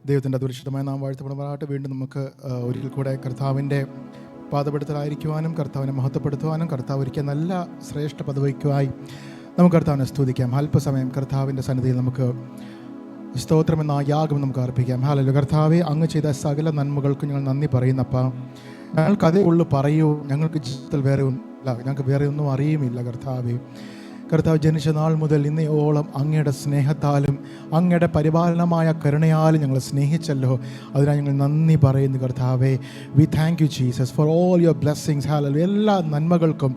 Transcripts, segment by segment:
ദൈവത്തിൻ്റെ അതിപരിശുദ്ധമായ നാം വാഴ്ത്തപ്പെടുമാറാകട്ടെ. വീണ്ടും നമുക്ക് ഒരിക്കൽ കൂടെ കർത്താവിൻ്റെ പാദപീഠത്തിലായിരിക്കുവാനും കർത്താവിനെ മഹത്വപ്പെടുത്തുവാനും കർത്താവ് ഒരിക്കൽ നല്ല ശ്രേഷ്ഠ പദവിക്കുവായി നമുക്ക് കർത്താവിനെ സ്തുതിക്കാം. അല്പസമയം കർത്താവിൻ്റെ സന്നിധിയിൽ നമുക്ക് സ്തോത്രമെന്ന യാഗം നമുക്ക് അർപ്പിക്കാം. ഹല്ലേലൂയ. കർത്താവേ, അങ്ങ് ചെയ്ത സകല നന്മകൾക്ക് ഞങ്ങൾ നന്ദി പറയുന്നപ്പാ. ഞങ്ങൾക്ക് അതേ ഉള്ളു പറയൂ, ഞങ്ങൾക്ക് ജീവിതത്തിൽ വേറെ ഒന്നുമില്ല, ഞങ്ങൾക്ക് വേറെ ഒന്നും അറിയുമില്ല. കർത്താവ് ജനിച്ച നാൾ മുതൽ ഇന്നയോളം അങ്ങയുടെ സ്നേഹത്താലും അങ്ങയുടെ പരിപാലനമായ കരുണയാലും ഞങ്ങൾ സ്നേഹിച്ചല്ലോ. അതിനാൽ ഞങ്ങൾ നന്ദി പറയുന്നു കർത്താവേ. V thank you Jesus for all your blessings. Hallelujah. എല്ലാ നന്മകൾക്കും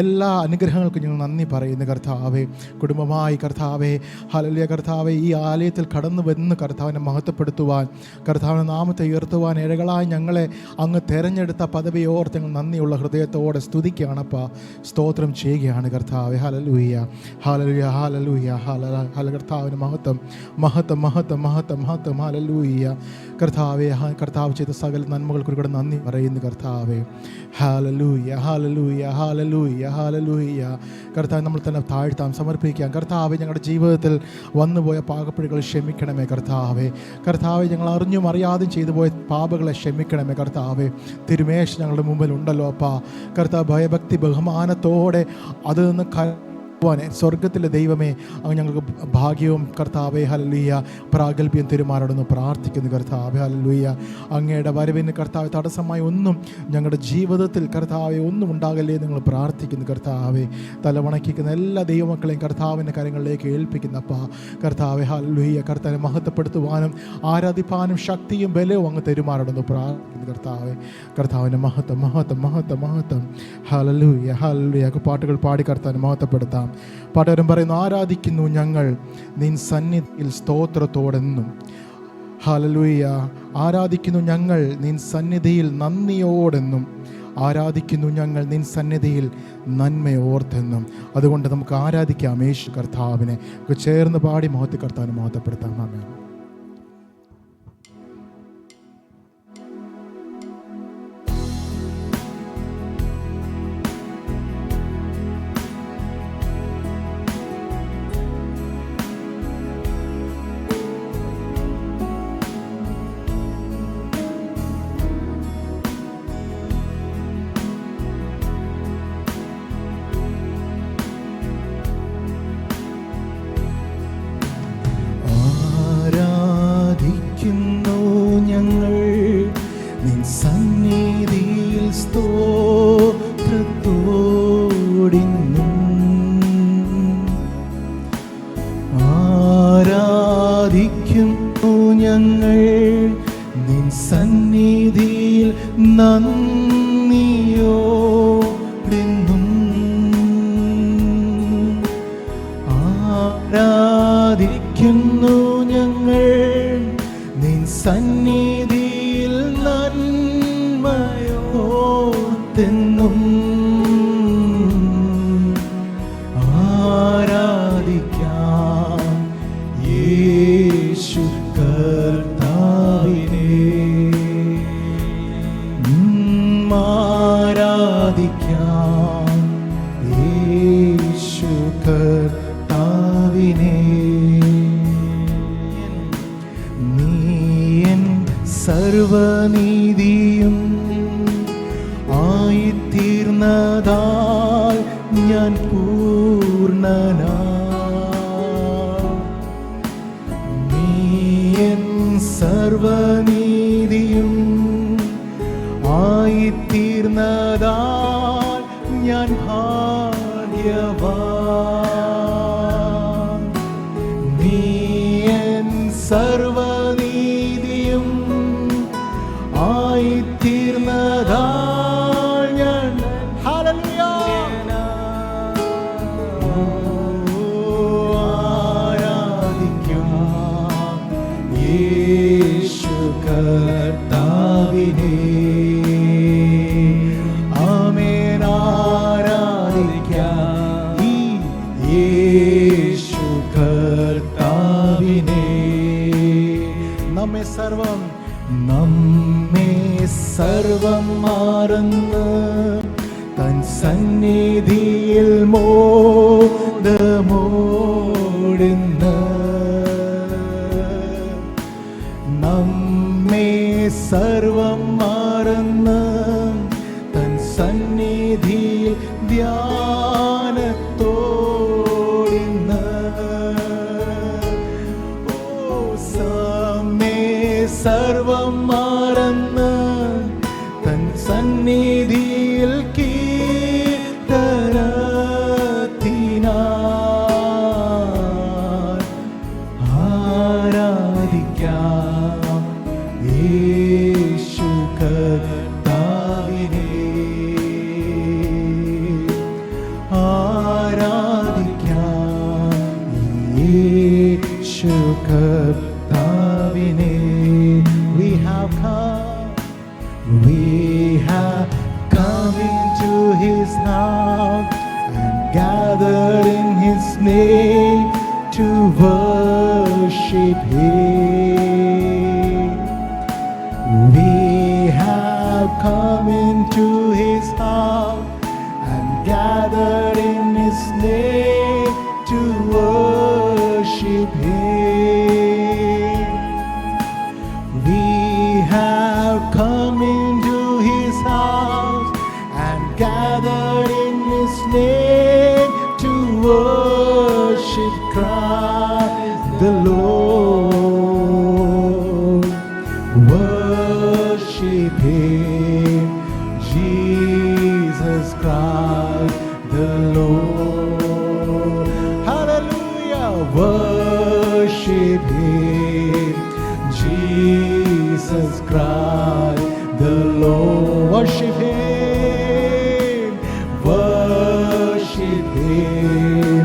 എല്ലാ അനുഗ്രഹങ്ങൾക്കും ഞങ്ങൾ നന്ദി പറയുന്നു കർത്താവേ. കുടുംബമായി കർത്താവേ, ഹല്ലേലൂയ കർത്താവേ, ഈ ആലയത്തിൽ കടന്നു വന്ന് കർത്താവിനെ മഹത്വപ്പെടുത്തുവാൻ, കർത്താവിൻ്റെ നാമത്തെ ഉയർത്തുവാൻ ഇഴകളായി ഞങ്ങളെ അങ്ങ് തിരഞ്ഞെടുത്ത പദവിയോർത്ത് ഞങ്ങൾ നന്ദിയുള്ള ഹൃദയത്തോടെ സ്തുതിക്കുകയാണപ്പാ, സ്തോത്രം ചെയ്യുകയാണ് കർത്താവേ. Hallelujah, hallelujah, hallelujah, hallelujah. കർത്താവിന് മഹത്വം, മഹത്വം, മഹത്വം, മഹത്വം, മഹത്വം. ഹല്ലേലൂയ കർത്താവേ. കർത്താവ് ചെയ്ത സകല നന്മകൾക്ക് കൂടെ നന്ദി പറയുന്നു കർത്താവേ. Hallelujah, hallelujah, hallelujah, hallelujah. കർത്താവ് നമ്മൾ തന്നെ താഴ്ത്താം, സമർപ്പിക്കാം. കർത്താവേ, ഞങ്ങളുടെ ജീവിതത്തിൽ വന്നുപോയ പാകപ്പിഴകൾ ക്ഷമിക്കണമേ കർത്താവേ. കർത്താവേ, ഞങ്ങൾ അറിഞ്ഞും അറിയാതെയും ചെയ്തു പോയ പാപങ്ങളെ ക്ഷമിക്കണമേ കർത്താവേ. തിരുമേശ ഞങ്ങളുടെ മുമ്പിൽ ഉണ്ടല്ലോ അപ്പാ. കർത്താവ് ഭയഭക്തി ബഹുമാനത്തോടെ അതിൽ നിന്ന് സ്വർഗത്തിലെ ദൈവമേ, അങ്ങ് ഞങ്ങൾക്ക് ഭാഗ്യവും കർത്താവേ ഹല്ലേലൂയ പ്രാഗൽഭ്യം തിരുമാറണമെന്ന് പ്രാർത്ഥിക്കുന്നു കർത്താവേ. ഹല്ലേലൂയ. അങ്ങയുടെ വരവിന് കർത്താവെ തടസ്സമായി ഒന്നും ഞങ്ങളുടെ ജീവിതത്തിൽ കർത്താവെ ഒന്നും ഉണ്ടാകല്ലേ നിങ്ങൾ പ്രാർത്ഥിക്കുന്നു കർത്താവേ. തലവണക്കിക്കുന്ന എല്ലാ ദൈവമക്കളെയും കർത്താവിൻ്റെ കാര്യങ്ങളിലേക്ക് ഏൽപ്പിക്കുന്നപ്പാ കർത്താവെ. ഹല്ലേലൂയ. കർത്താവിനെ മഹത്വപ്പെടുത്തുവാനും ആരാധിപ്പാനും ശക്തിയും ബലവും അങ്ങ് തെരുമാറണമെന്ന് പ്രാർത്ഥിക്കുന്നു കർത്താവേ. കർത്താവിൻ്റെ മഹത്വം, മഹത്വം, മഹത്വം, മഹത്വം. Hallelujah, hallelujah. പാട്ടുകൾ പാടി കർത്താവിനെ മഹത്വപ്പെടുത്താം. പാട്ടുകാരൻ പറയുന്നു, ആരാധിക്കുന്നു ഞങ്ങൾ നിൻ സന്നിധിയിൽ സ്തോത്രത്തോടെന്നും. ഹല്ലേലൂയ. ആരാധിക്കുന്നു ഞങ്ങൾ നിൻ സന്നിധിയിൽ നന്ദിയോടെന്നും. ആരാധിക്കുന്നു ഞങ്ങൾ നിൻ സന്നിധിയിൽ നന്മയോർത്തെന്നും. അതുകൊണ്ട് നമുക്ക് ആരാധിക്കാം യേശു കർത്താവിനെ. ചേർന്ന് പാടി മഹത്വ കർത്താവിനെ മഹത്വപ്പെടുത്താം. ആമേൻ. ആരാധിക്കുന്നു ഞങ്ങൾ നിൻ സന്നിധിയിൽ നന്മയോർത്തെന്നും. ആരാധിക്കാം യേശു കർത്താവിനെ. ആരാധിക്കാം യേശു കർത്താവിനെ. നീയൻ സർവനീതിയും ആയിത്തീർന്നതാൽ ഞാൻ പൂർണ്ണനാ. നീയൻ സർവനീതിയും ആയിത്തീർന്നതാൽ ഞാൻ ഭാഗ്യവാൻ. നീയൻ സർവനീതിയും ആയിത്തീർന്നതാൽ ഞാൻ ആരാധിക്കും യേശു കർത്താവിനെ. ആമേൻ. ആരാധിക്കാം ഈ യേശു കർത്താവിനെ. നമ്മെ സർവം മറന്ന് തൻ സന്നിധിയിൽ മോദമോടുന്ന നമ്മെ സർവം മറന്ന് തൻ സന്നിധിയിൽ ധ്യാനത്തോടിന്ന് സർവം മറന്ന് തൻ സന്നിധിയിൽ കീർത്തനത്തിനായി ആരാധിക്കാം യേശു കർത്താവിനെ. ആരാധിക്കാം യേശു കർത്താവിനെ. We have come into his house and gathered in his name to worship him. We have come into his house and gathered in his name to worship him. We have come into his house and gathered in his name to worship Christ the Lord. Worship him, Jesus Christ the Lord. Hallelujah. Worship him, Jesus Christ the Lord. Worship him, worship him,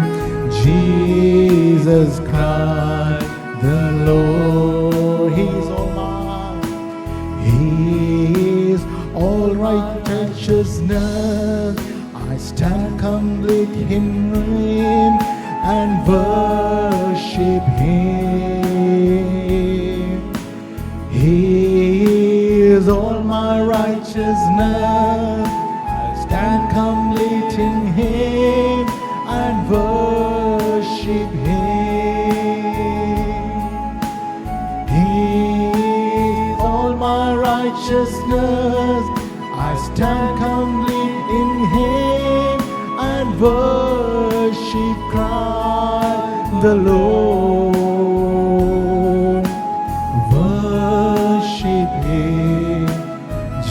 Jesus Christ the Lord. He is all mine. He is all righteousness. I stand complete in him and worship him. He is all my righteousness. I stand complete in him and worship him. He is all my righteousness. I stand complete in him and worship Christ the Lord. Worship him,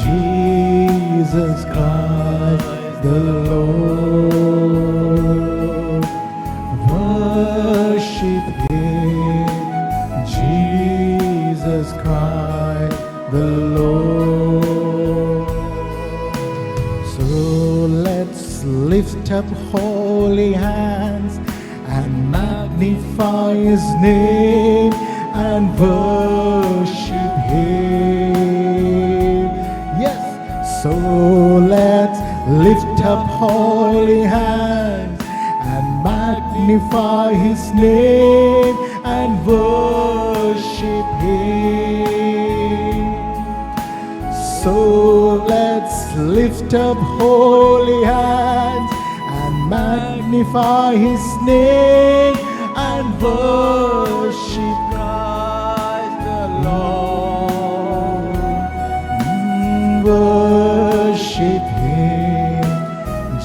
Jesus Christ the Lord. Worship him, Jesus Christ the Lord. So let's lift up holy hands and magnify his name and worship him. Yes, so let's lift up holy hands and magnify his name and worship him. So let's lift up holy hands and magnify his name and worship Christ the Lord. Worship him,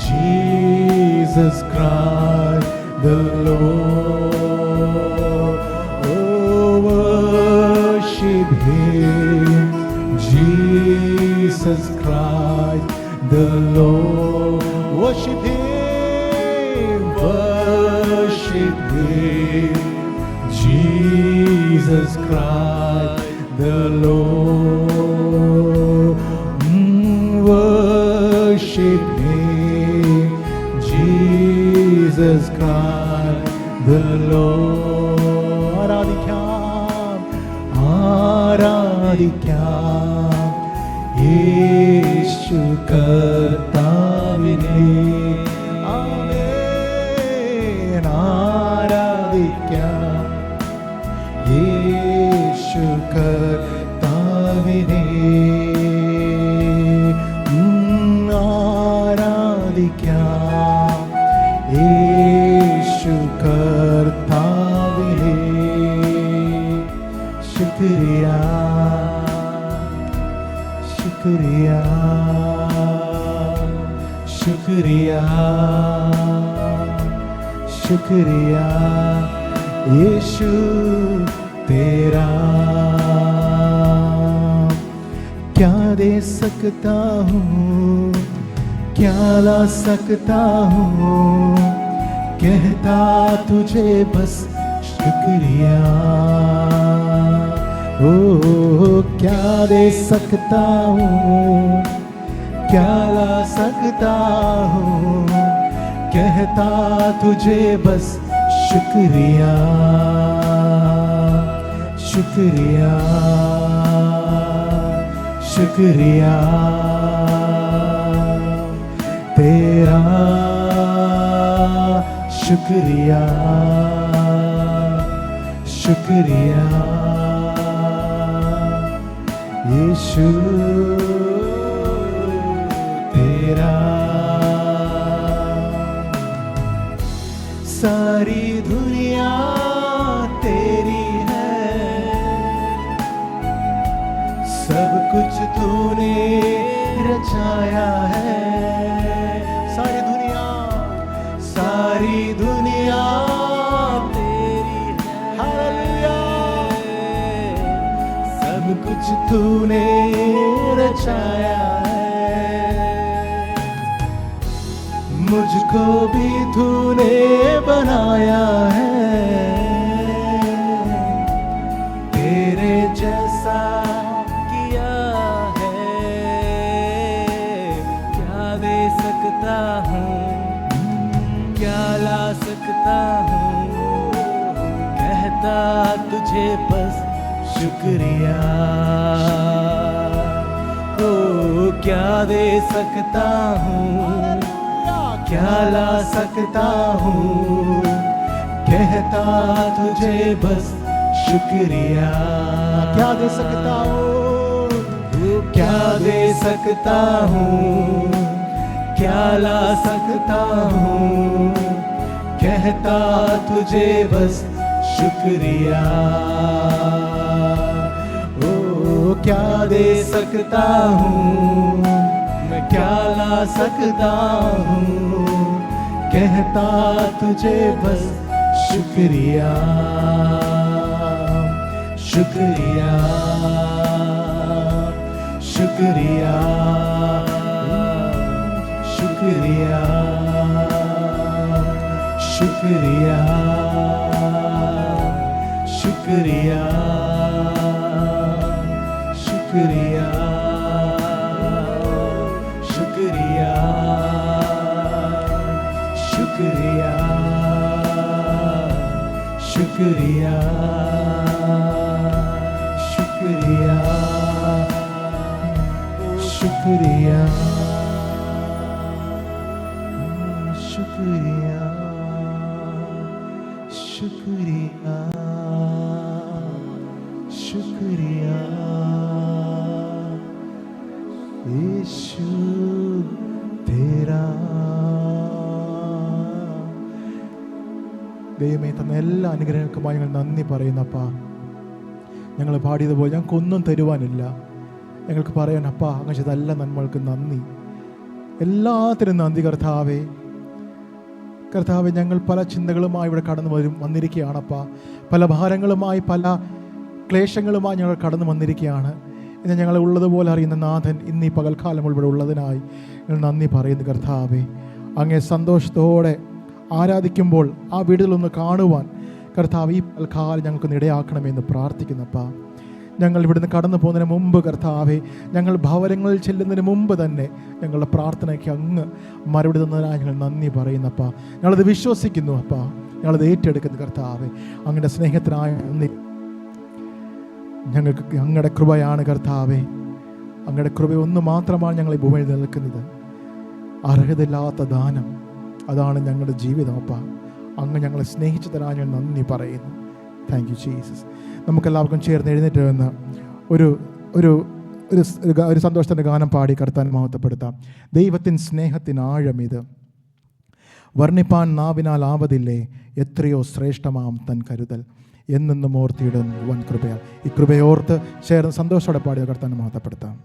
Jesus Christ the Lord. Oh, worship him, Jesus Christ the Lord. Worship him, worship him, Jesus Christ the Lord. Worship him, Jesus Christ the Lord. ആരാധിക്കാം, ആരാധിക്കാം യേശു കർത്താവിനെ. ആമേൻ. ആരാധിക്കാം യേശു കർത്താവിനെ. ആരാധിക്കാം യേശു കർത്താവിനെ. ശുക്രിയ शुक्रिया शुक्रिया शुक्रिया यीशु तेरा। क्या दे सकता हूँ, क्या ला सकता हूँ, कहता तुझे बस शुक्रिया। ओ क्या दे सकता हूँ, क्या ला सकता हूँ, कहता तुझे बस शुक्रिया शुक्रिया शुक्रिया तेरा। शुक्रिया शुक्रिया यीशु तेरा। सारी दुनिया तेरी है, सब कुछ तूने रचाया है। सारी दुनिया तेरी है, हालेलुया। सब कुछ तूने रचाया है, मुझको भी तूने बनाया है। तेरे जैसा किया है, क्या दे सकता हूँ, क्या ला सकता हूँ, कहता तुझे बस शुक्रिया। ओ क्या दे सकता हूँ, क्या ला सकता हूँ, कहता तुझे बस शुक्रिया। क्या दे सकता हूँ, क्या दे सकता हूँ, क्या ला सकता हूँ, कहता तुझे बस शुक्रिया। ओ क्या दे सकता हूँ, मैं क्या ला सकता हूँ, कहता तुझे बस शुक्रिया शुक्रिया शुक्रिया शुक्रिया शुक्रिया शुक्रिया शुक्रिया शुक्रिया शुक्रिया शुक्रिया शुक्रिया शुक्रिया शुक्रिया शुक्रिया शुक्रिया यीशु तेरा। ദൈവമേ തന്ന എല്ലാ അനുഗ്രഹങ്ങൾക്കുമായി ഞങ്ങൾ നന്ദി പറയുന്നപ്പാ. ഞങ്ങൾ പാടിയതുപോലെ ഞങ്ങൾക്കൊന്നും തരുവാനില്ല, ഞങ്ങൾക്ക് പറയാൻ അപ്പാ അങ്ങ് ചെയ്ത എല്ലാ നന്മകൾക്കും നന്ദി, എല്ലാത്തിനും നന്ദി കർത്താവേ. കർത്താവെ ഞങ്ങൾ പല ചിന്തകളുമായി ഇവിടെ കടന്നു വന്നിരിക്കുകയാണപ്പാ, പല ഭാരങ്ങളുമായി പല ക്ലേശങ്ങളുമായി ഞങ്ങൾ കടന്നു വന്നിരിക്കുകയാണ്. ഇന്ന് ഞങ്ങളെ ഉള്ളതുപോലെ അറിയുന്ന നാഥൻ ഇന്ന് ഈ പകൽക്കാലം ഇവിടെ ഉള്ളതിനായി ഞങ്ങൾ നന്ദി പറയുന്നു കർത്താവേ. അങ്ങേ സന്തോഷത്തോടെ ആരാധിക്കുമ്പോൾ ആ വീടുകളൊന്ന് കാണുവാൻ കർത്താവ് ഈ പകൽക്കാലം ഞങ്ങൾക്ക് ഇടയാക്കണമെന്ന് പ്രാർത്ഥിക്കുന്നപ്പാ. ഞങ്ങൾ ഇവിടുന്ന് കടന്നു പോകുന്നതിന് മുമ്പ് കർത്താവെ, ഞങ്ങൾ ഭവനങ്ങളിൽ ചെല്ലുന്നതിന് മുമ്പ് തന്നെ ഞങ്ങളുടെ പ്രാർത്ഥനയ്ക്ക് അങ്ങ് മറുപടി തന്നതിനായി ഞങ്ങൾ നന്ദി പറയുന്നപ്പാ. ഞങ്ങളത് വിശ്വസിക്കുന്നു അപ്പാ, ഞങ്ങളത് ഏറ്റെടുക്കുന്നു കർത്താവെ. അങ്ങയുടെ സ്നേഹത്തിനായി നന്ദി. ഞങ്ങൾക്ക് അങ്ങയുടെ കൃപയാണ് കർത്താവെ, അങ്ങയുടെ കൃപ ഒന്ന് മാത്രമാണ് ഞങ്ങൾ ഈ ഭൂമിയിൽ നിൽക്കുന്നത്. അർഹതയില്ലാത്ത ദാനം, അതാണ് ഞങ്ങളുടെ ജീവിതം അപ്പാ. അങ്ങ് ഞങ്ങളെ സ്നേഹിച്ചതിനായി ഞാൻ നന്ദി പറയുന്നു. Thank you Jesus. നമുക്കെല്ലാവർക്കും ചേർന്ന് എഴുന്നേറ്റ് നിന്ന് ഒരു ഒരു ഒരു സന്തോഷത്തിൻ്റെ ഗാനം പാടി കർത്താൻ മഹത്വപ്പെടുത്താം. ദൈവത്തിൻ സ്നേഹത്തിന് ആഴം ഇത് വർണ്ണിപ്പാൻ നാവിനാൽ ആവതില്ലേ, എത്രയോ ശ്രേഷ്ഠമാം തൻ കരുതൽ, എന്നെന്നും ഓർത്തിയിടും വൻ കൃപയാൽ. ഈ കൃപയോർത്ത് ചേർന്ന് സന്തോഷത്തോടെ പാടിയ കർത്താൻ മഹത്വപ്പെടുത്താം.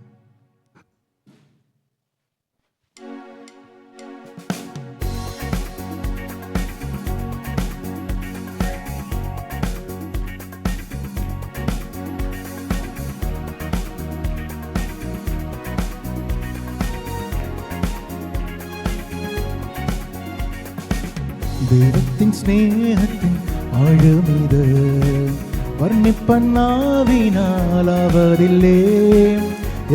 ദൈവത്തിൻ സ്നേഹത്തിൻ ആഴമിത് വർണ്ണിപ്പണ്ണാവിനാലാവതില്ലേ.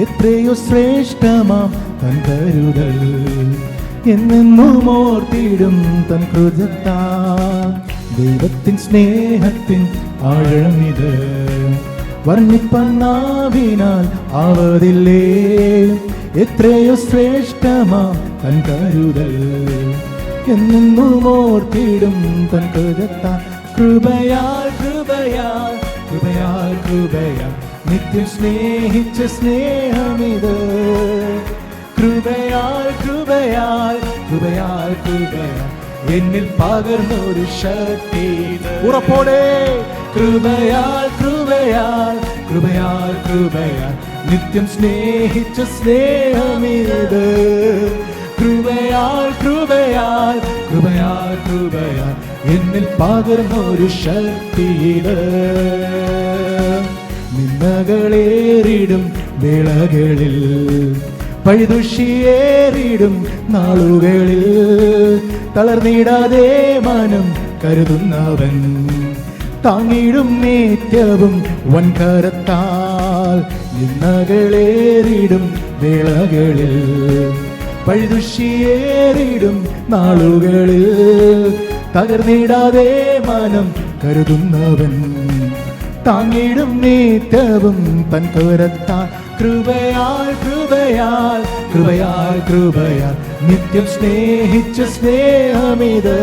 എത്രയോ ശ്രേഷ്ഠമാം തൻ കരുതൽ എന്നെന്നും ഓർത്തിടും തൻ കൃതത്താ. ദൈവത്തിൻ സ്നേഹത്തിൻ ആഴമിത് വർണ്ണിപ്പണ്ണാവിനാൽ ആവതില്ലേ. എത്രയോ ശ്രേഷ്ഠമാം തൻ കരുതൽ എന്നെന്നും ഓർത്തിടും തൻ കൃതത്താ. കൃപയാൽ കൃപയാൽ കൃപയാൽ കൃപയാൽ നിത്യം സ്നേഹിച്ച സ്നേഹമിത്. കൃപയാൽ കൃപയാൽ കൃപയാൽ കൃപയാൽ എന്നിൽ പകർന്നൊരു ശക്തി. ഉറപ്പോടെ കൃപയാൽ കൃപയാൽ കൃപയാൽ കൃപയാൽ നിത്യം സ്നേഹിച്ച സ്നേഹമിത്. കൃപയാൽ കൃപയാൽ കൃപയാൽ കൃപയാൽ എന്നിൽ പകർന്നൊരു ശക്തിയിത്. നിന്ദകളേറിടും വേളകളിൽ പഴിദുഷിയേറിടും നാളുകളിൽ തളർന്നിടാതെ മനം കരുതുന്നവൻ താങ്ങിടും നിത്യവും വൻകരത്താൽ. നിന്ദകളേറിടും വേളകളിൽ പഴിദുഷിയേറിടും നാളുകളിൽ തകർന്നിടാതെ മനം കരുതുന്നവൻ താങ്ങിടും നിത്യവും തൻ കരത്താൽ. കൃപയാൽ കൃപയാൽ കൃപയാൽ കൃപയാൽ നിത്യം സ്നേഹിച്ച സ്നേഹമിത്.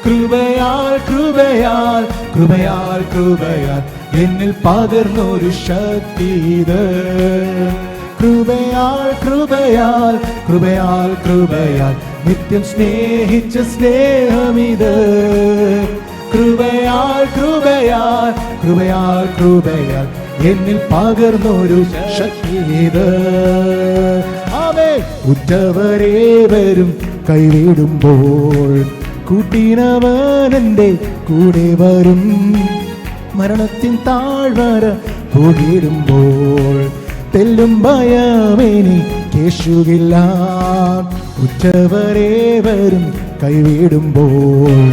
കൃപയാൽ കൃപയാൽ കൃപയാൽ കൃപയാൽ എന്നിൽ പകർന്നൊരു ശക്തിയിത്. കൃപയാൽ കൃപയാൽ കൃപയാൽ കൃപയാൽ നിത്യം സ്നേഹിച്ച സ്നേഹമിത്. കൃപയാൽ കൃപയാൽ കൃപയാൽ കൃപയാൽ എന്നിൽ പകർന്നൊരു ശക്തിയിത്. ആമേൻ. ഉറ്റവരേവരും കൈവിടുമ്പോൾ കൂട്ടിനവനെൻ്റെ കൂടെ വരും. മരണത്തിൻ താഴ്വര പോകിടുമ്പോൾ തെല്ലും ഭയമെനിക്കേശുകില്ല. ഉറ്റവരേവരും കൈവിടുമ്പോൾ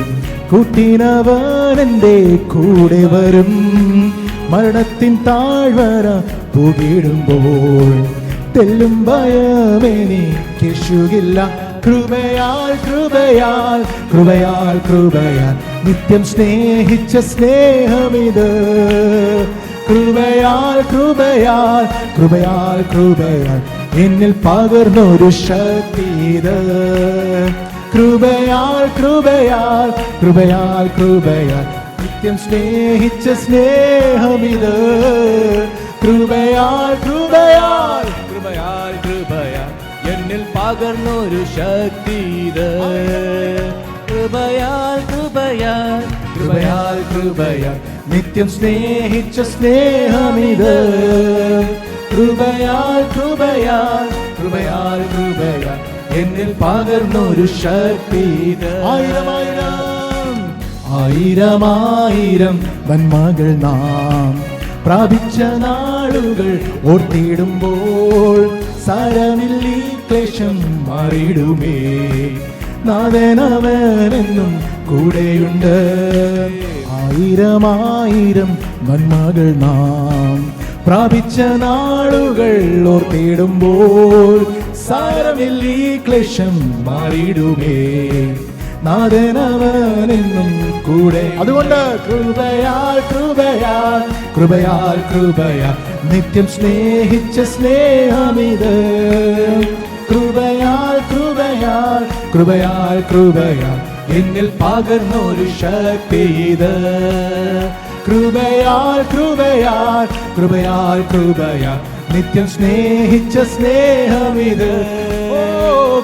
കൂട്ടിനവനെൻ്റെ കൂടെ വരും. മരണത്തിൻ താഴ്വര പോകിടുമ്പോൾ തെല്ലും ഭയമെനിക്കേശുകില്ല. കൃപയാൽ കൃപയാൽ കൃപയാൽ കൃപയാൽ നിത്യം സ്നേഹിച്ച സ്നേഹമിത്. കൃപയാൽ കൃപയാൽ കൃപയാൽ കൃപയാൽ എന്നിൽ പകർന്നൊരു ശക്തിയിത്. കൃപയാൽ കൃപയാൽ കൃപയാൽ കൃപയാൽ നിത്യം സ്നേഹിച്ച സ്നേഹമിത്. കൃപയാൽ കൃപയാൽ കൃപയാൽ കൃപയാൽ എന്നിൽ പകർന്നൊരു ശക്തിയിത്. കൃപയാൽ കൃപയാൽ കൃപയാൽ കൃപയാൽ നിത്യം സ്നേഹിച്ച സ്നേഹമിത്. കൃപയാൽ കൃപയാൽ കൃപയാൽ കൃപയാൽ എന്നിൽ പകർന്നൊരു ശക്തിയിത്. ആയിരം ആയിരം ആയിരം ആയിരം നന്മകൾ നാം പ്രാപിച്ച നാളുകൾ ഓർത്തിടുമ്പോൾ സാരമില്ല ഈ ക്ലേശം മാറിയിടുമേ. നാഥനവനെന്നും കൂടെയുണ്ട്. ആയിരം ആയിരം നന്മകൾ നാം പ്രാപിച്ച നാളുകൾ ഓർത്തിടുമ്പോൾ സാരമില്ല ഈ ക്ലേശം മാറിയിടുമേ. നാഥനവനെന്നും കൂടെ. അതുകൊണ്ട് കൃപയാൽ കൃപയാൽ കൃപയാൽ കൃപയാൽ നിത്യം സ്നേഹിച്ച സ്നേഹമിത്. കൃപയാൽ കൃപയാൽ കൃപയാൽ കൃപയാൽ എന്നിൽ പകർന്നൊരു ശക്തിയിത്. കൃപയാൽ കൃപയാൽ കൃപയാൽ കൃപയാൽ നിത്യം സ്നേഹിച്ച സ്നേഹമിത്.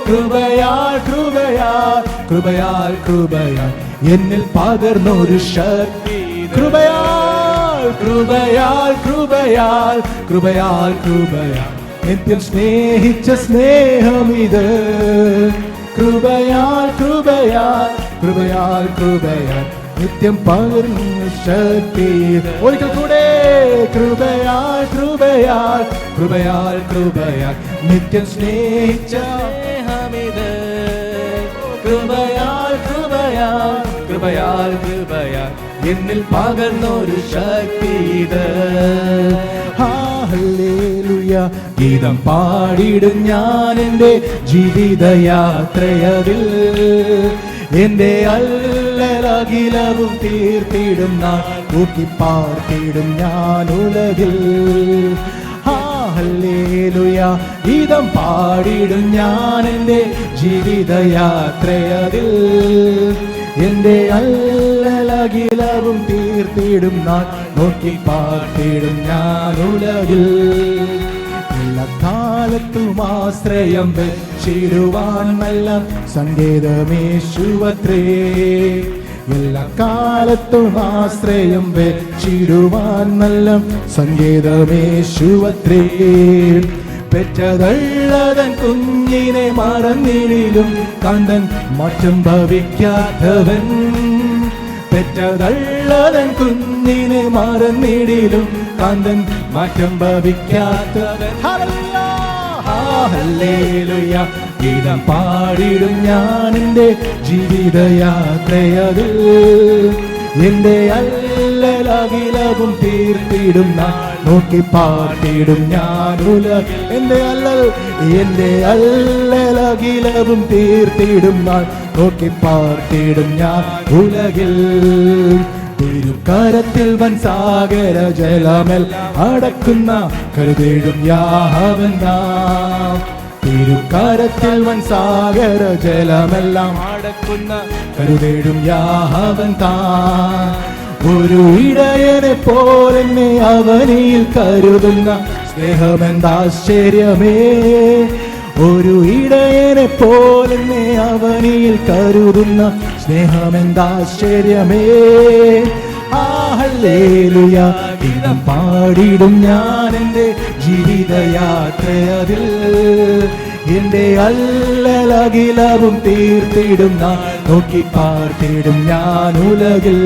കൃപയാൽ കൃപയാൽ കൃപയാൽ കൃപയാൽ എന്നിൽ പകർന്നൊരു ശക്തി. കൃപയാൽ കൃപയാൽ കൃപയാൽ കൃപയാൽ കൃപയാൽ നിത്യം സ്നേഹിച്ച സ്നേഹമിത്. കൃപയാൽ കൃപയാൽ കൃപയാൽ കൃപയാൽ നിത്യം പകർന്ന ശക്തി. ഒരിക്കൽ കൂടെ കൃപയാൽ കൃപയാൽ കൃപയാൽ കൃപയാൽ നിത്യം സ്നേഹിച്ച സ്നേഹമിത്. കൃപയാൽ കൃപ കൃപയാൽ എന്നിൽ പകർന്നൊരു ശക്തി ഇത്. ഹല്ലേലൂയ. ഗീതം പാടിടും ഞാൻ എൻ്റെ ജീവിതയാത്രയതിൽ, എൻ്റെ അല്ലലകിലവും തീർത്തിടും നാൾ കൂട്ടിപ്പാർത്തിടും ഞാൻ ഉലകിൽ. ഹല്ലേലൂയ. ഗീതം പാടിടും ഞാൻ എൻ്റെ ജീവിതയാത്രയതിൽ, എൻ്റെ അല്ലലകിലവും തീർത്തിടും നാൾ നോക്കിപ്പാർത്തിടും ഞാൻ ഉലകിൽ. എല്ലാ കാലത്തും ആശ്രയം വെച്ചിടുവാൻ നല്ല സങ്കേതമേശുവത്രേ. എല്ലാ കാലത്തും ആശ്രയം വെച്ചിടുവാൻ നല്ല സങ്കേതമേശുവത്രേ. പെറ്റതള്ളതൻ കുഞ്ഞിനെ മറന്നിടിലും കണ്ടൻ മാറ്റം ഭവിക്കാത്തവൻ. പെറ്റതള്ളതൻ കുഞ്ഞിനെ മറന്നിടിലും കണ്ടൻ മാറ്റം ഭവിക്കാത്തവൻ. ഹല്ലേലൂയ. ഗീതം പാടിടും ഞാൻ എൻ്റെ ജീവിതയാത്രയതിൽ, എൻ്റെ അല്ലലകിലവും തീർത്തിടും നാൾ നോക്കിപ്പാർത്തിടും ഞാൻ ഉലകിൽ. എൻ്റെ അല്ലലകിലവും തീർത്തിടും നാൾ നോക്കിപ്പാർത്തിടും ഞാൻ ഉലകിൽ. തിരുക്കരത്തിൽ വൻ സാഗര ജലമേൽ അടക്കുന്ന കരുതേടും യാഹവൻ നാം. തിരുക്കരത്തിൽ വൻ സാഗര ജലമെല്ലാം അടക്കുന്ന കരുതേടും യാഹവൻ താൻ. ഒരു ഇടയനെ പോലെന്നെ അവനിൽ കരുതുന്ന സ്നേഹമെന്താശ്ചര്യമേ. ഒരു ഇടയനെ പോലെന്നെ അവനിൽ കരുതുന്ന സ്നേഹമെന്താശ്ചര്യമേ. ഹല്ലേലൂയ. ഗീതം പാടിടും ഞാൻ എൻ്റെ ജീവിതയാത്രയതിൽ, എൻ്റെ അല്ലലകിലവും തീർത്തിടും നാൾ നോക്കിപ്പാർത്തിടും ഞാൻ ഉലകിൽ.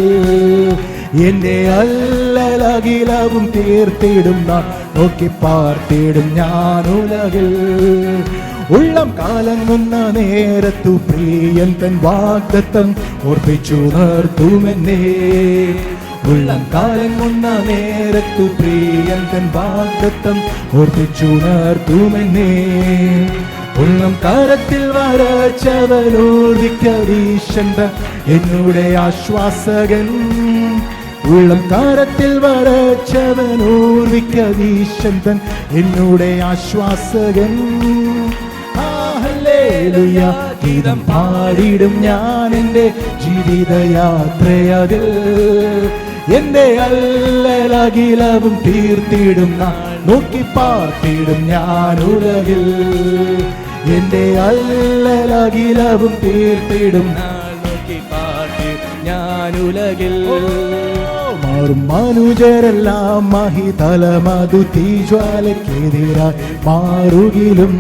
എൻ്റെ അല്ലലകിലവും തീർത്തിടും നാൾ നോക്കിപ്പാർത്തിടും ഞാൻ ഉലകിൽ. ഉള്ളം കാലങ്ങുന്ന നേരത്തു പ്രിയൻ തൻ വാഗ്ദത്തം ഓർപ്പിച്ചു നിർത്തുമെന്നേ. ഉള്ളം കാലങ്ങുന്ന നേരത്തു പ്രിയൻ തൻ വാഗ്ദത്തം ഓർപ്പിച്ചു നിർത്തുമെന്നേ. ഉള്ളം കരത്തിൽ വരച്ചവനൂർദിക്കരീശന്ത എന്നുടെ ആശ്വാസകൻ. ഉള്ളം കരത്തിൽ വരച്ചവനൂർദിക്കരീശന്തൻ എന്നുടെ ആശ്വാസകൻ. ഹല്ലേലൂയ. ഗീതം പാടിടും ഞാൻ എൻ്റെ ജീവിതയാത്രയതിൽ, എൻ്റെ അല്ലലകിലവും തീർത്തിടും നാൾ നോക്കിപ്പാർത്തിടും ഞാൻ ഉലകിൽ. എൻ്റെ അല്ലലകിലവും തീർത്തിടും നാൾ നോക്കിപ്പാർത്തിടും ഞാൻ ഉലകിൽ. മാറും മനുജരെല്ലാം മഹിതലമതു തീജ്വാലയ്ക്കെതിരായി മാറുകിലും,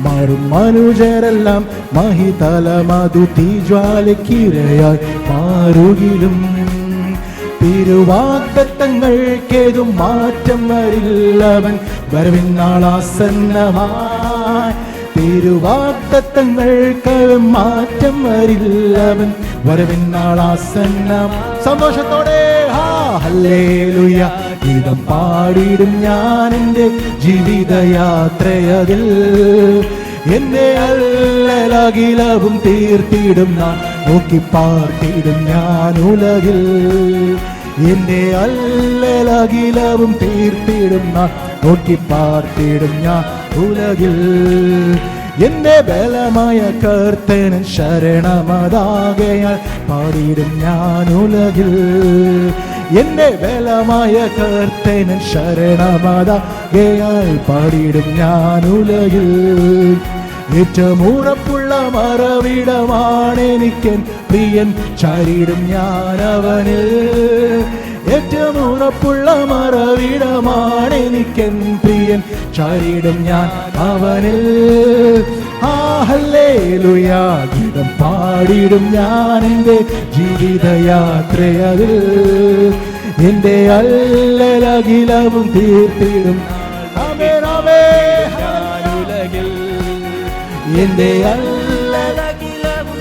മാറും മനുജരെല്ലാം മഹിതലമതു തീജ്വാലയ്ക്കിരയായി മാറുകിലും, തിരുവാഗ്ദത്തങ്ങൾക്കേതും മാറ്റം വരില്ലവൻ വരവിനാളാസന്നമായി. തിരുവാഗ്ദത്തങ്ങൾക്ക് മാറ്റം വരില്ലവൻ വരവിനാളാസന്നം. സന്തോഷത്തോടെ ഹല്ലേലൂയ. ഗീതം പാടിടും ഞാൻ എൻ്റെ ജീവിതയാത്രയതിൽ, എൻ്റെ അല്ലലകിലവും തീർത്തിടും നാൾ നോക്കിപ്പാർത്തിടും ഞാൻ ഉലകിൽ. എൻ്റെ അല്ലലകിലവും തീർത്തിടും നാൾ നോക്കിപ്പാർത്തിടും ഞാൻ ഉലകിൽ. എൻ്റെ ബലമായ കർത്തനൻ ശരണമതാകയാൽ പാടിടും ഞാൻ ഉലകിൽ. എൻ്റെ ബലമായ കർത്തനൻ ശരണമതാകയാൽ പാടിടും ഞാൻ ഉലകിൽ. ഏറ്റവും ഉറപ്പുള്ള മറവിടമാണെനിക്കൻ പ്രിയൻ, ചാരിടും ഞാൻ അവനിൽ. ഏറ്റവും ഉറപ്പുള്ള മറവിടമാണെനിക്കൻ പ്രിയൻ, ചാരിടും ഞാൻ അവനിൽ. ഹല്ലേലൂയ. ഗീതം പാടിടും ഞാൻ എൻ്റെ ജീവിതയാത്രയതിൽ, എൻ്റെ അല്ലലകിലവും തീർത്തിടും ഉലകിൽ. എൻ്റെ അല്ലലകിലവും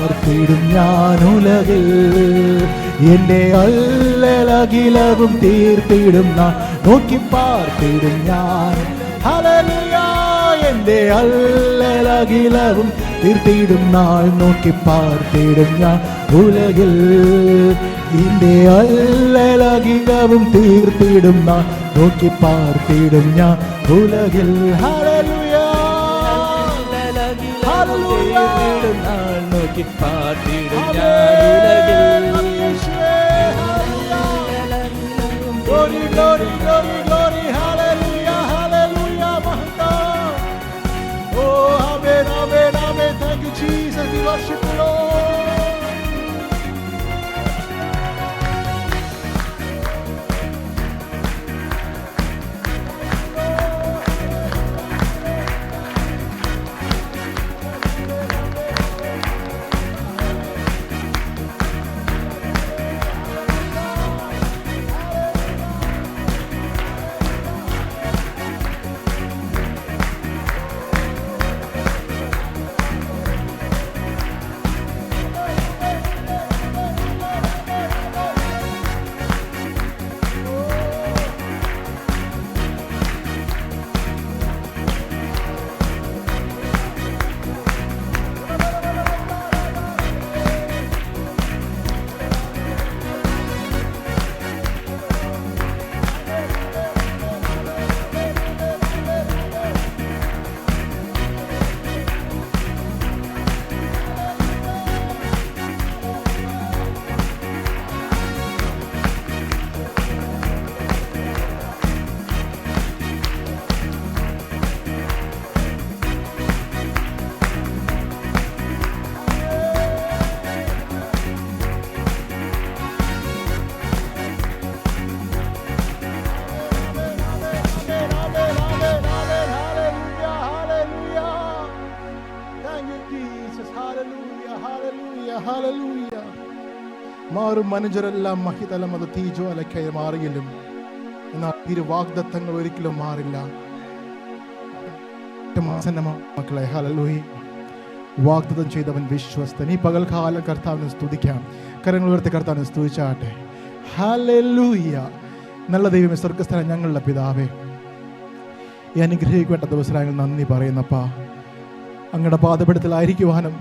പാർത്തിടും ഞാൻ ഉലകിൽ. എൻ്റെ അല്ലലകിലവും തീർത്തിടും നാൾ നോക്കി പാർത്തിടും ഞാൻ. ഹല്ലേലൂയ. എൻ്റെ അല്ലലകിലവും തീർത്തിടും നാൾ നോക്കി പാർത്തിടും ഞാൻ ഉലകിൽ. എൻ്റെ അല്ലലകിലവും തീർത്തിടും നാൾ നോക്കി പാർത്തിടും ഞാൻ ഉലകിൽ. ഹല്ലേലൂയ. ഹല്ലേലൂയ. നോക്കി പാർത്തിടും ഞാൻ ഉലകിൽ. Glory, glory, glory, glory, hallelujah, hallelujah, mahtam. Oh, amen, amen, amen. Thank you, Jesus. We worship you, Lord. മാറും മനുഷ്യരെല്ലാം മഹിതലം അത് തീജ്വാലയ്ക്കായി മാറിയിലും എന്നാൽ ഇരു വാഗ്ദത്തങ്ങൾ ഒരിക്കലും മാറില്ല. മക്കളെ, ഹല്ലേലൂയ. വാഗ്ദത്തം ചെയ്തവൻ വിശ്വസ്തൻ. ഈ പകൽക്കാലം കർത്താവിനെ സ്തുതിക്കാം. കരങ്ങൾ ഉയർത്തി കർത്താവിനെ സ്തുതിച്ചാട്ടെ. ഹല്ലേലൂയ. നല്ല ദൈവമേ, സ്വർഗ്ഗസ്ഥനായ ഞങ്ങളുടെ പിതാവേ, ഈ അനുഗ്രഹിക്കപ്പെട്ട ദിവസങ്ങൾ നന്ദി പറയുന്നപ്പാ. അങ്ങയുടെ പാദപീഠത്തിലായിരിക്കുവാനും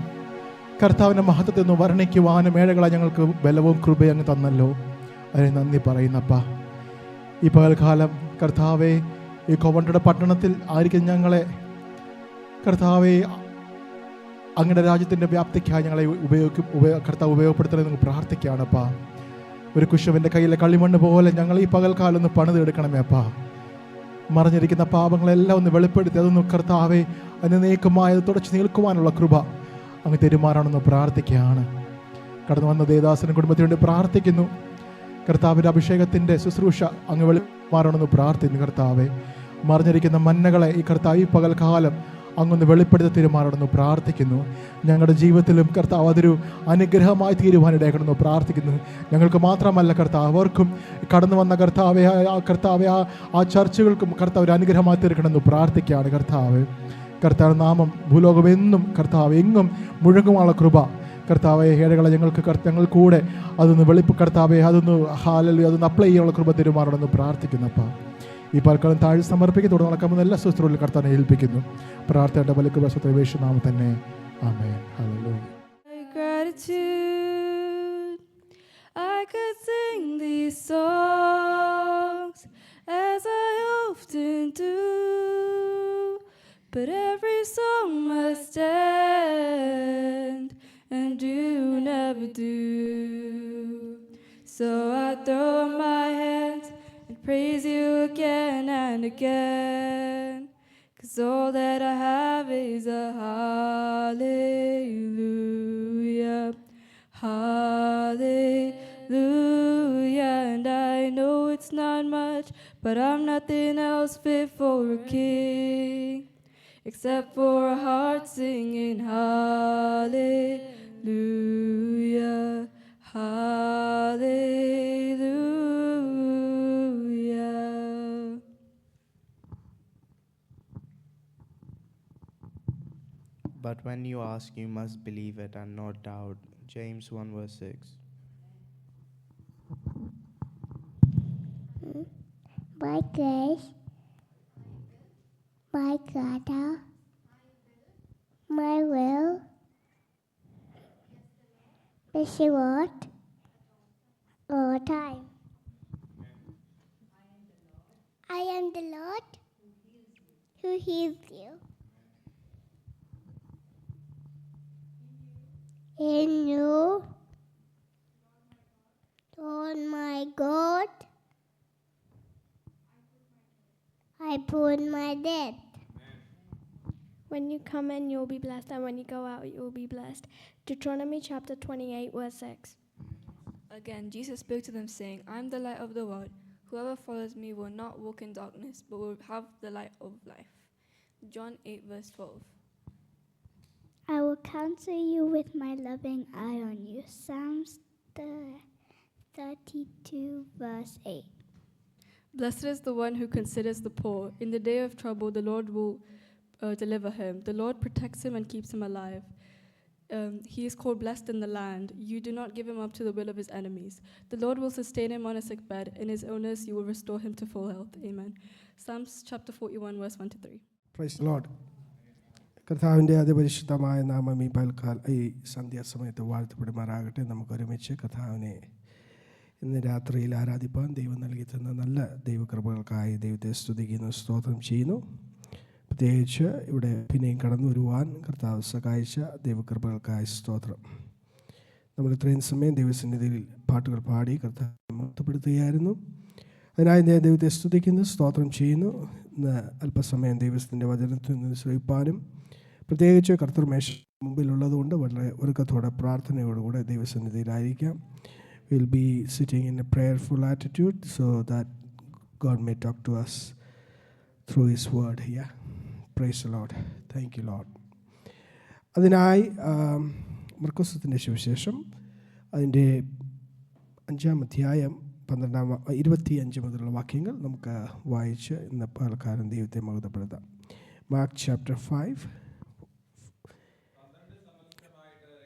കർത്താവിൻ്റെ മഹത്വത്തെ ഒന്ന് വർണ്ണിക്കുവാനും ഏഴകളായി ഞങ്ങൾക്ക് ബലവും കൃപയും അങ്ങ് തന്നല്ലോ. അതിന് നന്ദി പറയുന്നപ്പാ. ഈ പകൽക്കാലം കർത്താവെ, ഈ കൊവണ്ടയുടെ പട്ടണത്തിൽ ആയിരിക്കും ഞങ്ങളെ കർത്താവെ അങ്ങയുടെ രാജ്യത്തിൻ്റെ വ്യാപ്തിക്കായി ഞങ്ങളെ കർത്താവ് ഉപയോഗപ്പെടുത്തണമെന്ന് പ്രാർത്ഥിക്കുകയാണപ്പാ. ഒരു കുശവൻ്റെ കയ്യിലെ കളിമണ്ണ് പോലെ ഞങ്ങൾ ഈ പകൽക്കാലം ഒന്ന് പണിതെടുക്കണമേ അപ്പാ. മറിഞ്ഞിരിക്കുന്ന പാപങ്ങളെല്ലാം ഒന്ന് വെളിപ്പെടുത്തി അതൊന്ന് കർത്താവെ അതിനേക്കുമായി തുടച്ചു നിൽക്കുവാനുള്ള കൃപ അങ്ങ് തെരുമാറാണെന്ന് പ്രാർത്ഥിക്കുകയാണ്. കടന്നു വന്ന ദേവദാസനും കുടുംബത്തിന് വേണ്ടി പ്രാർത്ഥിക്കുന്നു. കർത്താവിൻ്റെ അഭിഷേകത്തിൻ്റെ ശുശ്രൂഷ അങ്ങ് വെളിമാറണമെന്ന് പ്രാർത്ഥിക്കുന്നു. കർത്താവെ, മറിഞ്ഞിരിക്കുന്ന മന്നകളെ ഈ കർത്താവ് ഈ പകൽക്കാലം അങ്ങൊന്ന് വെളിപ്പെടുത്തി തീരുമാനമെന്ന് പ്രാർത്ഥിക്കുന്നു. ഞങ്ങളുടെ ജീവിതത്തിലും കർത്താവ് അതൊരു അനുഗ്രഹമായി തീരുമാനിടേക്കണമെന്ന് പ്രാർത്ഥിക്കുന്നു. ഞങ്ങൾക്ക് മാത്രമല്ല കർത്താവ്, അവർക്കും കടന്നു വന്ന കർത്താവെ ആ ചർച്ചകൾക്കും കർത്താവ് ഒരു അനുഗ്രഹമായി തീർക്കണമെന്ന് പ്രാർത്ഥിക്കുകയാണ്. കർത്താവ് നാമം ഭൂലോകമെന്നും കർത്താവ് എങ്ങും മുഴങ്ങുവാനുള്ള കൃപ കർത്താവെ ഏഴകളെ ഞങ്ങൾ കൂടെ അതൊന്ന് കർത്താവെ അതൊന്ന് അതൊന്ന് അപ്ലൈ ചെയ്യാനുള്ള കൃപ തീരുമാനമെന്ന് പ്രാർത്ഥിക്കുന്നപ്പാ. ഈ പൽക്കാലം താഴെ സമർപ്പിക്കും. തുടർന്ന് നടക്കാമെന്ന് എല്ലാ ശുശ്രൂഷയിലും കർത്താവിനെ ഏൽപ്പിക്കുന്നു. പ്രാർത്ഥനയുടെ ബലിക്ക് വശത്തെ യേശുനാമം തന്നെ. ആമേൻ. Hallelujah. Gratitude, I could sing these songs as I often do, but every song must end, and you never do. So I throw up my hands and praise you again and again, 'cause all that I have is a hallelujah, hallelujah. And I know it's not much, but I'm nothing else fit for a king, except for a heart singing hallelujah, hallelujah. But when you ask, you must believe it and not doubt. James 1 verse 6. My grace, my Father, my will, bless you all time. I am the Lord who heals you. In you, Lord my God, I put my death. When you come in, you'll be blessed, and when you go out, you'll be blessed. Deuteronomy chapter 28, verse 6. Again, Jesus spoke to them, saying, I am the light of the world. Whoever follows me will not walk in darkness, but will have the light of life. John 8, verse 12. I will counsel you with my loving eye on you. Psalms 32, verse 8. Blessed is the one who considers the poor. In the day of trouble, the Lord will deliver him. The Lord protects him and keeps him alive. He is called blessed in the land. You do not give him up to the will of his enemies. The Lord will sustain him on a sick bed. In his illness, you will restore him to full health. Amen. Psalms chapter 41, verse 1 to 3. Praise Lord. കർത്താവിൻ്റെ അതിപരിശുദ്ധമായ നാമം ഈ സന്ധ്യാസമയത്ത് വാഴ്ത്തപ്പെടുമാറാകട്ടെ. നമുക്ക് ഒരുമിച്ച് കർത്താവിനെ ഇന്ന് രാത്രിയിൽ ആരാധിപ്പാൻ ദൈവം നൽകി തന്ന നല്ല ദൈവകൃപകൾക്കായി ദൈവത്തെ സ്തുതിക്കുന്നു, സ്തോത്രം ചെയ്യുന്നു. പ്രത്യേകിച്ച് ഇവിടെ പിന്നെയും കടന്നു വരുവാൻ കർത്താവ് സഹായിച്ച ദൈവകൃപകൾക്കായി സ്തോത്രം. നമ്മൾ ഇത്രയും സമയം ദൈവസന്നിധിയിൽ പാട്ടുകൾ പാടി കർത്താവിനെ മഹത്വപ്പെടുത്തുകയായിരുന്നു. അതിനായി ഞാൻ ദൈവത്തെ സ്തുതിക്കുന്നു, സ്തോത്രം ചെയ്യുന്നു. ഇന്ന് അല്പസമയം ദൈവത്തിൻ്റെ വചനത്തിൽ നിന്ന് ശ്രമിപ്പാനും പ്രത്യേകിച്ച് കർത്തൃമേശ മുമ്പിലുള്ളതുകൊണ്ട് വളരെ ഒരുക്കത്തോടെ പ്രാർത്ഥനയോടുകൂടെ ദൈവസന്നിധിയിലായിരിക്കാം. We'll be sitting in a prayerful attitude so that God may talk to us through His word. Yeah. Praise the Lord. Thank you, Lord. അതിനായി മർക്കോസിൻ്റെ സുവിശേഷം അതിൻ്റെ 5-ാം അധ്യായം 25 മുതലുള്ള വാക്യങ്ങൾ നമുക്ക് വായിച്ച് ഇന്ന് പകൽക്കാലം ദൈവത്തെ മഹത്വപ്പെടുത്താം. Mark chapter 5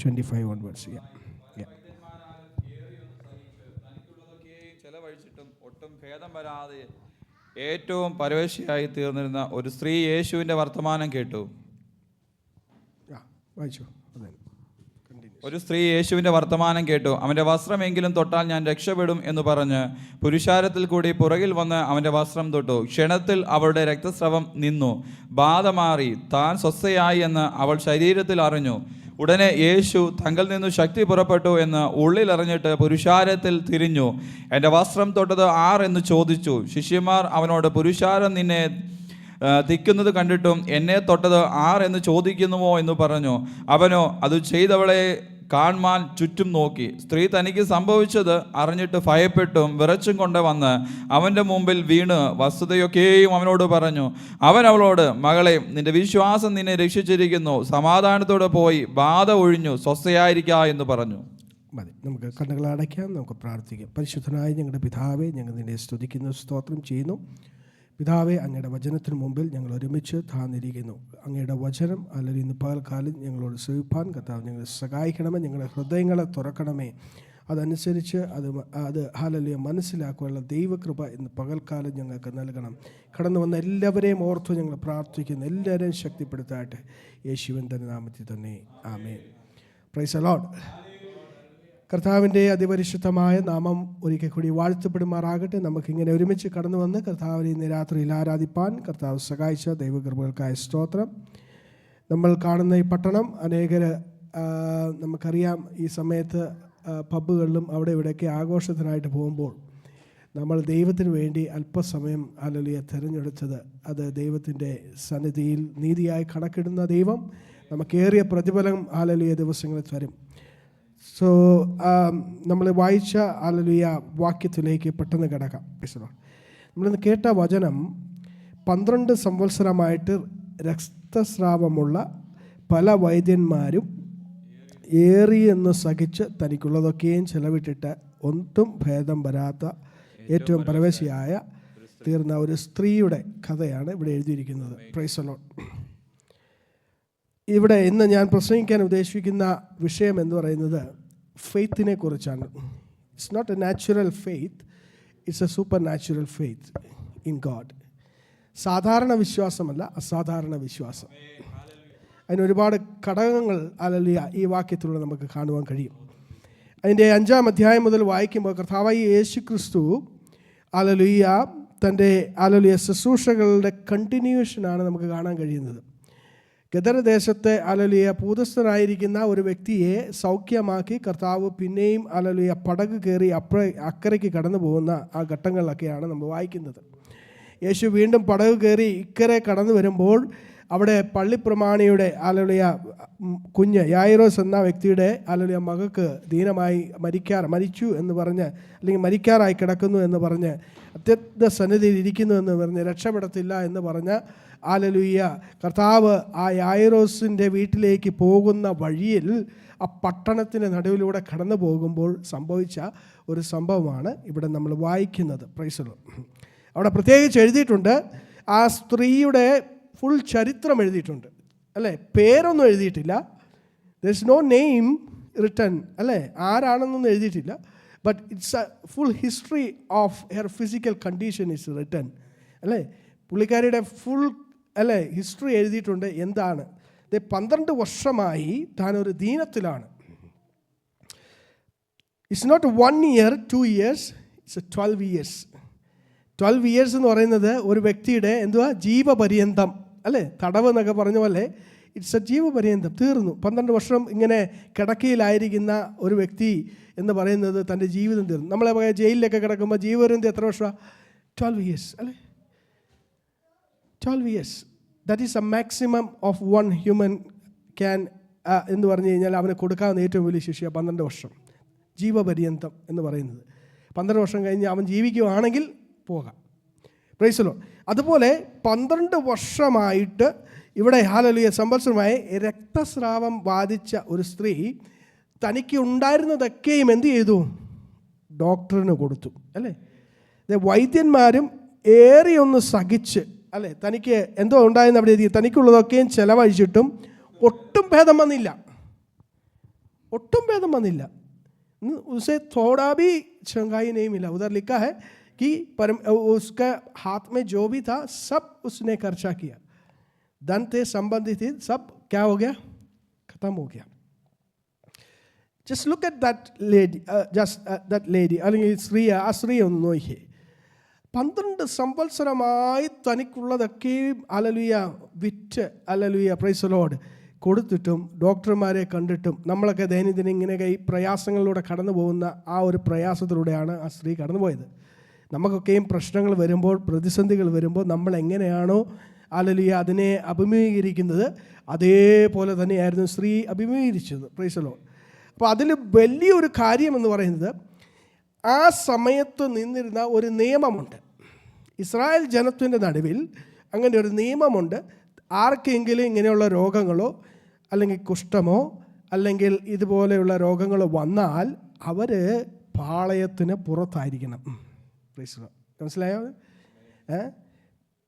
25 onwards. ചെലവഴിച്ചിട്ടും ഒട്ടും ഭേദം വരാതെ ഏറ്റവും പരവശിയായി തീർന്നിരുന്ന ഒരു സ്ത്രീ യേശുവിൻ്റെ വർത്തമാനം കേട്ടു. ഒരു സ്ത്രീ യേശുവിൻ്റെ വർത്തമാനം കേട്ടു. അവൻ്റെ വസ്ത്രമെങ്കിലും തൊട്ടാൽ ഞാൻ രക്ഷപ്പെടും എന്ന് പറഞ്ഞ് പുരുഷാരത്തിൽ കൂടി പുറകിൽ വന്ന് അവൻ്റെ വസ്ത്രം തൊട്ടു. ക്ഷണത്തിൽ അവളുടെ രക്തസ്രവം നിന്നു, ബാധ മാറി, താൻ സ്വസ്ഥയായി എന്ന് അവൾ ശരീരത്തിൽ അറിഞ്ഞു. ഉടനെ യേശു തങ്കിൽ നിന്നു ശക്തി പുറപ്പെട്ടു എന്ന് ഉള്ളിലറിഞ്ഞിട്ട് പുരുഷാരത്തിൽ തിരിഞ്ഞു. എൻ്റെ വസ്ത്രം തൊട്ടത് ആർ എന്ന് ചോദിച്ചു. ശിഷ്യന്മാർ അവനോട്, പുരുഷാരം നിന്നെ തിക്കുന്നത് കണ്ടിട്ടും എന്നെ തൊട്ടത് ആർ എന്ന് ചോദിക്കുന്നുവോ എന്ന് പറഞ്ഞു. അവനോ അത് ചെയ്തവളെ കാണുവാൻ ചുറ്റും നോക്കി. സ്ത്രീ തനിക്ക് സംഭവിച്ചത് അറിഞ്ഞിട്ട് ഭയപ്പെട്ടും വിറച്ചും കൊണ്ട് വന്ന് അവൻ്റെ മുമ്പിൽ വീണ് വസ്തുതയൊക്കെയും അവനോട് പറഞ്ഞു. അവൻ അവളോട്, മകളെ, നിന്റെ വിശ്വാസം നിന്നെ രക്ഷിച്ചിരിക്കുന്നു, സമാധാനത്തോടെ പോയി ബാധ ഒഴിഞ്ഞു സ്വസ്ഥയായിരിക്കുക എന്ന് പറഞ്ഞു. മതി, നമുക്ക് കണ്ണുകൾ അടയ്ക്കാം, നമുക്ക് പ്രാർത്ഥിക്കാം. പരിശുദ്ധനായ ഞങ്ങളുടെ പിതാവേ, ഞങ്ങൾ നിന്നെ സ്തുതിക്കുന്നു, സ്തോത്രം ചെയ്യുന്നു. പിതാവേ, അങ്ങയുടെ വചനത്തിന് മുമ്പിൽ ഞങ്ങൾ ഒരുമിച്ച് താന്നിരിക്കുന്നു. അങ്ങയുടെ വചനം അല്ലെങ്കിൽ ഇന്ന് പകൽക്കാലം ഞങ്ങളോട് സേവിപ്പാൻ കർത്താവ് ഞങ്ങളെ സഹായിക്കണമേ. ഞങ്ങളുടെ ഹൃദയങ്ങളെ തുറക്കണമേ. അതനുസരിച്ച് അത് ഹല്ലേലൂയ മനസ്സിലാക്കുവാനുള്ള ദൈവകൃപ ഇന്ന് പകൽക്കാലം ഞങ്ങൾക്ക് നൽകണം. കടന്നു വന്ന എല്ലാവരെയും ഓർത്തു ഞങ്ങൾ പ്രാർത്ഥിക്കുന്നു. എല്ലാവരെയും ശക്തിപ്പെടുത്താട്ടെ, യേശുവിൻ്റെ നാമത്തിൽ തന്നെ ആമേൻ. Price the Lord. കർത്താവിൻ്റെ അതിപരിശുദ്ധമായ നാമം ഒരിക്കൽ കൂടി വാഴ്ത്തപ്പെടുമാറാകട്ടെ. നമുക്കിങ്ങനെ ഒരുമിച്ച് കടന്നു വന്ന് കർത്താവിനെ ഇന്ന് രാത്രിയിൽ ആരാധിപ്പാൻ കർത്താവ് സഹായിച്ച ദൈവകൃപകൾക്കായ സ്തോത്രം. നമ്മൾ കാണുന്ന ഈ പട്ടണം അനേകർ നമുക്കറിയാം, ഈ സമയത്ത് പബ്ബുകളിലും അവിടെ ഇവിടെയൊക്കെ ആഘോഷത്തിനായിട്ട് പോകുമ്പോൾ നമ്മൾ ദൈവത്തിന് വേണ്ടി അല്പസമയം ഹല്ലേലൂയ തിരഞ്ഞെടുത്തത്, അത് ദൈവത്തിൻ്റെ സന്നിധിയിൽ നീതിയായി കണക്കിടുന്ന ദൈവം നമുക്കേറിയ പ്രതിഫലം ഹല്ലേലൂയ ദിവസങ്ങളിൽ തരും. സോ നമ്മൾ വായിച്ച ഹല്ലേലൂയ വാക്യത്തിലേക്ക് പെട്ടെന്ന് കിടക്കാം. നമ്മളിന്ന് കേട്ട വചനം, 12 സംവത്സരമായിട്ട് രക്തസ്രാവമുള്ള പല വൈദ്യന്മാരും ഏറിയെന്ന് സഹിച്ച് തനിക്കുള്ളതൊക്കെയും ചെലവിട്ടിട്ട് ഒട്ടും ഭേദം വരാത്ത ഏറ്റവും പരവശിയായ തീർന്ന ഒരു സ്ത്രീയുടെ കഥയാണ് ഇവിടെ എഴുതിയിരിക്കുന്നത്. Price the Lord. ഇവിടെ ഇന്ന് ഞാൻ പ്രസംഗിക്കാൻ ഉദ്ദേശിക്കുന്ന വിഷയം എന്ന് പറയുന്നത് ഫെയ്ത്തിനെ കുറിച്ചാണ്. It's not a natural faith, it's a supernatural faith in God. സാധാരണ വിശ്വാസമല്ല, അസാധാരണ വിശ്വാസം. അതിന് ഒരുപാട് ഘടകങ്ങൾ ഹല്ലേലൂയ ഈ വാക്യത്തിലൂടെ നമുക്ക് കാണുവാൻ കഴിയും. അതിൻ്റെ 5-ാം അധ്യായം മുതൽ വായിക്കുമ്പോൾ കർത്താവായ യേശു ക്രിസ്തു ഹല്ലേലൂയ തൻ്റെ ഹല്ലേലൂയ ശുശ്രൂഷകളുടെ കണ്ടിന്യൂഷനാണ് നമുക്ക് കാണാൻ കഴിയുന്നത്. ഗദർദേശത്തെ ഹല്ലേലൂയ ഭൂതസ്ഥനായിരിക്കുന്ന ഒരു വ്യക്തിയെ സൗഖ്യമാക്കി കർത്താവ് പിന്നെയും ഹല്ലേലൂയ പടക് കയറി അക്കരയ്ക്ക് കടന്നു പോകുന്ന ആ ഘട്ടങ്ങളിലൊക്കെയാണ് നമ്മൾ വായിക്കുന്നത്. യേശു വീണ്ടും പടക് കയറി ഇക്കരെ കടന്നു വരുമ്പോൾ അവിടെ പള്ളിപ്രമാണിയുടെ ഹല്ലേലൂയ കുഞ്ഞ് യായിറോസ് എന്ന വ്യക്തിയുടെ ഹല്ലേലൂയ മകൾക്ക് ദീനമായി മരിച്ചു എന്ന് പറഞ്ഞ്, അല്ലെങ്കിൽ മരിക്കാറായി കിടക്കുന്നു എന്ന് പറഞ്ഞ്, അത്യന്ത സന്നിധിയിൽ ഇരിക്കുന്നു എന്ന് പറഞ്ഞ്, രക്ഷപ്പെടത്തില്ല എന്ന് പറഞ്ഞ് ഹല്ലേലൂയ കർത്താവ് ആ യായിറോസിൻ്റെ വീട്ടിലേക്ക് പോകുന്ന വഴിയിൽ ആ പട്ടണത്തിൻ്റെ നടുവിലൂടെ കടന്നു പോകുമ്പോൾ സംഭവിച്ച ഒരു സംഭവമാണ് ഇവിടെ നമ്മൾ വായിക്കുന്നത്. Price the Lord. അവിടെ പ്രത്യേകിച്ച് എഴുതിയിട്ടുണ്ട്, ആ സ്ത്രീയുടെ ഫുൾ ചരിത്രം എഴുതിയിട്ടുണ്ട് അല്ലേ. പേരൊന്നും എഴുതിയിട്ടില്ല. There is no name written അല്ലേ, ആരാണെന്നൊന്നും എഴുതിയിട്ടില്ല. But it's a full history of her physical condition is written അല്ലേ. പുള്ളിക്കാരിയുടെ ഫുൾ അല്ലേ ഹിസ്റ്ററി എഴുതിയിട്ടുണ്ട്. എന്താണ് 12 വർഷമായി താനൊരു ദീനത്തിലാണ്. It's not 1 year 2 years, it's 12 years. 12 years എന്ന് പറയുന്നത് ഒരു വ്യക്തിയുടെ ജീവപര്യന്തം അല്ലേ, തടവ് എന്നൊക്കെ പറഞ്ഞ പോലെ ഇറ്റ്സ് എ ജീവപര്യന്തം. തീർന്നു. 12 വർഷം ഇങ്ങനെ കിടക്കയിലായിരിക്കുന്ന ഒരു വ്യക്തി എന്ന് പറയുന്നത് തൻ്റെ ജീവിതം തീർന്നു. നമ്മളെ ജയിലിലൊക്കെ കിടക്കുമ്പോൾ ജീവപര്യന്തം എത്ര വർഷമാണ്? 12 years അല്ലേ. 12 years. That is A maximum of one human can എന്ന് പറഞ്ഞു കഴിഞ്ഞാൽ അവന് കൊടുക്കാവുന്ന ഏറ്റവും വലിയ ശിക്ഷ 12 വർഷം ജീവപര്യന്തം എന്ന് പറയുന്നത്. 12 വർഷം കഴിഞ്ഞ് അവൻ ജീവിക്കുകയാണെങ്കിൽ പോകാം. Price the Lord. അതുപോലെ 12 വർഷമായിട്ട് ഇവിടെ ഹല്ലേലൂയ സംവത്സരമായി രക്തസ്രാവം ബാധിച്ച ഒരു സ്ത്രീ തനിക്ക് ഉണ്ടായിരുന്നതൊക്കെയും എന്ത് ചെയ്തു? ഡോക്ടറിന് കൊടുത്തു അല്ലേ. വൈദ്യന്മാരും ഏറിയൊന്ന് സഹിച്ച് അല്ലേ, തനിക്ക് എന്തോ ഉണ്ടായെന്ന് അവിടെ എഴുതി, തനിക്കുള്ളതൊക്കെയും ചെലവഴിച്ചിട്ടും ഒട്ടും ഭേദം വന്നില്ല. ഒട്ടും ഭേദം വന്നില്ല. उसे थोड़ा भी चंगाई नहीं मिला. उधर लिखा है कि उसका हाथ में जो भी था सब उसने खर्चा किया. धन थे, संबंधित थे, सब क्या हो गया? खत्म हो गया. Just look at that lady, that lady. അല്ലെങ്കിൽ സ്ത്രീ ഒന്ന് നോക്കിയേ. 12 സംവത്സരമായി തനിക്കുള്ളതൊക്കെയും ഹല്ലേലൂയ വിറ്റ് ഹല്ലേലൂയ പ്രൈസ് ദി ലോർഡ് കൊടുത്തിട്ടും ഡോക്ടർമാരെ കണ്ടിട്ടും നമ്മളൊക്കെ ദൈനംദിനം ഇങ്ങനെയൊക്കെ ഈ പ്രയാസങ്ങളിലൂടെ കടന്നു പോകുന്ന ആ ഒരു പ്രയാസത്തിലൂടെയാണ് ആ സ്ത്രീ കടന്നുപോയത്. നമുക്കൊക്കെയും പ്രശ്നങ്ങൾ വരുമ്പോൾ, പ്രതിസന്ധികൾ വരുമ്പോൾ നമ്മൾ എങ്ങനെയാണോ ഹല്ലേലൂയ അതിനെ അഭിമുഖീകരിക്കുന്നത് അതേപോലെ തന്നെയായിരുന്നു സ്ത്രീ അഭിമുഖീകരിച്ചത്. Price the Lord. അപ്പോൾ അതിൽ വലിയൊരു കാര്യം എന്ന് പറയുന്നത് ആ സമയത്ത് നിന്നിരുന്ന ഒരു നിയമമുണ്ട്. ഇസ്രായേൽ ജനത്തിൻ്റെ നടുവിൽ അങ്ങനെ ഒരു നിയമമുണ്ട്. ആർക്കെങ്കിലും ഇങ്ങനെയുള്ള രോഗങ്ങളോ അല്ലെങ്കിൽ കുഷ്ഠമോ അല്ലെങ്കിൽ ഇതുപോലെയുള്ള രോഗങ്ങൾ വന്നാൽ അവർ പാളയത്തിന് പുറത്തായിരിക്കണം. മനസ്സിലായോ?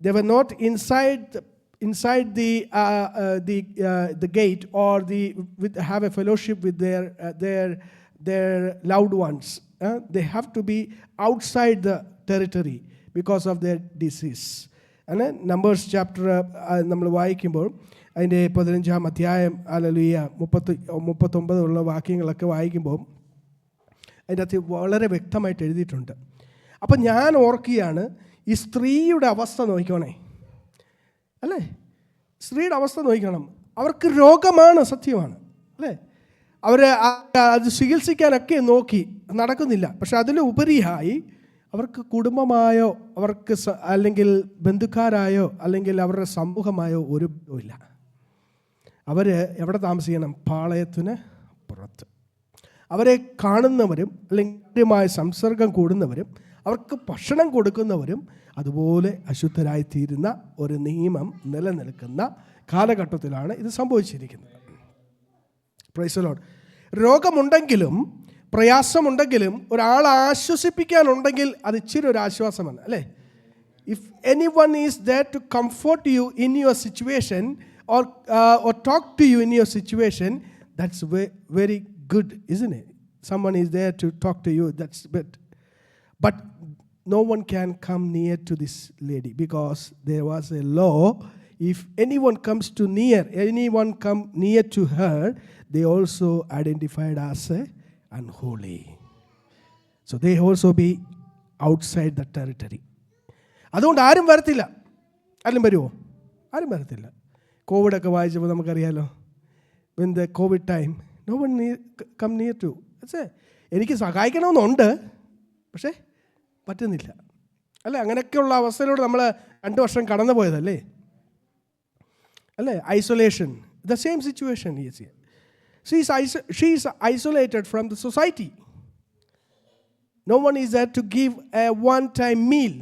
They were not inside the gate or have a fellowship with their loved ones. They have to be outside the territory because of their disease. And numbers chapter നമ്മൾ വായിക്കുമ്പോൾ അതിൻ്റെ 15-ാം അധ്യായം ഹല്ലേലൂയ 39 ഉള്ള വാക്യങ്ങളൊക്കെ വായിക്കുമ്പോൾ അതിൻ്റെ അകത്ത് വളരെ വ്യക്തമായിട്ട് എഴുതിയിട്ടുണ്ട്. അപ്പം ഞാൻ ഓർക്കുകയാണ്, ഈ സ്ത്രീയുടെ അവസ്ഥ നോക്കിക്കോണേ അല്ലേ. സ്ത്രീയുടെ അവസ്ഥ നോക്കണം. അവർക്ക് രോഗമാണ്, സത്യമാണ് അല്ലേ. അവർ അത് ചികിത്സിക്കാനൊക്കെ നോക്കി, നടക്കുന്നില്ല. പക്ഷെ അതിലുപരിയായി അവർക്ക് കുടുംബമായോ അവർക്ക് അല്ലെങ്കിൽ ബന്ധുക്കാരായോ അല്ലെങ്കിൽ അവരുടെ സമൂഹമായോ ഒരു ഇല്ല. അവർ എവിടെ താമസിക്കണം? പാളയത്തിന് പുറത്ത്. അവരെ കാണുന്നവരും അല്ലെങ്കിൽ സംസർഗം കൂടുന്നവരും അവർക്ക് ഭക്ഷണം കൊടുക്കുന്നവരും അതുപോലെ അശുദ്ധരായിത്തീരുന്ന ഒരു നിയമം നിലനിൽക്കുന്ന കാലഘട്ടത്തിലാണ് ഇത് സംഭവിച്ചിരിക്കുന്നത്. Praise the Lord. രോഗമുണ്ടെങ്കിലും പ്രയാസമുണ്ടെങ്കിലും ഒരാളെ ആശ്വസിപ്പിക്കാനുണ്ടെങ്കിൽ അത് ഇച്ചിരി ഒരു ആശ്വാസമാണ് അല്ലേ. If anyone is there to comfort you in your situation or talk to you in your situation, that's very good, isn't it? Someone is there to talk to you, that's good. But no one can come near to this lady because there was a law. If anyone come near to her, they also identified as unholy. So they also be outside the territory. അതുകൊണ്ട് ആരും വരത്തില്ല. ആരും വരുമോ? ആരും വരത്തില്ല. കോവിഡൊക്കെ വായിച്ചപ്പോൾ നമുക്കറിയാലോ, when the COVID time, no one come near to. എനിക്ക് സഹായിക്കണമെന്നുണ്ട്, പക്ഷേ പറ്റുന്നില്ല അല്ലേ? അങ്ങനെയൊക്കെയുള്ള അവസ്ഥയിലൂടെ നമ്മൾ 2 വർഷം കടന്നു പോയതല്ലേ അല്ലേ? Isolation, the same situation is here. She is isolated from the society. No one is there to give a one-time meal.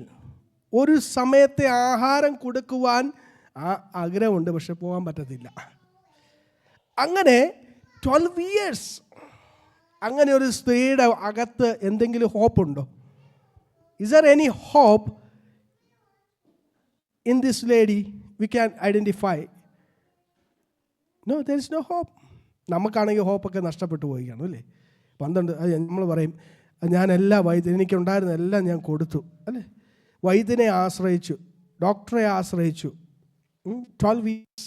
ഒരു സമയത്തെ ആഹാരം കൊടുക്കുവാൻ ആഗ്രഹമുണ്ട്, പക്ഷെ പോകാൻ പറ്റത്തില്ല. അങ്ങനെ 12 years അങ്ങനെ ഒരു സ്ത്രീയുടെ അകത്ത് എന്തെങ്കിലും ഹോപ്പുണ്ടോ? Is there any hope in this lady we can identify? No, there is no hope. നമുക്കാണെങ്കിൽ ഹോപ്പൊക്കെ നഷ്ടപ്പെട്ടു പോയിക്കാണ് അല്ലേ? 12 നമ്മൾ പറയും, ഞാൻ എനിക്കുണ്ടായിരുന്ന എല്ലാം ഞാൻ കൊടുത്തു അല്ലേ? വൈദ്യനെ ആശ്രയിച്ചു, ഡോക്ടറെ ആശ്രയിച്ചു. 12 years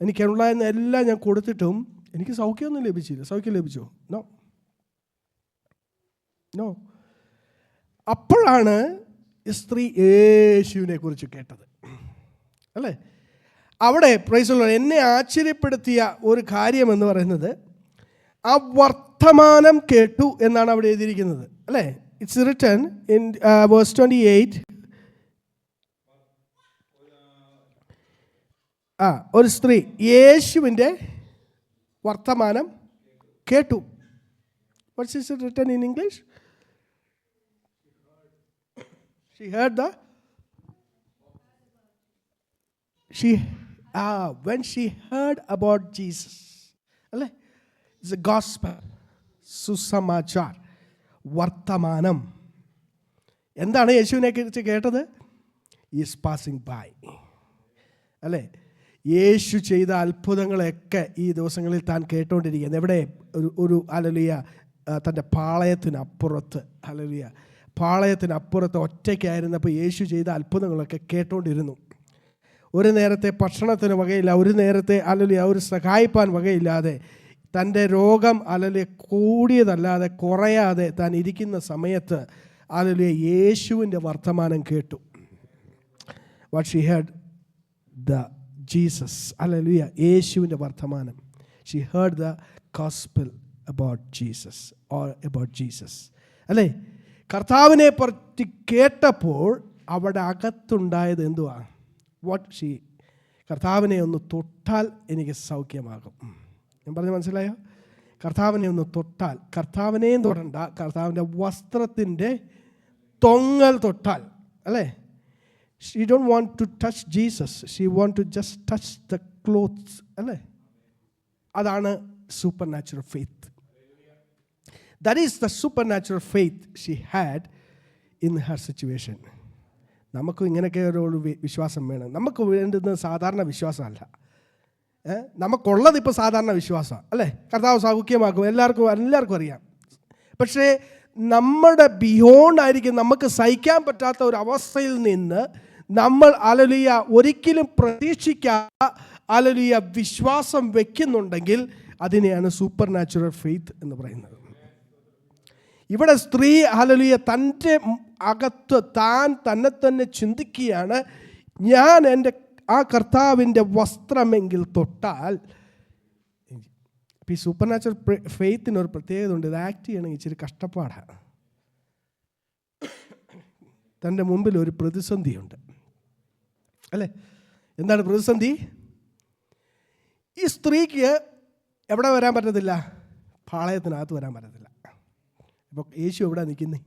എനിക്കുണ്ടായിരുന്ന എല്ലാം ഞാൻ കൊടുത്തിട്ടും എനിക്ക് സൗഖ്യമൊന്നും ലഭിച്ചില്ല. സൗഖ്യം ലഭിച്ചോ? നോ. അപ്പോഴാണ് സ്ത്രീ യേശുവിനെ കുറിച്ച് കേട്ടത് അല്ലേ? അവിടെ പ്രൈസ് ദി ലോർഡ്, എന്നെ ആശ്ചര്യപ്പെടുത്തിയ ഒരു കാര്യം എന്ന് പറയുന്നത് ആ വർത്തമാനം കേട്ടു എന്നാണ് അവിടെ എഴുതിയിരിക്കുന്നത് അല്ലേ? It's written in verse 28. ഒരു സ്ത്രീ യേശുവിൻ്റെ വർത്തമാനം കേട്ടു. What is it written in English? She heard when she heard about Jesus. അല്ലേ? It's a gospel. സുസമാചാർ, വർത്തമാനം. എന്താണ് യേശുവിനെ കുറിച്ച് കേട്ടത്? ഈസ് പാസിംഗ് ബൈ അല്ലേ? യേശു ചെയ്ത അത്ഭുതങ്ങളെയൊക്കെ ഈ ദിവസങ്ങളിൽ താൻ കേട്ടുകൊണ്ടിരിക്കുന്നത്. എവിടെ? ഒരു ഹല്ലേലൂയ, തൻ്റെ പാളയത്തിനപ്പുറത്ത്. ഹല്ലേലൂയ, പാളയത്തിനപ്പുറത്ത് ഒറ്റയ്ക്കായിരുന്നപ്പോൾ യേശു ചെയ്ത അത്ഭുതങ്ങളൊക്കെ കേട്ടുകൊണ്ടിരുന്നു. ഒരു നേരത്തെ ഭക്ഷണത്തിന് വകയില്ല, ഒരു നേരത്തെ ഹല്ലേലൂയ ഒരു സഹായിപ്പാൻ വകയില്ലാതെ, തൻ്റെ രോഗം ഹല്ലേലൂയ കൂടിയതല്ലാതെ കുറയാതെ താൻ ഇരിക്കുന്ന സമയത്ത് ഹല്ലേലൂയ യേശുവിൻ്റെ വർത്തമാനം കേട്ടു. What she heard? The Jesus. Hallelujah, യേശുവിൻ്റെ വർത്തമാനം. She heard the gospel about Jesus or about Jesus അല്ലേ? കർത്താവിനെ പറ്റി കേട്ടപ്പോൾ അവിടെ അകത്തുണ്ടായത് എന്തുവാ? കർത്താവിനെ ഒന്ന് തൊട്ടാൽ എനിക്ക് സൗഖ്യമാകും. ഞാൻ പറഞ്ഞ് മനസ്സിലായോ? കർത്താവിനെ ഒന്ന് തൊട്ടാൽ, കർത്താവിനെയും തൊടണ്ട, കർത്താവിൻ്റെ വസ്ത്രത്തിൻ്റെ തൊങ്ങൽ തൊട്ടാൽ അല്ലേ? She don't want to touch Jesus, she want to just touch the clothes അല്ലേ? അതാണ് supernatural faith. That is the supernatural faith she had in her situation. നമുക്ക് ഇങ്ങനെയൊക്കെ ഒരു വിശ്വാസം വേണം. നമുക്ക് വേണ്ടുന്നത് സാധാരണ വിശ്വാസമല്ല. നമുക്കുള്ളത് ഇപ്പോൾ സാധാരണ വിശ്വാസം അല്ലേ? കർത്താവ് സൗഖ്യമാക്കും, എല്ലാവർക്കും അറിയാം. പക്ഷേ നമ്മുടെ ബിയോണ്ട് ആയിരിക്കും, നമുക്ക് സഹിക്കാൻ പറ്റാത്ത ഒരു അവസ്ഥയിൽ നിന്ന് നമ്മൾ ഹല്ലേലൂയ ഒരിക്കലും പ്രതീക്ഷിക്കാത്ത ഹല്ലേലൂയ വിശ്വാസം വെക്കുന്നുണ്ടെങ്കിൽ അതിനെയാണ് സൂപ്പർ നാച്ചുറൽ ഫെയ്ത്ത് എന്ന് പറയുന്നത്. ഇവിടെ സ്ത്രീ ഹല്ലേലൂയ തൻ്റെ അകത്ത് താൻ തന്നെ ചിന്തിക്കുകയാണ്, ഞാൻ എൻ്റെ ആ കർത്താവിൻ്റെ വസ്ത്രമെങ്കിൽ തൊട്ടാൽ. ഈ സൂപ്പർ നാച്ചുറൽ ഫെയ്ത്തിനൊരു പ്രത്യേകത ഉണ്ട്, ഇത് ആക്ട് ചെയ്യണമെങ്കിൽ ഇച്ചിരി കഷ്ടപ്പാടാണ്. തൻ്റെ മുമ്പിൽ ഒരു പ്രതിസന്ധിയുണ്ട് അല്ലേ? എന്താണ് പ്രതിസന്ധി? ഈ സ്ത്രീക്ക് എവിടെ വരാൻ പറ്റത്തില്ല? പാളയത്തിനകത്ത് വരാൻ പറ്റത്തില്ല. ഇപ്പോൾ യേശു എവിടെ നിൽക്കുന്നേ?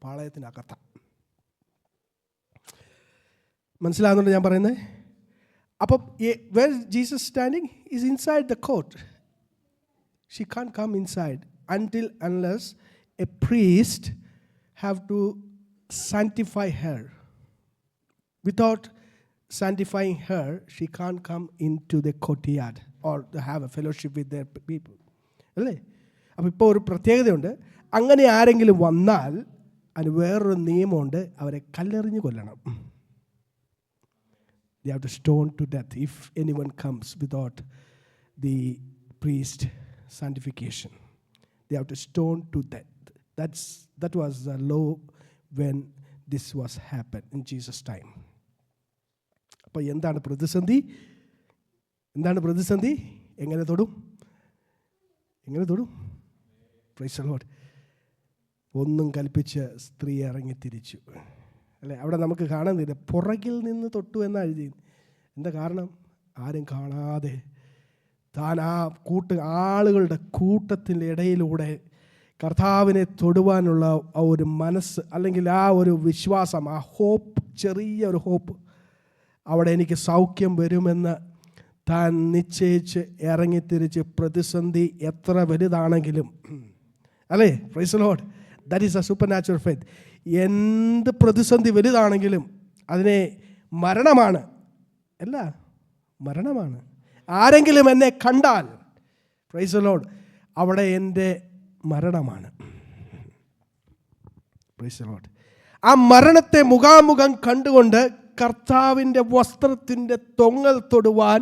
പാളയത്തിനകത്താണ്. മനസ്സിലാകുന്നുണ്ട് ഞാൻ പറയുന്നത്? അപ്പം where is Jesus standing? Is inside the court. She can't come inside unless a priest have to sanctify her. Without sanctifying her, she can't come into the courtyard or to have a fellowship with their people. അല്ലേ? അപ്പോൾ ഇപ്പോൾ ഒരു പ്രത്യേകതയുണ്ട്. അങ്ങനെ ആരെങ്കിലും വന്നാൽ അതിന് വേറൊരു നിയമമുണ്ട്, അവരെ കല്ലെറിഞ്ഞ് കൊല്ലണം. They have to stone to death if anyone comes without the priest sanctification. They have to stone to death. That was the law when this was happened in Jesus' time. അപ്പോൾ എന്താണ് പ്രതിസന്ധി? എങ്ങനെ തൊടും? Praise the Lord. ഒന്നും കൽപ്പിച്ച് സ്ത്രീ ഇറങ്ങി തിരിച്ചു. അല്ലേ? അവിടെ നമുക്ക് കാണുന്നില്ല, പുറകിൽ നിന്ന് തൊട്ടു എന്നാണ് എഴുതി. എന്താ കാരണം? ആരും കാണാതെ താൻ ആ ആളുകളുടെ കൂട്ടത്തിൻ്റെ ഇടയിലൂടെ കർത്താവിനെ തൊടുവാനുള്ള ആ ഒരു മനസ്സ്, അല്ലെങ്കിൽ ആ ഒരു വിശ്വാസം, ആ ഹോപ്പ്, ചെറിയ ഒരു ഹോപ്പ്, അവിടെ എനിക്ക് സൗഖ്യം വരുമെന്ന് താൻ നിശ്ചയിച്ച് ഇറങ്ങിത്തിരിച്ച്, പ്രതിസന്ധി എത്ര വലുതാണെങ്കിലും, അല്ലേ? Price the Lord. That is A supernatural faith. എന്ത് പ്രതിസന്ധി വലുതാണെങ്കിലും അതിനെ മരണമാണ് ആരെങ്കിലും എന്നെ കണ്ടാൽ, പ്രൈസ് ദി ലോർഡ്, അവിടെ എൻ്റെ മരണമാണ്. Price the Lord. ആ മരണത്തെ മുഖാമുഖം കണ്ടുകൊണ്ട് കർത്താവിൻ്റെ വസ്ത്രത്തിൻ്റെ തൊങ്ങൽ തൊടുവാൻ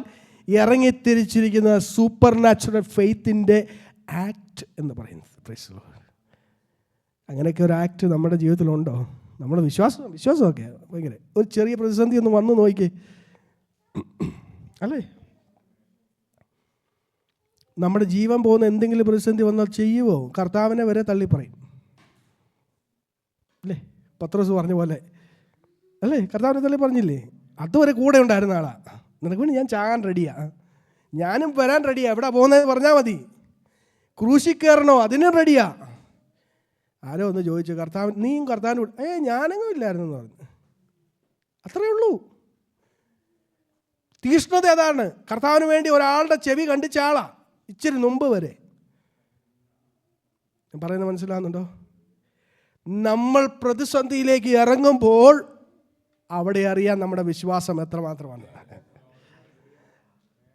ഇറങ്ങിത്തിരിച്ചിരിക്കുന്ന സൂപ്പർ നാച്ചുറൽ ഫെയ്ത്തിൻ്റെ ആക്ട് എന്ന് പറയുന്നത്. Price the Lord. അങ്ങനെയൊക്കെ ഒരു ആക്ട് നമ്മുടെ ജീവിതത്തിലുണ്ടോ? നമ്മുടെ വിശ്വാസമൊക്കെ ഭയങ്കര ഒരു ചെറിയ പ്രതിസന്ധി ഒന്ന് വന്നു നോക്കി, അല്ലേ? നമ്മുടെ ജീവൻ പോകുന്ന എന്തെങ്കിലും പ്രതിസന്ധി വന്നാൽ ചെയ്യുമോ? കർത്താവിനെ വരെ തള്ളിപ്പറയും, അല്ലേ? പത്രോസ് പറഞ്ഞ പോലെ, അല്ലേ? കർത്താവിനെ തള്ളി പറഞ്ഞില്ലേ? അതുവരെ കൂടെ ഉണ്ടായിരുന്ന ആളാ. നിനക്ക് വേണ്ടി ഞാൻ ചാകാൻ റെഡിയാ, ഞാനും വരാൻ റെഡിയാ, എവിടെ പോകുന്നത് പറഞ്ഞാൽ മതി, ക്രൂശിൽ കയറണോ അതിനും റെഡിയാ. ആരോ ഒന്ന് ചോദിച്ചു, നീയും കർത്താവിന് ഞാനെങ്ങും ഇല്ലായിരുന്നു എന്ന് പറഞ്ഞു. അത്രയേ ഉള്ളൂ. തീഷ്ണത അതാണ്. കർത്താവിന് വേണ്ടി ഒരാളുടെ ചെവി കണ്ടിച്ച ആളാ ഇച്ചിരി മുമ്പ് വരെ. ഞാൻ പറയുന്നത് മനസ്സിലാകുന്നുണ്ടോ? നമ്മൾ പ്രതിസന്ധിയിലേക്ക് ഇറങ്ങുമ്പോൾ അവിടെ അറിയാൻ നമ്മുടെ വിശ്വാസം എത്രമാത്രമാണ്.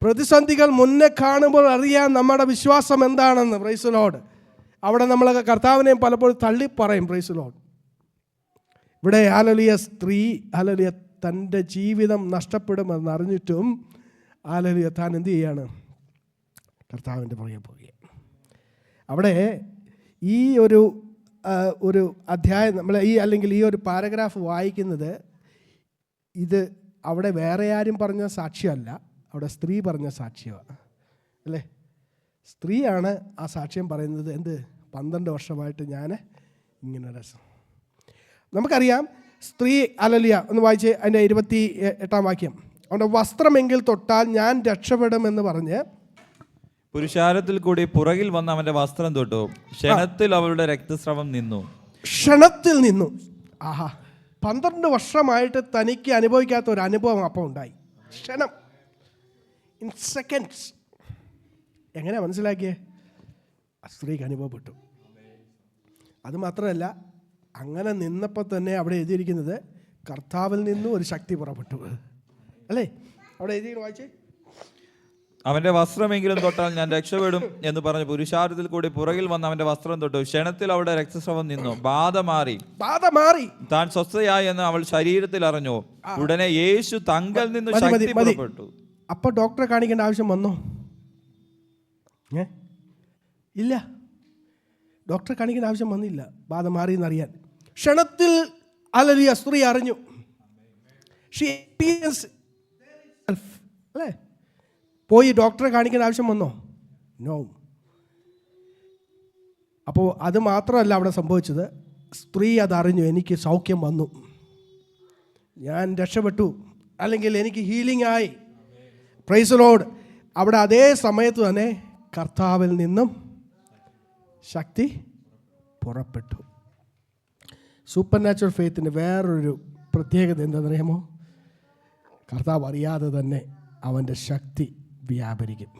പ്രതിസന്ധികൾ മുന്നേ കാണുമ്പോൾ അറിയാൻ നമ്മുടെ വിശ്വാസം എന്താണെന്ന്. Praise the Lord. അവിടെ നമ്മളൊക്കെ കർത്താവിനെയും പലപ്പോഴും തള്ളിപ്പറയും. Praise the Lord. ഇവിടെ ഹല്ലേലൂയ, സ്ത്രീ ഹല്ലേലൂയ തൻ്റെ ജീവിതം നഷ്ടപ്പെടുമെന്ന് അറിഞ്ഞിട്ടും ഹല്ലേലൂയ താൻ എന്ത് ചെയ്യാണ്? കർത്താവിൻ്റെ പുറകെ പോവുകയാണ്. അവിടെ ഈ ഒരു അധ്യായം നമ്മൾ അല്ലെങ്കിൽ ഈ ഒരു പാരഗ്രാഫ് വായിക്കുന്നത്, ഇത് അവിടെ വേറെ ആരും പറഞ്ഞ സാക്ഷ്യമല്ല, അവിടെ സ്ത്രീ പറഞ്ഞ സാക്ഷ്യമാണ്, അല്ലേ? സ്ത്രീയാണ് ആ സാക്ഷ്യം പറയുന്നത്. 12 വർഷമായിട്ട് ഞാൻ ഇങ്ങനെ രസം. നമുക്കറിയാം സ്ത്രീ ഹല്ലേലൂയ ഒന്ന് വായിച്ച് അതിൻ്റെ 28-ാം വാക്യം. അവൻ്റെ വസ്ത്രമെങ്കിൽ തൊട്ടാൽ ഞാൻ രക്ഷപ്പെടുമെന്ന് പറഞ്ഞ് പുരുഷാരത്തിൽ കൂടി പുറകിൽ വന്ന് അവന്റെ വസ്ത്രം തൊട്ടു. ക്ഷണത്തിൽ അവളുടെ രക്തസ്രവം നിന്നു. ആഹാ, 12 വർഷമായിട്ട് തനിക്ക് അനുഭവിക്കാത്ത ഒരു അനുഭവം അപ്പം ഉണ്ടായി. ക്ഷണം, ഇൻ സെക്കൻഡ്സ്. എങ്ങനെയാ മനസ്സിലാക്കിയേ? സ്ത്രീക്ക് അനുഭവപ്പെട്ടു. അതുമാത്രമല്ല, അങ്ങനെ നിന്നപ്പോൾ തന്നെ അവിടെ എഴുതിയിരിക്കുന്നത് കർത്താവിൽ നിന്നും ഒരു ശക്തി പുറപ്പെട്ടു, അല്ലേ? അവിടെ എഴുതിയിരിക്കുന്നത് വായിച്ചേ. അവന്റെ വസ്ത്രമെങ്കിലും തൊട്ടാൽ ഞാൻ രക്ഷപ്പെടും എന്ന് പറഞ്ഞ് പുരുഷാരത്തിൽ കൂടി പുറകിൽ വന്ന് അവന്റെ വസ്ത്രം തൊട്ടു. ക്ഷണത്തിൽ അവളുടെ രക്തസ്രവം നിന്നു, ബാധ മാറി താൻ സ്വസ്ഥയായി എന്ന് അവൾ ശരീരത്തിൽ അറിഞ്ഞു. ഉടനെ യേശു തങ്കൽ നിന്ന് ശക്തി പുറപ്പെട്ടു. അപ്പൊ ഡോക്ടറെ കാണിക്കേണ്ട ആവശ്യം വന്നോ? ഇല്ല, ഡോക്ടറെ കാണിക്കേണ്ട ആവശ്യം വന്നില്ല ബാധ മാറി എന്നറിയാൻ. ക്ഷണത്തിൽ ഹല്ലേലൂയ സ്ത്രീ അറിഞ്ഞു. അല്ലേ? പോയി ഡോക്ടറെ കാണിക്കേണ്ട ആവശ്യം വന്നോ? നോ. അപ്പോൾ അത് മാത്രമല്ല അവിടെ സംഭവിച്ചത്. സ്ത്രീ അതറിഞ്ഞു, എനിക്ക് സൗഖ്യം വന്നു, ഞാൻ രക്ഷപ്പെട്ടു, അല്ലെങ്കിൽ എനിക്ക് ഹീലിംഗ് ആയി. Price the Lord. അവിടെ അതേ സമയത്ത് തന്നെ കർത്താവിൽ നിന്നും ശക്തി പുറപ്പെട്ടു. സൂപ്പർ നാച്ചുറൽ ഫെയ്ത്തിൻ്റെ വേറൊരു പ്രത്യേകത എന്താണെന്നറിയാമോ? കർത്താവ് അറിയാതെ തന്നെ അവൻ്റെ ശക്തി വ്യാപരിക്കും.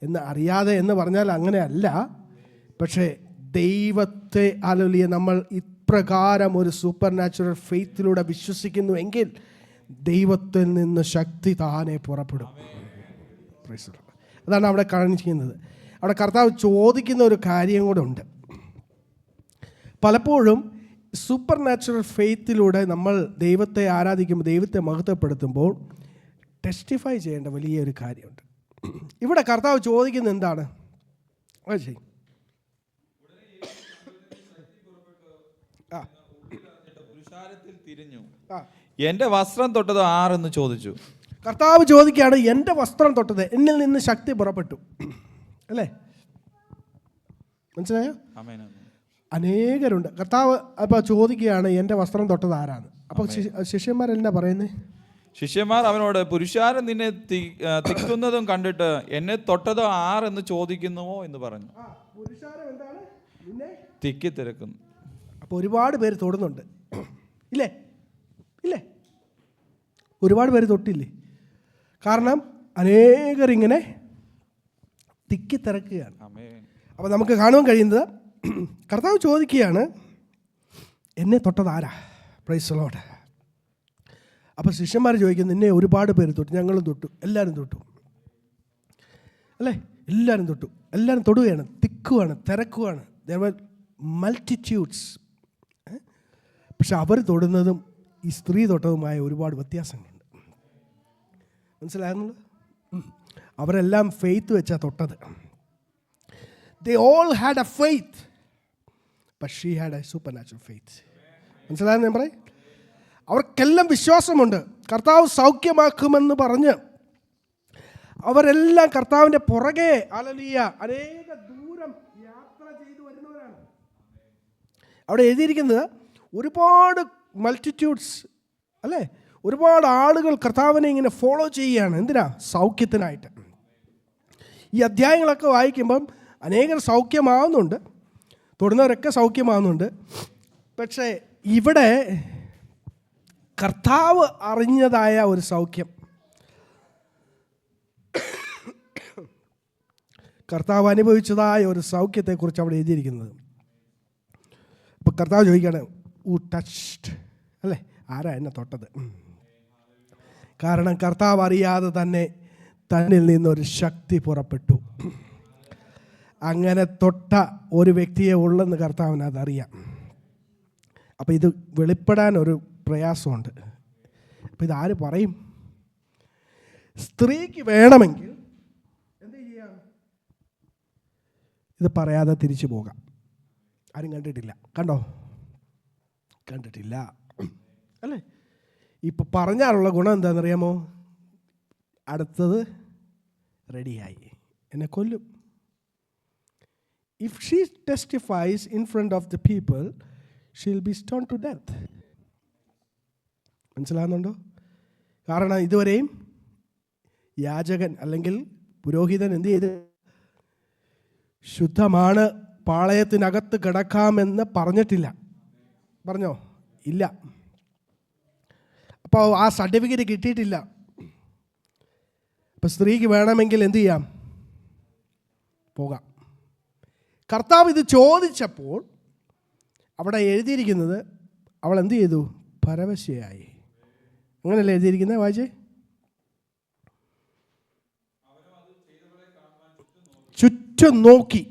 എന്ന് അറിയാതെ എന്ന് പറഞ്ഞാൽ അങ്ങനെയല്ല, പക്ഷേ ദൈവത്തെ ഹല്ലേലൂയ നമ്മൾ ഇപ്രകാരം ഒരു സൂപ്പർ നാച്ചുറൽ ഫെയ്ത്തിലൂടെ വിശ്വസിക്കുന്നു എങ്കിൽ ദൈവത്തിൽ നിന്ന് ശക്തി താനെ പുറപ്പെടും. അതാണ് അവിടെ കാണിക്കുന്നത്. അവിടെ കർത്താവ് ചോദിക്കുന്ന ഒരു കാര്യം കൂടെ ഉണ്ട്. പലപ്പോഴും സൂപ്പർ നാച്ചുറൽ ഫെയ്ത്തിലൂടെ നമ്മൾ ദൈവത്തെ ആരാധിക്കുമ്പോൾ, ദൈവത്തെ മഹത്വപ്പെടുത്തുമ്പോൾ ടെസ്റ്റിഫൈ ചെയ്യേണ്ട വലിയൊരു കാര്യമുണ്ട്. ഇവിടെ കർത്താവ് ചോദിക്കുന്നത് എന്താണ്? പുരുഷാരത്തിൽ തിരിഞ്ഞു, എന്റെ വസ്ത്രം തൊട്ടത് ആരെന്ന് ചോദിച്ചു. കർത്താവ് ചോദിക്കുകയാണ്, എൻ്റെ വസ്ത്രം തൊട്ടത്, എന്നിൽ നിന്ന് ശക്തി പുറപ്പെട്ടു. അല്ലേ? മനസ്സിലായോ? അനേകരുണ്ട്. കർത്താവ് അപ്പോൾ ചോദിക്കുകയാണ്, എൻ്റെ വസ്ത്രം തൊട്ടത് ആരാണ്? അപ്പോൾ ശിഷ്യന്മാരെന്നാ പറയുന്നത്? ശിഷ്യന്മാർ അവനോട്, പുരുഷാരം നിന്നെ തിക്കുന്നതും കണ്ടിട്ട് എന്നെ തൊട്ടത് ആരെന്ന് ചോദിക്കുന്നുവോ എന്ന് പറഞ്ഞു. പുരുഷാരം എന്താണ്? നിന്നെ തിക്കി തിരക്കുന്നു. അപ്പോൾ ഒരുപാട് പേര് തൊടുന്നുണ്ട്, ഇല്ലേ? ഇല്ലേ? ഒരുപാട് പേര് തൊട്ടില്ലേ? കാരണം അനേകരിങ്ങനെ തിക്കി തിരക്കുകയാണ്. അപ്പോൾ നമുക്ക് കാണുവാൻ കഴിയുന്നത്, കർത്താവ് ചോദിക്കുകയാണ്, എന്നെ തൊട്ടത് ആരാ? Price the Lord. അപ്പോൾ ശിഷ്യന്മാർ ചോദിക്കുന്നു, നിന്നെ ഒരുപാട് പേര് തൊട്ടു, ഞങ്ങളും തൊട്ടു, എല്ലാവരും തൊട്ടു, അല്ലേ? എല്ലാവരും തൊട്ടു, എല്ലാവരും തൊടുകയാണ്, തിക്കുവാണ്, തിരക്കുവാണ്. there were multitudes. പക്ഷെ അവർ തൊടുന്നതും ഈ സ്ത്രീ തൊട്ടതുമായ ഒരുപാട് വ്യത്യാസങ്ങളുണ്ട്. മനസ്സിലാകുന്നുള്ളൂ? അവരെല്ലാം ഫെയ്ത്ത് വെച്ചാൽ തൊട്ടത്. They all had a faith, but she had a supernatural faith. മനസ്സിലായെന്ന് ഞാൻ പറയും. അവർക്കെല്ലാം വിശ്വാസമുണ്ട്, കർത്താവ് സൗഖ്യമാക്കുമെന്ന് പറഞ്ഞ് അവരെല്ലാം കർത്താവിൻ്റെ പുറകെ ഹല്ലേലൂയ അനേക ദൂരം യാത്ര ചെയ്തു വരുന്നവരാണ്. അവിടെ എഴുതിയിരിക്കുന്നത് ഒരുപാട് മൾട്ടിറ്റ്യൂഡ്സ്, അല്ലേ? ഒരുപാട് ആളുകൾ കർത്താവിനെ ഇങ്ങനെ ഫോളോ ചെയ്യുകയാണ്. എന്തിനാ? സൗഖ്യത്തിനായിട്ട്. ഈ അധ്യായങ്ങളൊക്കെ വായിക്കുമ്പം അനേകർ സൗഖ്യമാവുന്നുണ്ട്, തൊടുന്നവരൊക്കെ സൗഖ്യമാവുന്നുണ്ട്. പക്ഷേ ഇവിടെ കർത്താവ് അറിഞ്ഞതായ ഒരു സൗഖ്യം, കർത്താവ് അനുഭവിച്ചതായ ഒരു സൗഖ്യത്തെക്കുറിച്ച് അവിടെ എഴുതിയിരിക്കുന്നത്. ഇപ്പം കർത്താവ് ചോദിക്കുകയാണ്, ഹു ടച്ച്ഡ്, അല്ലേ? ആരാ എന്നെ തൊട്ടത്? കാരണം കർത്താവ് അറിയാതെ തന്നെ തന്നിൽ നിന്നൊരു ശക്തി പുറപ്പെട്ടു. അങ്ങനെ തൊട്ട ഒരു വ്യക്തിയെ ഉള്ളെന്ന് കർത്താവിന് അതറിയാം. അപ്പോൾ ഇത് വെളിപ്പെടാൻ ഒരു പ്രയാസമുണ്ട്. അപ്പോൾ ഇതാര് പറയും? സ്ത്രീക്ക് വേണമെങ്കിൽ എന്ത് ചെയ്യാം? ഇത് പറയാതെ തിരിച്ചു പോകാം. ആരും കണ്ടിട്ടില്ല. കണ്ടോ? കണ്ടിട്ടില്ല, അല്ലേ? ഇപ്പം പറഞ്ഞാലുള്ള ഗുണം എന്താണെന്നറിയാമോ? അടുത്തത് റെഡിയായി, എന്നെ കൊല്ലും. If she testifies in front of the people, she'll be stoned to death. മനസ്സിലാകുന്നുണ്ടോ? കാരണം ഇതുവരെയും യാചകൻ അല്ലെങ്കിൽ പുരോഹിതൻ എന്ത് ചെയ്ത്? ശുദ്ധമാണ്, പാളയത്തിനകത്ത് കിടക്കാമെന്ന് പറഞ്ഞിട്ടില്ല. പറഞ്ഞോ? ഇല്ല. അപ്പോൾ ആ സർട്ടിഫിക്കറ്റ് കിട്ടിയിട്ടില്ല. അപ്പം സ്ത്രീക്ക് വേണമെങ്കിൽ എന്ത് ചെയ്യാം? പോകാം. കർത്താവ് ഇത് ചോദിച്ചപ്പോൾ അവിടെ എഴുതിയിരിക്കുന്നത്, അവൾ എന്ത് ചെയ്തു? പരവശയായി. അങ്ങനെയല്ലേ എഴുതിയിരിക്കുന്നത്? വായിച്ചേ. ചുറ്റും നോക്കി.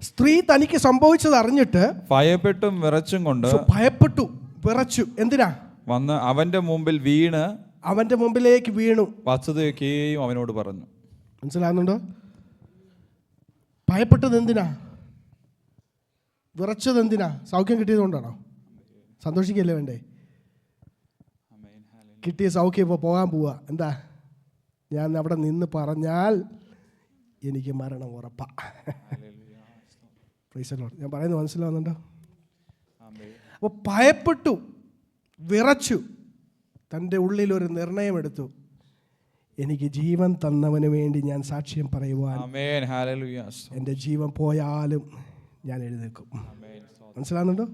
സ്ത്രീ തനിക്ക് സംഭവിച്ചത് അറിഞ്ഞിട്ട് ഭയപ്പെട്ടും വിറച്ചും കൊണ്ട്, ഭയപ്പെട്ടു, വിറച്ചു. എന്തിനാ? വന്ന് അവന്റെ മുമ്പിൽ വീണ്, അവന്റെ മുമ്പിലേക്ക് വീണു, വസ്തുതയൊക്കെയും അവനോട് പറഞ്ഞു. മനസ്സിലാകുന്നുണ്ടോ? ഭയപ്പെട്ടത് എന്തിനാ? വിറച്ചത് എന്തിനാ? സൗഖ്യം കിട്ടിയതുകൊണ്ടാണോ? സന്തോഷിക്കല്ലേ വേണ്ടേ? കിട്ടിയ സൗഖ്യം ഇപ്പോൾ പോകാൻ പോവുക. എന്താ? ഞാൻ അവിടെ നിന്ന് പറഞ്ഞാൽ എനിക്ക് മരണം ഉറപ്പാ. ഞാൻ പറയുന്നത് മനസ്സിലാവുന്നുണ്ടോ? അപ്പോൾ ഭയപ്പെട്ടു, വിറച്ചു, തൻ്റെ ഉള്ളിലൊരു നിർണയമെടുത്തു, എനിക്ക് ജീവൻ തന്നവന് വേണ്ടി ഞാൻ സാക്ഷ്യം പറയുവാൻ, എൻ്റെ ജീവൻ പോയാലും ഞാൻ എഴുന്നേൽക്കും. മനസ്സിലാകുന്നുണ്ടോ?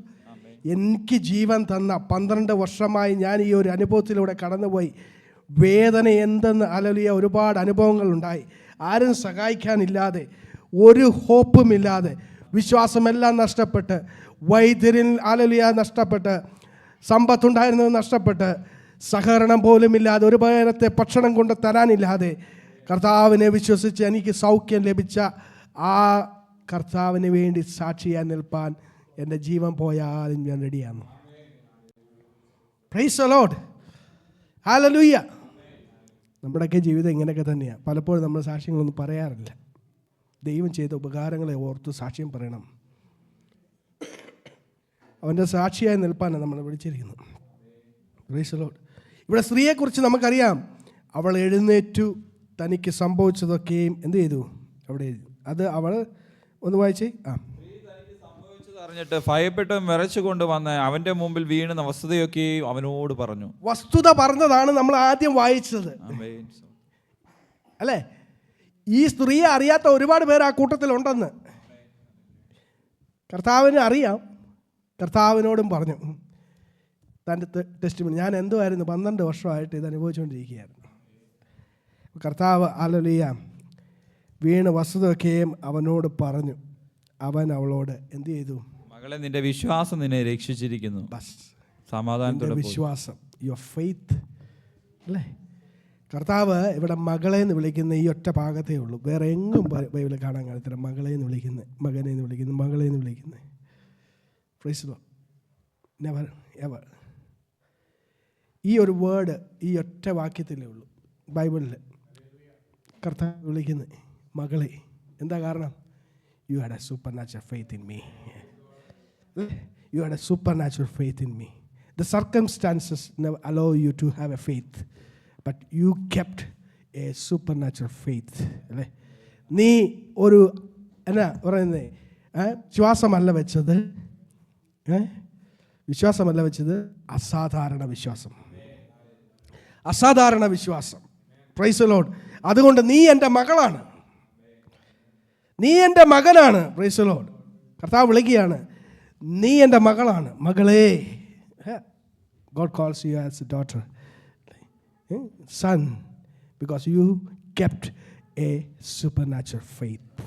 എനിക്ക് ജീവൻ തന്ന 12 വർഷമായി ഞാൻ ഈ ഒരു അനുഭവത്തിലൂടെ കടന്നുപോയി. വേദന എന്തെന്ന് ഹല്ലേലൂയ ഒരുപാട് അനുഭവങ്ങളുണ്ടായി. ആരും സഹായിക്കാനില്ലാതെ ഒരു ഹോപ്പുമില്ലാതെ, വിശ്വാസമെല്ലാം നഷ്ടപ്പെട്ട്, വൈദ്യരിൽ ഹല്ലേലൂയ നഷ്ടപ്പെട്ട്, സമ്പത്തുണ്ടായിരുന്നത് നഷ്ടപ്പെട്ട്, സഹകരണം പോലുമില്ലാതെ, ഒരു നേരത്തെ ഭക്ഷണം കൊണ്ട് തരാനില്ലാതെ കർത്താവിനെ വിശ്വസിച്ച് എനിക്ക് സൗഖ്യം ലഭിച്ച ആ കർത്താവിന് വേണ്ടി സാക്ഷിയാൻ നിൽപ്പാൻ എൻ്റെ ജീവൻ പോയാലും ഞാൻ റെഡിയാണ്. Price the Lord. ഹല്ലേലൂയ. നമ്മുടെയൊക്കെ ജീവിതം ഇങ്ങനെയൊക്കെ തന്നെയാണ്. പലപ്പോഴും നമ്മൾ സാക്ഷ്യങ്ങളൊന്നും പറയാറില്ല. ദൈവം ചെയ്ത ഉപകാരങ്ങളെ ഓർത്ത് സാക്ഷ്യം പറയണം. അവൻ്റെ സാക്ഷിയായി നിൽപ്പാനാണ് നമ്മൾ വിളിച്ചിരിക്കുന്നത്. Price the Lord. ഇവിടെ സ്ത്രീയെക്കുറിച്ച് നമുക്കറിയാം. അവൾ എഴുന്നേറ്റു, തനിക്ക് സംഭവിച്ചതൊക്കെയും എന്ത് ചെയ്തു അവിടെ എഴുതി. അത് അവൾ ഒന്ന് വായിച്ചേ. അറിഞ്ഞിട്ട് ഭയപ്പെട്ട് വിറച്ചുകൊണ്ട് വന്ന് അവന്റെ മുമ്പിൽ വീണുന്ന വസ്തുതയൊക്കെയും അവനോട് പറഞ്ഞു. വസ്തുത പറഞ്ഞതാണ് നമ്മൾ ആദ്യം വായിച്ചത്, അല്ലേ? ഈ സ്ത്രീയെ അറിയാത്ത ഒരുപാട് പേർ ആ കൂട്ടത്തിലുണ്ടെന്ന് കർത്താവിന് അറിയാം. കർത്താവിനോടും പറഞ്ഞു തൻ്റെ ടെസ്റ്റിമണി. ഞാൻ എന്തുമായിരുന്നു 12 വർഷമായിട്ട് ഇത് അനുഭവിച്ചുകൊണ്ടിരിക്കുകയായിരുന്നു. കർത്താവ് ഹല്ലേലൂയ വീണ് വസ്തുതയൊക്കെയും അവനോട് പറഞ്ഞു. അവൻ അവളോട് എന്ത് ചെയ്തു? മകളെ, നിന്റെ വിശ്വാസം നിന്നെ രക്ഷിച്ചിരിക്കുന്നു. സമാധാനത്തോടെ വിശ്വാസം, യുവർ ഫെയ്ത്ത്, അല്ലേ? കർത്താവ് ഇവിടെ മകളെ എന്ന് വിളിക്കുന്ന ഈ ഒറ്റ ഭാഗത്തേ ഉള്ളൂ. വേറെ എങ്ങും ബൈബിളിൽ കാണാൻ കാണത്തില്ല മകളെ എന്ന് വിളിക്കുന്നത്, മകനെ എന്ന് വിളിക്കുന്നത്, മകളെ എന്ന് വിളിക്കുന്നത്. Price the Lord. Never ever. ഈ ഒരു വേർഡ് ഈ ഒറ്റ വാക്യത്തിലേ ഉള്ളൂ ബൈബിളിൽ കർത്താവ് വിളിക്കുന്നത് മകളെ. എന്താ കാരണം? You had a supernatural faith in me. You had a supernatural faith in me. The circumstances never allow you to have a faith, but you kept a supernatural faith. അല്ലേ? നീ ഒരു എന്നാ പറയുന്നത്, വിശ്വാസമല്ല വെച്ചത്, വിശ്വാസമല്ല വെച്ചത് അസാധാരണ വിശ്വാസം. അസാധാരണ വിശ്വാസം. Price the Lord. അതുകൊണ്ട് നീ എൻ്റെ മകളാണ്, നീ എൻ്റെ മകനാണ്. Price the Lord. കർത്താവ് വിളിക്കുകയാണ്, നീ എൻ്റെ മകളാണ്, മകളെ. God calls you as a daughter, son, because you kept a supernatural faith.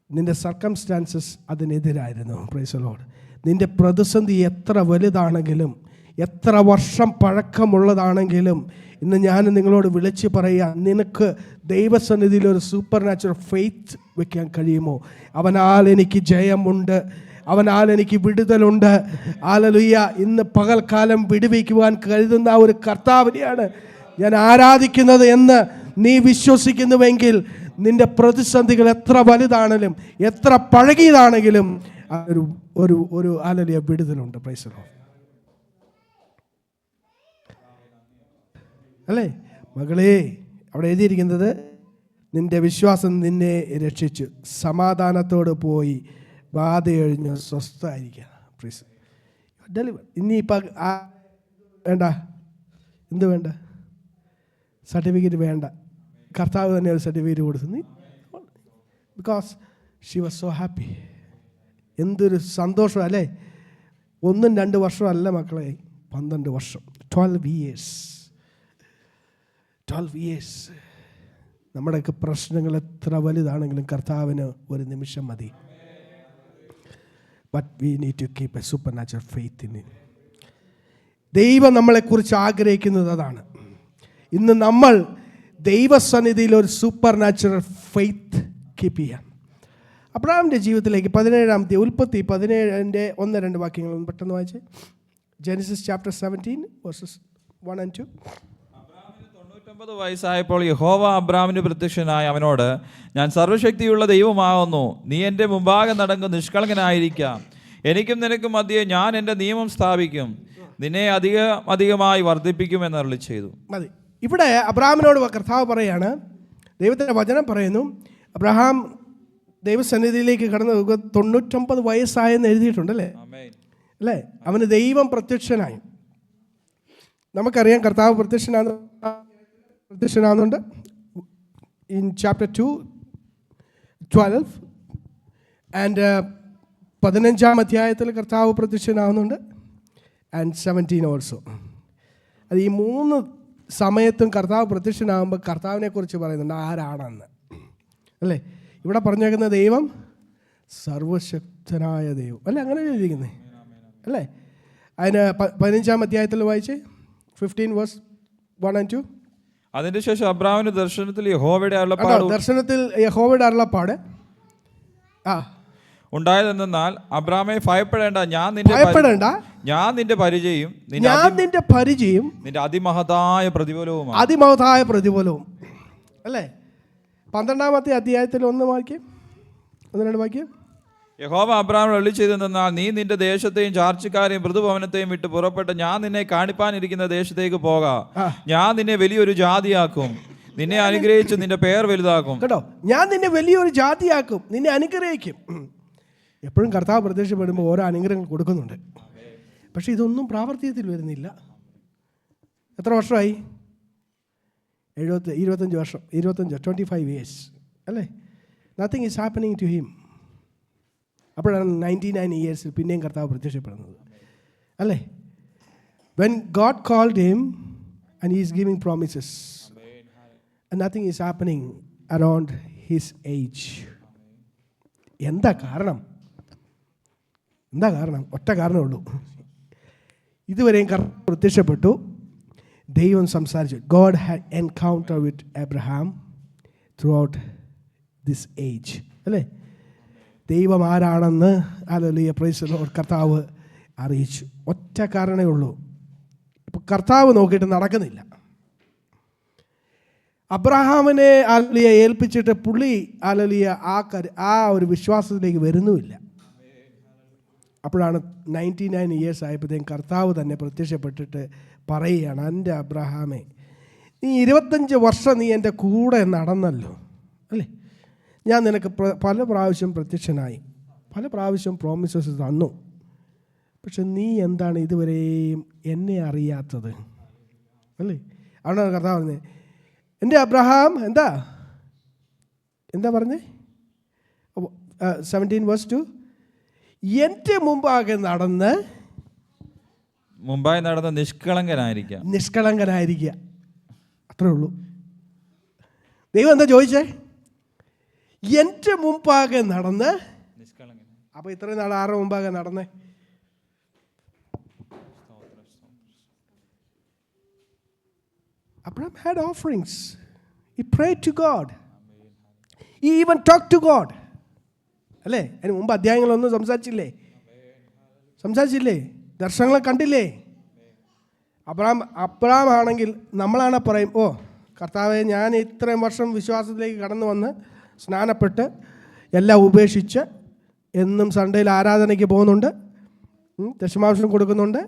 നിൻ്റെ സർക്കംസ്റ്റാൻസസ് അതിനെതിരായിരുന്നു. Praise the Lord. നിൻ്റെ പ്രതിസന്ധി എത്ര വലുതാണെങ്കിലും, എത്ര വർഷം പഴക്കമുള്ളതാണെങ്കിലും, ഇന്ന് ഞാൻ നിങ്ങളോട് വിളിച്ച് പറയുക, നിനക്ക് ദൈവസന്നിധിയിൽ ഒരു സൂപ്പർ നാച്ചുറൽ ഫെയ്ത്ത് വെക്കാൻ കഴിയുമോ? അവനാൽ എനിക്ക് ജയമുണ്ട്, അവനാൽ എനിക്ക് വിടുതലുണ്ട്. ഹല്ലേലൂയ. ഇന്ന് പകൽക്കാലം വിടുവിക്കുവാൻ കരുതുന്ന ഒരു കർത്താവിനെയാണ് ഞാൻ ആരാധിക്കുന്നത് എന്ന് നീ വിശ്വസിക്കുന്നുവെങ്കിൽ, നിന്റെ പ്രതിസന്ധികൾ എത്ര വലുതാണെങ്കിലും എത്ര പഴകിയതാണെങ്കിലും ഒരു ഒരു ഹല്ലേലൂയ വിടുതലുണ്ട്. Praise the Lord. അല്ലേ മകളെ? അവിടെ എഴുതിയിരിക്കുന്നത് നിന്റെ വിശ്വാസം നിന്നെ രക്ഷിച്ചു, സമാധാനത്തോട് പോയി ബാധയൊഴിഞ്ഞ് സ്വസ്ഥമായിരിക്കുക. Please deliver. ഇനിയിപ്പോൾ വേണ്ട, എന്ത് വേണ്ട? സർട്ടിഫിക്കറ്റ് വേണ്ട. കർത്താവ് തന്നെ ഒരു സർട്ടിഫിക്കറ്റ് കൊടുത്തു. നീ because she was so happy. എന്തൊരു സന്തോഷം അല്ലേ? 1-2 വർഷമല്ല മക്കളെ, 12 വർഷം, 12 years. 12 years. നമ്മുടെയൊക്കെ പ്രശ്നങ്ങൾ എത്ര വലുതാണെങ്കിലും കർത്താവിന് ഒരു നിമിഷം മതി. But we need to keep a supernatural faith in it. ദൈവം നമ്മളെക്കുറിച്ച് ആഗ്രഹിക്കുന്നത് അതാണ്. ഇന്ന് നമ്മൾ ദൈവസന്നിധിയിൽ ഒരു സൂപ്പർ നാച്ചുറൽ ഫെയ്ത്ത് കീപ്പ് ചെയ്യാം. അബ്രഹാമിൻ്റെ ജീവിതത്തിലേക്ക് 17-ാമത്തെ ഉൽപ്പത്തി 17-ന്റെ 1-2 വാക്യങ്ങൾ പെട്ടെന്ന് വായിച്ച്. Genesis chapter 17 versus 1 and 2. 99 വയസ്സായപ്പോൾ യഹോവ അബ്രാമിന് പ്രത്യക്ഷനായി അവനോട്, ഞാൻ സർവ്വശക്തിയുള്ള ദൈവമാകുന്നു, നീ എൻ്റെ മുമ്പാകെ നടങ്ങും നിഷ്കളങ്കനായിരിക്കാം, എനിക്കും നിനക്കും മധ്യേ ഞാൻ എൻ്റെ നിയമം സ്ഥാപിക്കും, നിന്നെ അധികമായി വർദ്ധിപ്പിക്കും എന്ന് അരുളി ചെയ്തു. മതി. ഇവിടെ അബ്രഹാമിനോട് കർത്താവ് പറയാണ്, ദൈവത്തിൻ്റെ വചനം പറയുന്നു, അബ്രഹാം ദൈവസന്നിധിയിലേക്ക് കടന്നു 99 വയസ്സായെന്ന് എഴുതിയിട്ടുണ്ട് അല്ലേ? അല്ലേ? അവന് ദൈവം പ്രത്യക്ഷനായി. നമുക്കറിയാം കർത്താവ് പ്രത്യക്ഷനാകുന്നുണ്ട്. ഇൻ ചാപ്റ്റർ 2:12 ആൻഡ് 15-ാം അധ്യായത്തിൽ കർത്താവ് പ്രത്യക്ഷനാകുന്നുണ്ട്. And 17 also. അത് ഈ 3 സമയത്തും കർത്താവ് പ്രത്യക്ഷനാകുമ്പോൾ കർത്താവിനെ കുറിച്ച് പറയുന്നുണ്ട് ആരാണെന്ന്, അല്ലേ? ഇവിടെ പറഞ്ഞേക്കുന്ന ദൈവം സർവശക്തനായ ദൈവം അല്ലേ, അങ്ങനെ എഴുതിയിരിക്കുന്നത് അല്ലേ? അതിന് 15-ാം അധ്യായത്തിൽ വായിച്ച് 15 verse 1 and 2. അതിന്റെ ശേഷം അബ്രാമിന്റെ ദർശനത്തിൽ യഹോവയുടെ അരുളപ്പാട് ദർശനത്തിൽ യഹോവയുടെ അരുളപ്പാട് ഉണ്ടായതെന്നാൽ അബ്രാമേ ഭയപ്പെടേണ്ട, ഞാൻ നിന്റെ പരിചയം നിന്റെ അതിമഹതായ പ്രതിഫലവും അല്ലേ? 12-ാമത്തെ അധ്യായത്തിൽ 1 വാക്യം. യഹോവ അബ്രാമിനോട് അരുളി ചെയ്തെന്നാൽ നീ നിന്റെ ദേശത്തെയും ചാർച്ചക്കാരെയും മൃദുഭവനത്തെയും വിട്ട് പുറപ്പെട്ട് ഞാൻ നിന്നെ കാണിപ്പാനിരിക്കുന്ന ദേശത്തേക്ക് പോകാം. ഞാൻ നിന്നെ വലിയൊരു ജാതിയാക്കും, നിന്നെ അനുഗ്രഹിച്ച് നിന്റെ പേർ വലുതാക്കും. കേട്ടോ, ഞാൻ നിന്നെ വലിയൊരു ജാതിയാക്കും, നിന്നെ അനുഗ്രഹിക്കും. എപ്പോഴും കർത്താവ് പ്രത്യക്ഷപ്പെടുമ്പോൾ ഓരോ അനുഗ്രഹങ്ങൾ കൊടുക്കുന്നുണ്ട്. പക്ഷെ ഇതൊന്നും പ്രാവർത്തികത്തിൽ വരുന്നില്ല. എത്ര വർഷമായി? 25 വർഷം, 25 years അല്ലേ? Nothing is happening to him. അപ്പോഴാണ് 99 years പിന്നെയും കർത്താവ് പ്രത്യക്ഷപ്പെടുന്നത് അല്ലേ? When God called him and he is giving promises and nothing is happening around his age. എന്താ കാരണം? ഒറ്റ കാരണമേ ഉള്ളൂ. ഇതുവരെയും കർത്താവ് പ്രത്യക്ഷപ്പെട്ടു, ദൈവം സംസാരിച്ചു. God had encounter with Abraham through out this age അല്ലേ? ദൈവം ആരാണെന്ന് ഹല്ലേലൂയ പ്രൈസ് ദി ലോർഡ് കർത്താവ് അറിയിച്ചു. ഒറ്റ കാരണമേ ഉള്ളൂ. ഇപ്പോൾ കർത്താവ് നോക്കിയിട്ട് നടക്കുന്നില്ല. അബ്രഹാമിനെ ഹല്ലേലൂയ ഏൽപ്പിച്ചിട്ട് പുള്ളി ഹല്ലേലൂയ ആ ഒരു വിശ്വാസത്തിലേക്ക് വരുന്നുമില്ല. അപ്പോഴാണ് 99 years ആയപ്പോഴത്തേക്കും കർത്താവ് തന്നെ പ്രത്യക്ഷപ്പെട്ടിട്ട് പറയുകയാണ്, എൻ്റെ അബ്രഹാമേ, നീ 25 വർഷം നീ എൻ്റെ കൂടെ നടന്നല്ലോ അല്ലേ? ഞാൻ നിനക്ക് പല പ്രാവശ്യം പ്രത്യക്ഷനായി, പല പ്രാവശ്യം പ്രോമിസസ് തന്നു. പക്ഷെ നീ എന്താണ് ഇതുവരെയും എന്നെ അറിയാത്തത് അല്ലേ? അവിടെ കർത്താവ് പറഞ്ഞേ, എൻ്റെ അബ്രഹാം എന്താ പറഞ്ഞേ? 17 verse 2, എൻ്റെ മുമ്പായി നടന്ന് നിഷ്കളങ്കനായിരിക്കുക. അത്രേ ഉള്ളൂ. ദൈവം എന്താ ചോദിച്ചേ? എൻ്റെ മുമ്പാകെ നടന്ന്. അപ്പോൾ ഇത്രയും നാൾ ആരുടെ മുമ്പാകെ നടന്നേ? Abraham had offerings. He prayed to God. He even talked to God. അല്ലേ? അതിന് മുമ്പ് അധ്യായങ്ങളൊന്നും സംസാരിച്ചില്ലേ? ദർശനങ്ങളെ കണ്ടില്ലേ? അബ്രഹാം ആണെങ്കിൽ നമ്മളാണ് പറയും, ഓ കർത്താവെ, ഞാൻ ഇത്രയും വർഷം വിശ്വാസത്തിലേക്ക് കടന്നു വന്ന് സ്നാനപ്പെട്ട് എല്ലാം ഉപേക്ഷിച്ച് എന്നും സൺഡേയിൽ ആരാധനയ്ക്ക് പോകുന്നുണ്ട്, ദശമാംശം കൊടുക്കുന്നുണ്ട്,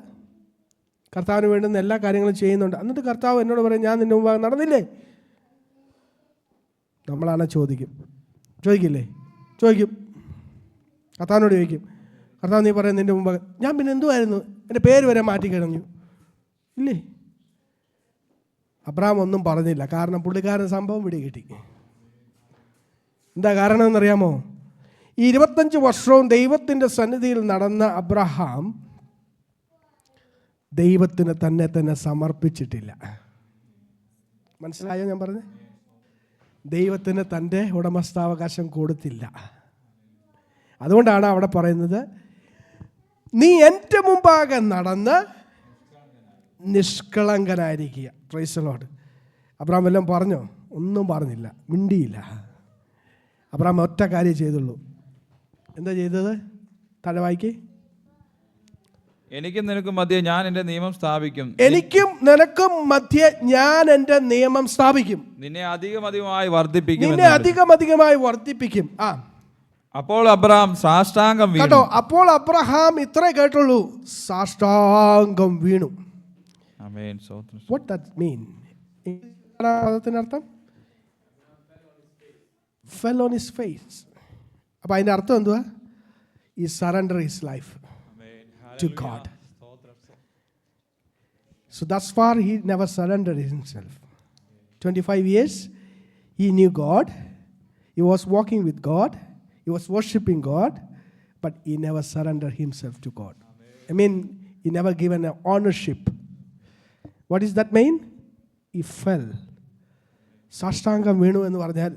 കർത്താവിന് വേണ്ടുന്ന എല്ലാ കാര്യങ്ങളും ചെയ്യുന്നുണ്ട്. എന്നിട്ട് കർത്താവ് എന്നോട് പറയും, ഞാൻ നിൻ്റെ മുമ്പാകെ നടന്നില്ലേ? നമ്മളാണ് ചോദിക്കില്ലേ? ചോദിക്കും. കർത്താവിനോട് ചോദിക്കും, കർത്താവ് നീ പറയും നിൻ്റെ മുമ്പാകെ, ഞാൻ പിന്നെ എന്തുമായിരുന്നു, എൻ്റെ പേര് വരെ മാറ്റിക്കഴിഞ്ഞു ഇല്ലേ? അബ്രഹാം ഒന്നും പറഞ്ഞില്ല, കാരണം പുള്ളിക്കാരൻ സംഭവം പിടികിട്ടി. എന്താ കാരണം എന്നറിയാമോ? ഈ 25 വർഷവും ദൈവത്തിൻ്റെ സന്നിധിയിൽ നടന്ന അബ്രഹാം ദൈവത്തിന് തന്നെ സമർപ്പിച്ചിട്ടില്ല. മനസ്സിലായോ ഞാൻ പറഞ്ഞത്? ദൈവത്തിന് തൻ്റെ ഉടമസ്ഥാവകാശം കൊടുത്തില്ല. അതുകൊണ്ടാണ് അവിടെ പറയുന്നത്, നീ എൻ്റെ മുമ്പാകെ നടന്ന് നിഷ്കളങ്കനായിരിക്കുക. Praise the Lord. അബ്രഹാം വല്ലതും പറഞ്ഞോ? ഒന്നും പറഞ്ഞില്ല, മിണ്ടിയില്ല. അബ്രഹാം ഒറ്റ കാര്യം ചെയ്തുള്ളൂ. എന്താ ചെയ്തത്? തലവായിക്ക്. എനിക്കും നിനക്കും മധ്യേ ഞാൻ എൻ്റെ നിയമം സ്ഥാപിക്കും. നിന്നെ അധികമധികമായി വർദ്ധിപ്പിക്കും. അപ്പോൾ അബ്രഹാം സാഷ്ടാംഗം വീണു. കേട്ടോ, അപ്പോൾ അബ്രഹാം ഇത്രേ കേട്ടുള്ളൂ, സാഷ്ടാംഗം വീണു. ആമേൻ. What that mean? പദത്തിനർത്ഥം fell on his face. അപ്പോൾ അതിൻ്റെ അർത്ഥം എന്തുവാ? He surrendered his life to God. So thus far he never surrendered himself. 25 years he knew God. He was walking with God. He was worshiping God, but he never surrendered himself to God. I mean, he never given an ownership. What does that mean? He fell. സാഷ്ടാംഗം വീണു എന്ന് പറഞ്ഞാൽ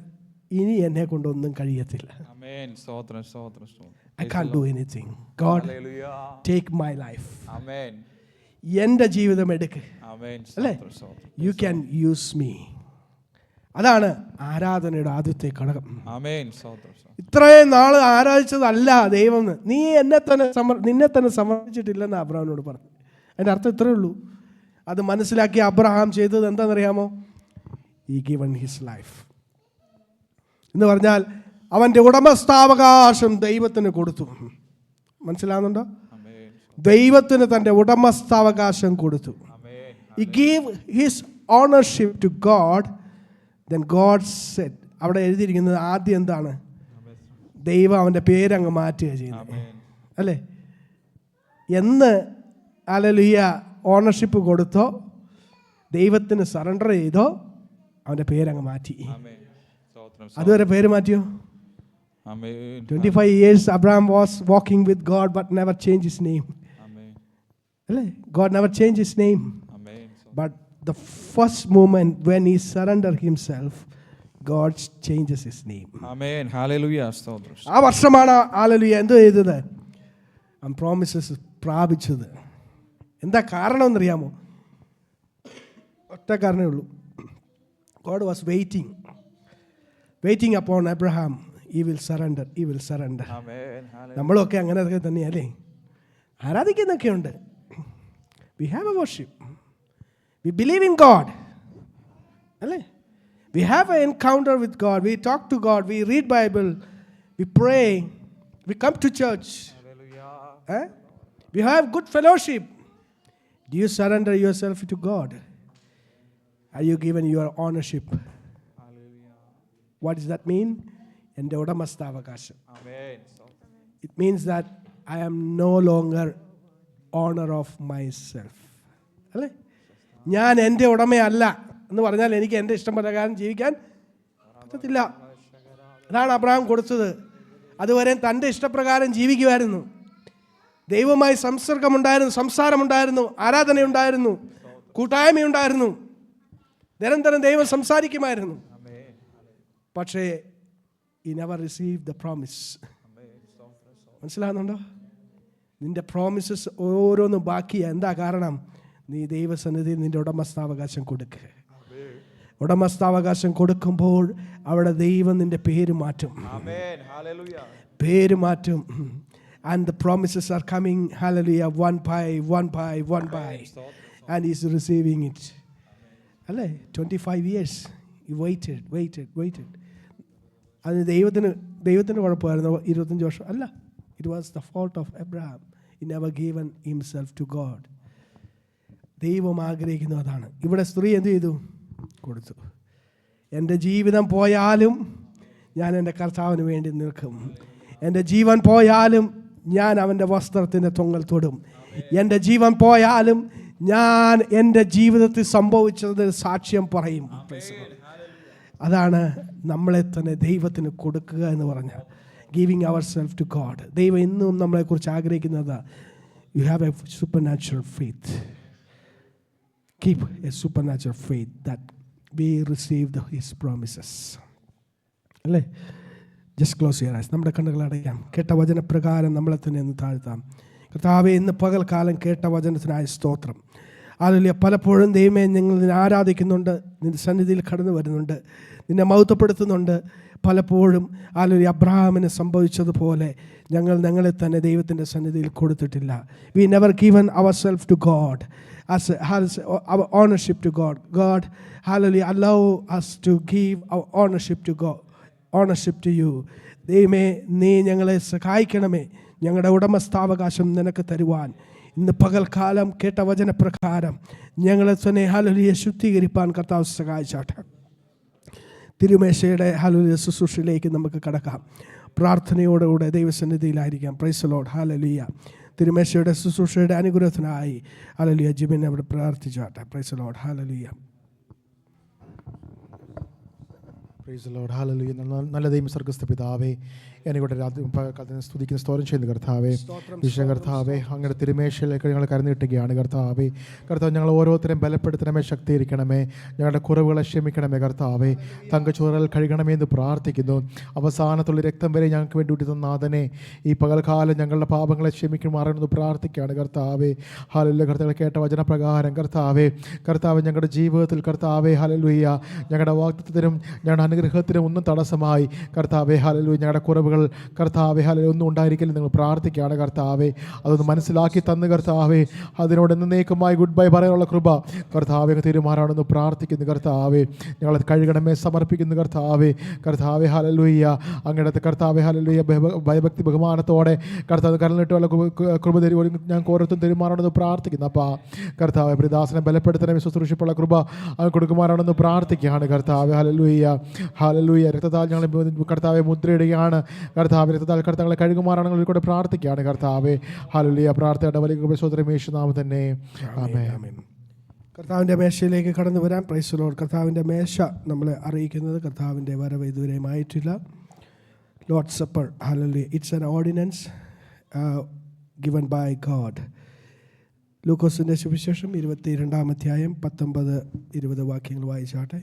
ഇനി എന്നെ കൊണ്ടൊന്നും കഴിയത്തില്ല. ആമേൻ. സ്തോത്രം, സ്തോത്രം, സ്തോത്രം. I can't do anything. God, hallelujah. take my life. ആമേൻ. എൻ്റെ ജീവിതം എടുക്ക്. ആമേൻ. അല്ലേ? സ്തോത്രം, സ്തോത്രം. You can use me. അതാണ് ആരാധനയുടെ ആദ്യത്തെ ഘടകം. ആമേൻ. സ്തോത്രം, സ്തോത്രം. ഇത്രയും നാൾ ആരാധിച്ചതല്ല ദൈവം, നീ നിന്നെ തന്നെ സമർപ്പിച്ചിട്ടില്ലെന്ന് അബ്രഹാമിനോട് പറഞ്ഞു. അതിൻ്റെ അർത്ഥം ഇത്രയേ ഉള്ളൂ. അത് മനസ്സിലാക്കി അബ്രഹാം ചെയ്തത് എന്താണെന്നറിയാമോ? He given his life. എന്ന് പറഞ്ഞാൽ അവൻ്റെ ഉടമസ്ഥാവകാശം ദൈവത്തിന് കൊടുത്തു. മനസ്സിലാവുന്നുണ്ടോ? ദൈവത്തിന് തൻ്റെ ഉടമസ്ഥാവകാശം കൊടുത്തു. He gave his ownership to God. Then God said, അവിടെ എഴുതിയിരിക്കുന്നത് ആദ്യം എന്താണ്? ദൈവം അവൻ്റെ പേരങ്ങ് മാറ്റുക ചെയ്യുന്നത്, അല്ലേ? എന്ന് ഹല്ലേലൂയ ഓണർഷിപ്പ് കൊടുത്തോ, ദൈവത്തിന് സറണ്ടർ ചെയ്തോ, അവൻ്റെ പേരങ്ങ് മാറ്റി. അതുവരെ പേര് മാറ്റിയോ? 25 years Abraham was walking with God but never changed his name. അല്ലേ? God never changed his name. But the first moment when he surrendered himself, God changes his name. Amen. Hallelujah. സ്തോത്രം. ആ വർഷമാണ് hallelujah എന്ത് ചെയ്തത്? Promises പ്രാപിച്ചത്. എന്താ കാരണം എന്നറിയാമോ? ഒറ്റ കാരണമേ ഉള്ളൂ. God was waiting upon Abraham. He will surrender. Amen. Hallelujah. നമ്മളൊക്കെ അങ്ങനെയൊക്കെ തന്നെയല്ലേ? ആരാധിക്കുന്നൊക്കെ ഉണ്ട്. We have a worship. We believe in God. അല്ലേ? We have an encounter with God. We talk to God. We read Bible. We pray. We come to church. We have good fellowship. Do you surrender yourself to God? Are you given your ownership? What does that mean? എൻ്റെ ഉടമസ്ഥാവകാശം. It means that I am no longer owner of myself. അല്ലേ? ഞാൻ എൻ്റെ ഉടമയല്ല എന്ന് പറഞ്ഞാൽ എനിക്ക് എൻ്റെ ഇഷ്ടപ്രകാരം ജീവിക്കാൻ പറ്റത്തില്ല. അതാണ് അബ്രഹാം കൊടുത്തത്. അതുവരെ തൻ്റെ ഇഷ്ടപ്രകാരം ജീവിക്കുമായിരുന്നു. ദൈവവുമായി സംസാരമുണ്ടായിരുന്നു, ആരാധനയുണ്ടായിരുന്നു, കൂട്ടായ്മയുണ്ടായിരുന്നു, നിരന്തരം ദൈവം സംസാരിക്കുമായിരുന്നു. പക്ഷേ he never received the promise. മനസ്സിലാകുന്നുണ്ടോ? നിന്റെ പ്രോമിസസ് ഓരോന്നും ബാക്കിയാ. എന്താ കാരണം? നീ ദൈവസന്നിധിയിൽ നിന്റെ ഉടമസ്ഥാവകാശം കൊടുക്കുക. ഉടമസ്ഥാവകാശം കൊടുക്കുമ്പോൾ അവിടെ ദൈവം നിന്റെ പേര് മാറ്റും. പേര് മാറ്റും. And the promises are coming, hallelujah, one by. And he's receiving it. അല്ലേ? 25 years he waited. അത് ദൈവത്തിന് കുഴപ്പമായിരുന്നു 25 വർഷം അല്ല. It was the fault of Abraham. He never given himself to God. ദൈവം ആഗ്രഹിക്കുന്നു അതാണ്. ഇവിടെ സ്ത്രീ എന്ത് ചെയ്തു? കൊടുത്തു. എൻ്റെ ജീവിതം പോയാലും ഞാൻ എൻ്റെ കർത്താവിന് വേണ്ടി നിൽക്കും. എൻ്റെ ജീവൻ പോയാലും ഞാൻ അവൻ്റെ വസ്ത്രത്തിൻ്റെ തൊങ്ങൽ തൊടും. എൻ്റെ ജീവൻ പോയാലും ഞാൻ എൻ്റെ ജീവിതത്തിൽ സംഭവിച്ചതിന് സാക്ഷ്യം പറയും. അതാണ് നമ്മളെ തന്നെ ദൈവത്തിന് കൊടുക്കുക എന്ന് പറഞ്ഞാൽ giving our self to God. ദൈവം ഇന്നും നമ്മളെക്കുറിച്ച് ആഗ്രഹിക്കുന്നത് you have a supernatural faith. Keep a supernatural faith that we receive his promises. അല്ലേ? Just close your eyes. നമ്മുടെ കണ്ണുകൾ അടയ്ക്കാം. കേട്ട വചനപ്രകാരം നമ്മളെ തന്നെ ഒന്ന് താഴ്ത്താം. കർത്താവേ, ഇന്ന് പകൽക്കാലം കേട്ട വചനത്തിനായ സ്തോത്രം. ഹല്ലേലൂയ. പലപ്പോഴും ദൈവമേ, ഞങ്ങൾ നിന്നെ ആരാധിക്കുന്നുണ്ട്, നിന്റെ സന്നിധിയിൽ കടന്നു വരുന്നുണ്ട്, നിന്നെ മഹത്വപ്പെടുത്തുന്നുണ്ട്. പലപ്പോഴും ഹല്ലേലൂയ അബ്രഹാമിന് സംഭവിച്ചതുപോലെ ഞങ്ങളെ തന്നെ ദൈവത്തിൻ്റെ സന്നിധിയിൽ കൊടുത്തിട്ടില്ല. We never given our self to God as our ownership to God. God, hallelujah, allow us to give our ownership to God, ownership to you. ദൈവമേ, നീ ഞങ്ങളെ സഹായിക്കണമേ, ഞങ്ങളുടെ ഉടമസ്ഥാവകാശം നിനക്ക് തരുവാൻ. ഇന്ന് പകൽക്കാലം കേട്ട വചനപ്രകാരം ഞങ്ങളെ തന്നെ ഹല്ലേലൂയ ശുദ്ധീകരിപ്പാൻ കർത്താവ് സഹായിച്ചാട്ടെ. തിരുമേശയുടെ ഹല്ലേലൂയ ശുശ്രൂഷയിലേക്ക് നമുക്ക് കടക്കാം. പ്രാർത്ഥനയോടുകൂടെ ദൈവസന്നിധിയിലായിരിക്കാം. Praise the Lord. ഹല്ലേലൂയ. തിരുമേശയുടെ ശുശ്രൂഷയുടെ അനുഗ്രഹത്തിനായി ഹല്ലേലൂയ ജിബിൻ അവിടെ പ്രാർത്ഥിച്ചാട്ടെ. Praise the Lord. Hallelujah. Praise Lord hallelujah. നല്ല ദൈവം സ്വർഗ്ഗസ്ഥ പിതാവേ, എന്നെ കൂടെ രാത്രി സ്തുതിക്കുന്ന സ്തോത്രം ചെയ്യുന്ന കർത്താവേ, ഈശോ കർത്താവേ, അങ്ങയുടെ തിരുമേശയിലേക്ക് ഞങ്ങൾ കരഞ്ഞിട്ടുകയാണ് കർത്താവേ. കർത്താവ് ഞങ്ങൾ ഓരോരുത്തരെയും ബലപ്പെടുത്തണമേ, ശക്തീകരിക്കണമേ, ഞങ്ങളുടെ കുറവുകളെ ക്ഷമിക്കണമേ കർത്താവേ, തങ്കച്ചോറൽ കഴുകണമേ എന്ന് പ്രാർത്ഥിക്കുന്നു. അവസാനത്തുള്ള രക്തം വരെ ഞങ്ങൾക്ക് വേണ്ടി വിട്ടുന്ന നാഥനെ, ഈ പകൽക്കാലം ഞങ്ങളുടെ പാപങ്ങളെ ക്ഷമിക്കുമാറെന്ന് പ്രാർത്ഥിക്കുകയാണ് കർത്താവേ. ഹല്ലേലൂയ. കർത്താവ് കേട്ട വചനപ്രകാരം കർത്താവേ, ഞങ്ങളുടെ ജീവിതത്തിൽ കർത്താവേ ഹല്ലേലൂയ, ഞങ്ങളുടെ വാഗ്ദത്തത്തിനും ഞങ്ങളുടെ അനുഗ്രഹത്തിനും ഒന്നും തടസ്സമായി കർത്താവേ ഹല്ലേലൂയ ഞങ്ങളുടെ കുറവുകൾ കർത്താവേ ഹല്ലേലൂയ ഒന്നും ഉണ്ടായിരിക്കില്ല നിങ്ങൾ പ്രാർത്ഥിക്കുകയാണ് കർത്താവേ. അതൊന്ന് മനസ്സിലാക്കി തന്ന് കർത്താവേ, അതിനോട് എന്നേക്കുമായി ഗുഡ് ബൈ പറയാനുള്ള കൃപ കർത്താവേ തീരുമാനമാണെന്ന് പ്രാർത്ഥിക്കുന്നു കർത്താവേ. ഞങ്ങളത് കഴുകണമേ സമർപ്പിക്കുന്നു കർത്താവേ. ഹല്ലേലൂയ. അങ്ങയുടെ കർത്താവേ ഹല്ലേലൂയ ഭയഭക്തി ബഹുമാനത്തോടെ കർത്താവ് കരളിട്ടുള്ള കൃപ തരുവാൻ ഞങ്ങൾക്ക് ഓരോരുത്തരും തീരുമാനമാണെന്ന് പ്രാർത്ഥിക്കുന്നു. അപ്പോൾ കർത്താവെ പ്രിയദാസനെ ബലപ്പെടുത്തണമേ, ശുശ്രൂഷിപ്പുള്ള കൃപ അങ്ങ് കൊടുക്കുമാറാണെന്ന് പ്രാർത്ഥിക്കുകയാണ് കർത്താവേ. ഹല്ലേലൂയ. രക്തത്താൽ ഞങ്ങൾ കർത്താവെ മുദ്രയിടുകയാണ് കർത്താവ്. രക്തത്താൽ കർത്താവെ കഴുകുമാറാണെങ്കിൽ കൂടെ പ്രാർത്ഥിക്കുകയാണ് കർത്താവെ. ഹല്ലേലൂയ. പ്രാർത്ഥനയുടെ വലിയ കൃപ സോദരം യേശുനാമം തന്നെ. ആമേൻ. കർത്താവിൻ്റെ മേശയിലേക്ക് കടന്നു വരാം. Praise the Lord. കർത്താവിൻ്റെ മേശ നമ്മളെ അറിയിക്കുന്നത് കർത്താവിൻ്റെ വരവ് ഇതുവരെയും ആയിട്ടില്ല. Lord's supper, hallelujah, it's an ordinance given by God. ലൂക്കോസിൻ്റെ സുവിശേഷം 22-ാം അധ്യായം 19-20 വാക്യങ്ങൾ വായിച്ചാട്ടെ.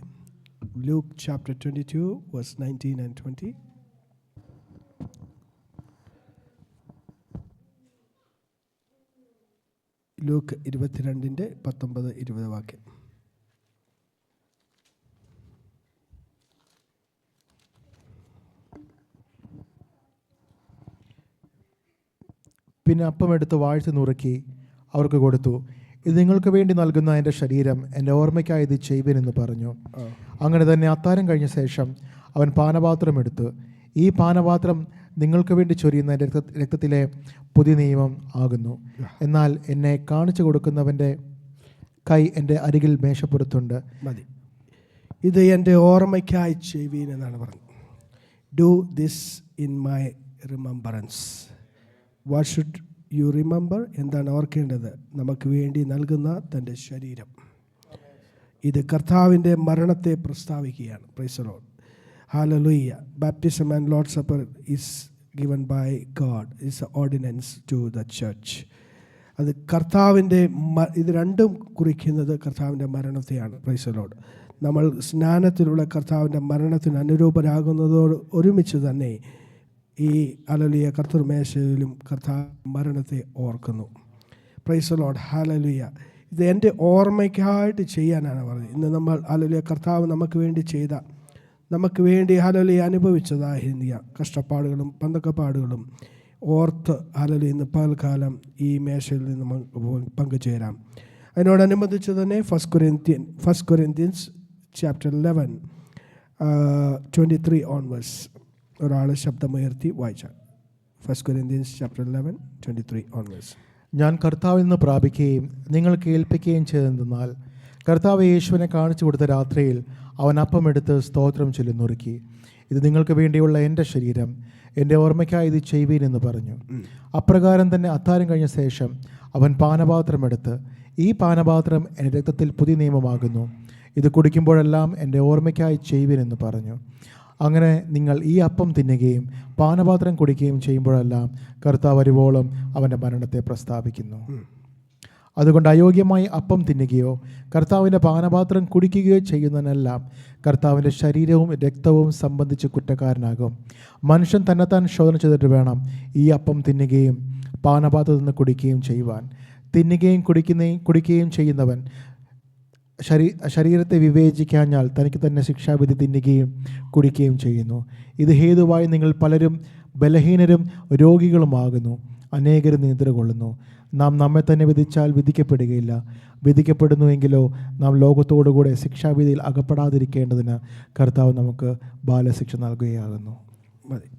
Luke chapter 22 verse 19 and 20. Luke 22-19-20 വാക്യം. പിന്നെ അപ്പമെടുത്ത് വാഴ്ത്തി നുറുക്കി അവർക്ക് കൊടുത്തു. ഇത് നിങ്ങൾക്ക് വേണ്ടി നൽകുന്ന എൻ്റെ ശരീരം, എൻ്റെ ഓർമ്മയ്ക്കായി ഇത് ചെയ്യുവിനെന്ന് പറഞ്ഞു. അങ്ങനെ തന്നെ അത്താഴം കഴിഞ്ഞ ശേഷം അവൻ പാനപാത്രം എടുത്ത്, ഈ പാനപാത്രം നിങ്ങൾക്ക് വേണ്ടി ചൊരിയുന്ന എൻ്റെ രക്തത്തിലെ പുതിയ നിയമം ആകുന്നു. എന്നാൽ എന്നെ കാണിച്ചു കൊടുക്കുന്നവൻ്റെ കൈ എൻ്റെ അരികിൽ മേശപ്പുറത്തുണ്ട്. മതി. ഇത് എൻ്റെ ഓർമ്മയ്ക്കായി ചെയ്യുവീൻ എന്നാണ് പറഞ്ഞത്. Do this in my remembrance. What should you remember? എന്താണ് ഓർക്കേണ്ടത്? നമുക്ക് വേണ്ടി നൽകുന്ന തൻ്റെ ശരീരം. ഇത് കർത്താവിൻ്റെ മരണത്തെ പ്രസ്താവിക്കുകയാണ്. Praise the Lord. ഹല്ലേലൂയ. Baptism and Lord's supper is given by God, is a ordinance to the church. അത് കർത്താവിൻ്റെ ഇത് രണ്ടും കുറിക്കുന്നത് കർത്താവിൻ്റെ മരണത്തെയാണ്. Price the Lord. നമ്മൾ സ്നാനത്തിലുള്ള കർത്താവിൻ്റെ മരണത്തിന് അനുരൂപരാകുന്നതോട് ഒരുമിച്ച് തന്നെ ഈ ഹല്ലേലൂയ കർത്തൃമേശയിലും കർത്താവ് മരണത്തെ ഓർക്കുന്നു. Price the Lord. ഹല്ലേലൂയ. ഇത് എൻ്റെ ഓർമ്മയ്ക്കായിട്ട് ചെയ്യാനാണ് പറഞ്ഞത്. ഇന്ന് നമ്മൾ ഹല്ലേലൂയ കർത്താവ് നമുക്ക് വേണ്ടി ചെയ്ത, നമുക്ക് വേണ്ടി ഹല്ലേലൂയ അനുഭവിച്ചതായ കഷ്ടപ്പാടുകളും പന്തക്കപ്പാടുകളും ഓർത്ത് ഹല്ലേലൂയ ഇന്ന് പകൽക്കാലം ഈ മേശയിൽ നിന്ന് പങ്കുചേരാം. അതിനോടനുബന്ധിച്ച് തന്നെ ഫസ്റ്റ് കൊരിന്ത്യൻസ് ചാപ്റ്റർ 11 23 ഓൺവേഴ്സ് ഒരാൾ ശബ്ദമുയർത്തി വായിച്ചാൽ. First Corinthians chapter 11 23 onwards. ഞാൻ കർത്താവിൽ നിന്ന് പ്രാപിക്കുകയും നിങ്ങൾ കേൾപ്പിക്കുകയും ചെയ്തെന്നാൽ, കർത്താവ് യേശുവിനെ കാണിച്ചു കൊടുത്ത രാത്രിയിൽ അവൻ അപ്പമെടുത്ത് സ്തോത്രം ചൊല്ലി നുറുക്കി, ഇത് നിങ്ങൾക്ക് വേണ്ടിയുള്ള എൻ്റെ ശരീരം, എൻ്റെ ഓർമ്മയ്ക്കായി ഇത് ചെയ്യുവീനെന്ന് പറഞ്ഞു. അപ്രകാരം തന്നെ അത്താഴം കഴിഞ്ഞ ശേഷം അവൻ പാനപാത്രമെടുത്ത്, ഈ പാനപാത്രം എൻ്റെ രക്തത്തിൽ പുതിയ നിയമമാകുന്നു, ഇത് കുടിക്കുമ്പോഴെല്ലാം എൻ്റെ ഓർമ്മയ്ക്കായി ചെയ്യുവീനെന്ന് പറഞ്ഞു. അങ്ങനെ നിങ്ങൾ ഈ അപ്പം തിന്നുകയും പാനപാത്രം കുടിക്കുകയും ചെയ്യുമ്പോഴെല്ലാം കർത്താവ് വരുവോളം അവൻ്റെ മരണത്തെ പ്രസ്താവിക്കുന്നു. അതുകൊണ്ട് അയോഗ്യമായി അപ്പം തിന്നുകയോ കർത്താവിൻ്റെ പാനപാത്രം കുടിക്കുകയോ ചെയ്യുന്നതിനെല്ലാം കർത്താവിൻ്റെ ശരീരവും രക്തവും സംബന്ധിച്ച് കുറ്റക്കാരനാകും. മനുഷ്യൻ തന്നെത്താൻ ശോധന ചെയ്തിട്ട് വേണം ഈ അപ്പം തിന്നുകയും പാനപാത്രത്തിൽ നിന്ന് കുടിക്കുകയും ചെയ്യുവാൻ. തിന്നുകയും കുടിക്കുകയും ചെയ്യുന്നവൻ ശരീരത്തെ വിവേചിക്കാഞ്ഞാൽ തനിക്ക് തന്നെ ശിക്ഷാവിധി തിന്നുകയും കുടിക്കുകയും ചെയ്യുന്നു. ഇത് ഹേതുവായി നിങ്ങൾ പലരും ബലഹീനരും രോഗികളുമാകുന്നു, അനേകരും നിദ്ര കൊള്ളുന്നു. നാം നമ്മെ തന്നെ വിധിച്ചാൽ വിധിക്കപ്പെടുകയില്ല. വിധിക്കപ്പെടുന്നുവെങ്കിലോ നാം ലോകത്തോടുകൂടെ ശിക്ഷാവിധിയിൽ അകപ്പെടാതിരിക്കേണ്ടതിന് കർത്താവ് നമുക്ക് ബാലശിക്ഷ നൽകുകയാകുന്നു. മതി.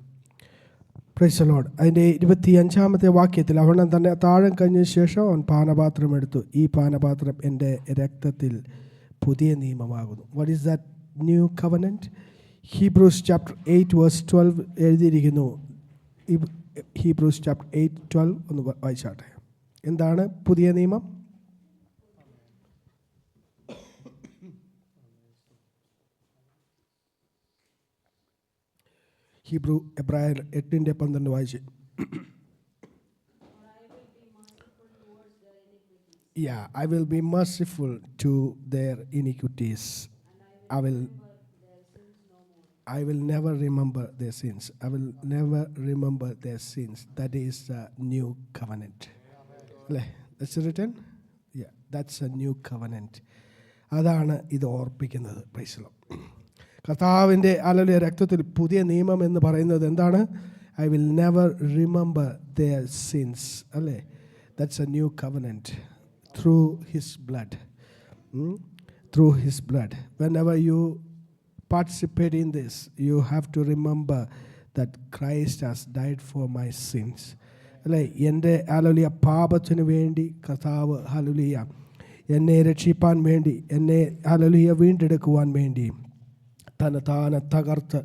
Price the Lord. അതിൻ്റെ 25-ാമത്തെ വാക്യത്തിൽ അവൻ തന്നെ താഴം കഴിഞ്ഞ ശേഷം അവൻ പാനപാത്രം എടുത്തു, ഈ പാനപാത്രം എൻ്റെ രക്തത്തിൽ പുതിയ നിയമമാകുന്നു. What is that new covenant? Hebrews chapter 8 verse 12 എഴുതിയിരിക്കുന്നു. ഹീബ്രൂസ് ചാപ്റ്റർ 8:12 ഒന്ന് വായിച്ചാട്ടെ. എന്താണ് പുതിയ നിയമം? എബ്രായർ 8:12 വായിച്ച്. Yeah, I will be merciful to their iniquities. I will never remember their sins. I will never remember their sins. That is a new covenant. That's written? Yeah, that's a new covenant. അതാണ് ഇത് ഓർപ്പിക്കുന്നത്. Praise the Lord. കർത്താവിൻ്റെ ഹല്ലേലൂയ രക്തത്തിൽ പുതിയ നിയമം എന്ന് പറയുന്നത് എന്താണ്? I will never remember their sins. അല്ലേ? That's a new covenant. Through his blood. Through his blood. Whenever you participate in this, you have to remember that Christ has died for my sins. അല്ലേ? എൻ്റെ hallelujah പാപത്തിന് വേണ്ടി കർത്താവ് hallelujah എന്നെ രക്ഷിപ്പാൻ വേണ്ടി, എന്നെ ഹല്ലേലൂയ വീണ്ടെടുക്കുവാൻ വേണ്ടി താനെ തകർത്ത്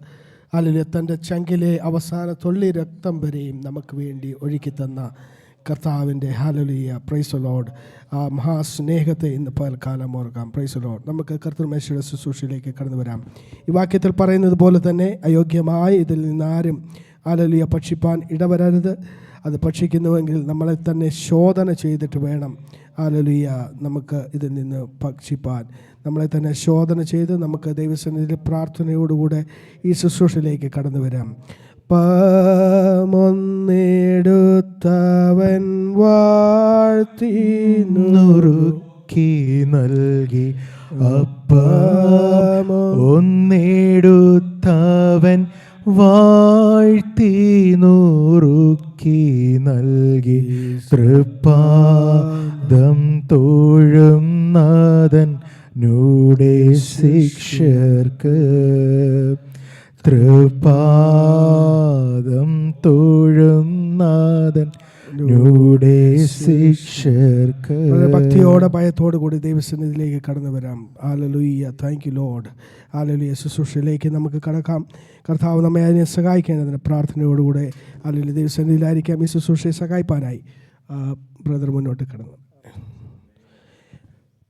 ഹല്ലേലൂയ തൻ്റെ ചങ്കിലെ അവസാന തുള്ളി രക്തം വരെയും നമുക്ക് വേണ്ടി ഒഴുക്കി തന്ന കർത്താവിൻ്റെ ഹല്ലേലൂയ പ്രൈസ് ദി ലോർഡ് ആ മഹാസ്നേഹത്തെ ഇന്ന് പകൽക്കാലം ഓർക്കാം. Price the Lord. നമുക്ക് കർത്തൃമേശയുടെ ശുശ്രൂഷയിലേക്ക് കടന്നു വരാം. ഈ വാക്യത്തിൽ പറയുന്നത് പോലെ തന്നെ അയോഗ്യമായി ഇതിൽ നിന്നാരും ഹല്ലേലൂയ ഭക്ഷിപ്പാൻ ഇടവരരുത്. അത് ഭക്ഷിക്കുന്നുവെങ്കിൽ നമ്മളെ തന്നെ ശോധന ചെയ്തിട്ട് വേണം ഹല്ലേലൂയ നമുക്ക് ഇതിൽ നിന്ന് ഭക്ഷിപ്പാൻ. നമ്മളെ തന്നെ ശോധന ചെയ്ത് നമുക്ക് ദൈവസന്നിധിയിൽ പ്രാർത്ഥനയോടുകൂടെ ഈ ശുശ്രൂഷയിലേക്ക് കടന്നു വരാം. പമൊന്നെടുത്തവൻ വാഴ്ത്തി നുറുക്കി നൽകി, ഒന്നെടുത്തവൻ വാഴ്ത്തി നുറുക്കി നൽകി, തൃപ്പാദം തോഴും നാഥൻ നൂടെ ശിഷ്യർക്ക്, തൃപ്പാദം തോഴും നാഥൻ നൂടെ ശിഷ്യർക്ക്. ഭക്തിയോടെ ഭയത്തോടു കൂടി ദൈവസന്നിധിയിലേക്ക് കടന്നു വരാം. Hallelujah. Thank you Lord. Hallelujah. ശുശ്രൂഷയിലേക്ക് നമുക്ക് കടക്കാം. കർത്താവ് നമ്മെ അതിനെ സഹായിക്കേണ്ടതിന് പ്രാർത്ഥനയോടുകൂടെ ഹല്ലേലൂയ ദൈവസന്നിധിയിലായിരിക്കാം. ഈ ശുശ്രൂഷയെ സഹായിപ്പാനായി ബ്രദർ മുന്നോട്ട് കടന്നു.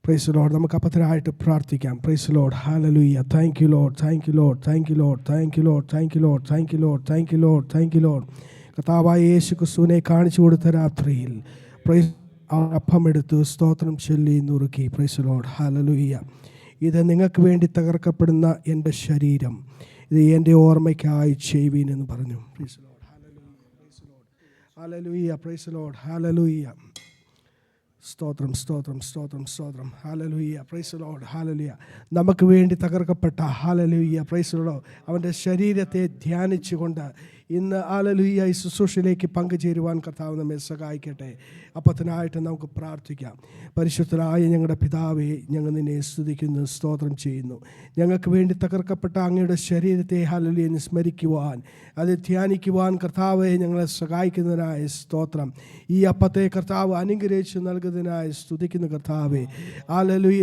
Price the Lord. നമുക്ക് അപ്പത്തരായിട്ട് പ്രാർത്ഥിക്കാം. Price the Lord. Hallelujah. Thank you Lord. Thank you Lord. Thank you Lord. Thank you Lord. Thank you Lord. Thank you Lord. Thank you Lord. Thank you Lord. കർത്താവായ യേശു ക്രിസ്തുവിനെ കാണിച്ചു കൊടുത്ത രാത്രിയിൽ price അപ്പമെടുത്ത് സ്തോത്രം ചൊല്ലി നുറുക്കി. Price the Lord. ഹല്ലേലൂയ. ഇത് നിങ്ങൾക്ക് വേണ്ടി തകർക്കപ്പെടുന്ന എൻ്റെ ശരീരം, ഇത് എൻ്റെ ഓർമ്മയ്ക്കായി ചെയ്യുവീൻ എന്ന് പറഞ്ഞു. Price the Lord. Hallelujah. Price the Lord. Hallelujah. Price the Lord. Hallelujah. സ്തോത്രം സ്തോത്രം സ്തോത്രം സ്തോത്രം. Hallelujah. Price the Lord. Hallelujah. നമുക്ക് വേണ്ടി തകർക്കപ്പെട്ട ഹല്ലേലൂയ പ്രൈസ് ദി ലോർഡ് അവൻ്റെ ശരീരത്തെ ധ്യാനിച്ചുകൊണ്ട് ഇന്ന് ഹല്ലേലൂയ ഈ ശുശ്രൂഷയിലേക്ക് പങ്കുചേരുവാൻ കർത്താവ് നമ്മെ സഹായിക്കട്ടെ. അപ്പത്തിനായിട്ട് നമുക്ക് പ്രാർത്ഥിക്കാം. പരിശുദ്ധനായ ഞങ്ങളുടെ പിതാവേ, ഞങ്ങൾ നിന്നെ സ്തുതിക്കുന്നു, സ്തോത്രം ചെയ്യുന്നു. ഞങ്ങൾക്ക് വേണ്ടി തകർക്കപ്പെട്ട അങ്ങയുടെ ശരീരത്തെ ഹല്ലേലൂയ സ്മരിക്കുവാൻ, അത് ധ്യാനിക്കുവാൻ കർത്താവെ ഞങ്ങളെ സഹായിക്കുന്നതിനായ സ്തോത്രം. ഈ അപ്പത്തെ കർത്താവ് അനുഗ്രഹിച്ച് നൽകുന്നതിനായി സ്തുതിക്കുന്നു കർത്താവെ. ഹല്ലേലൂയ.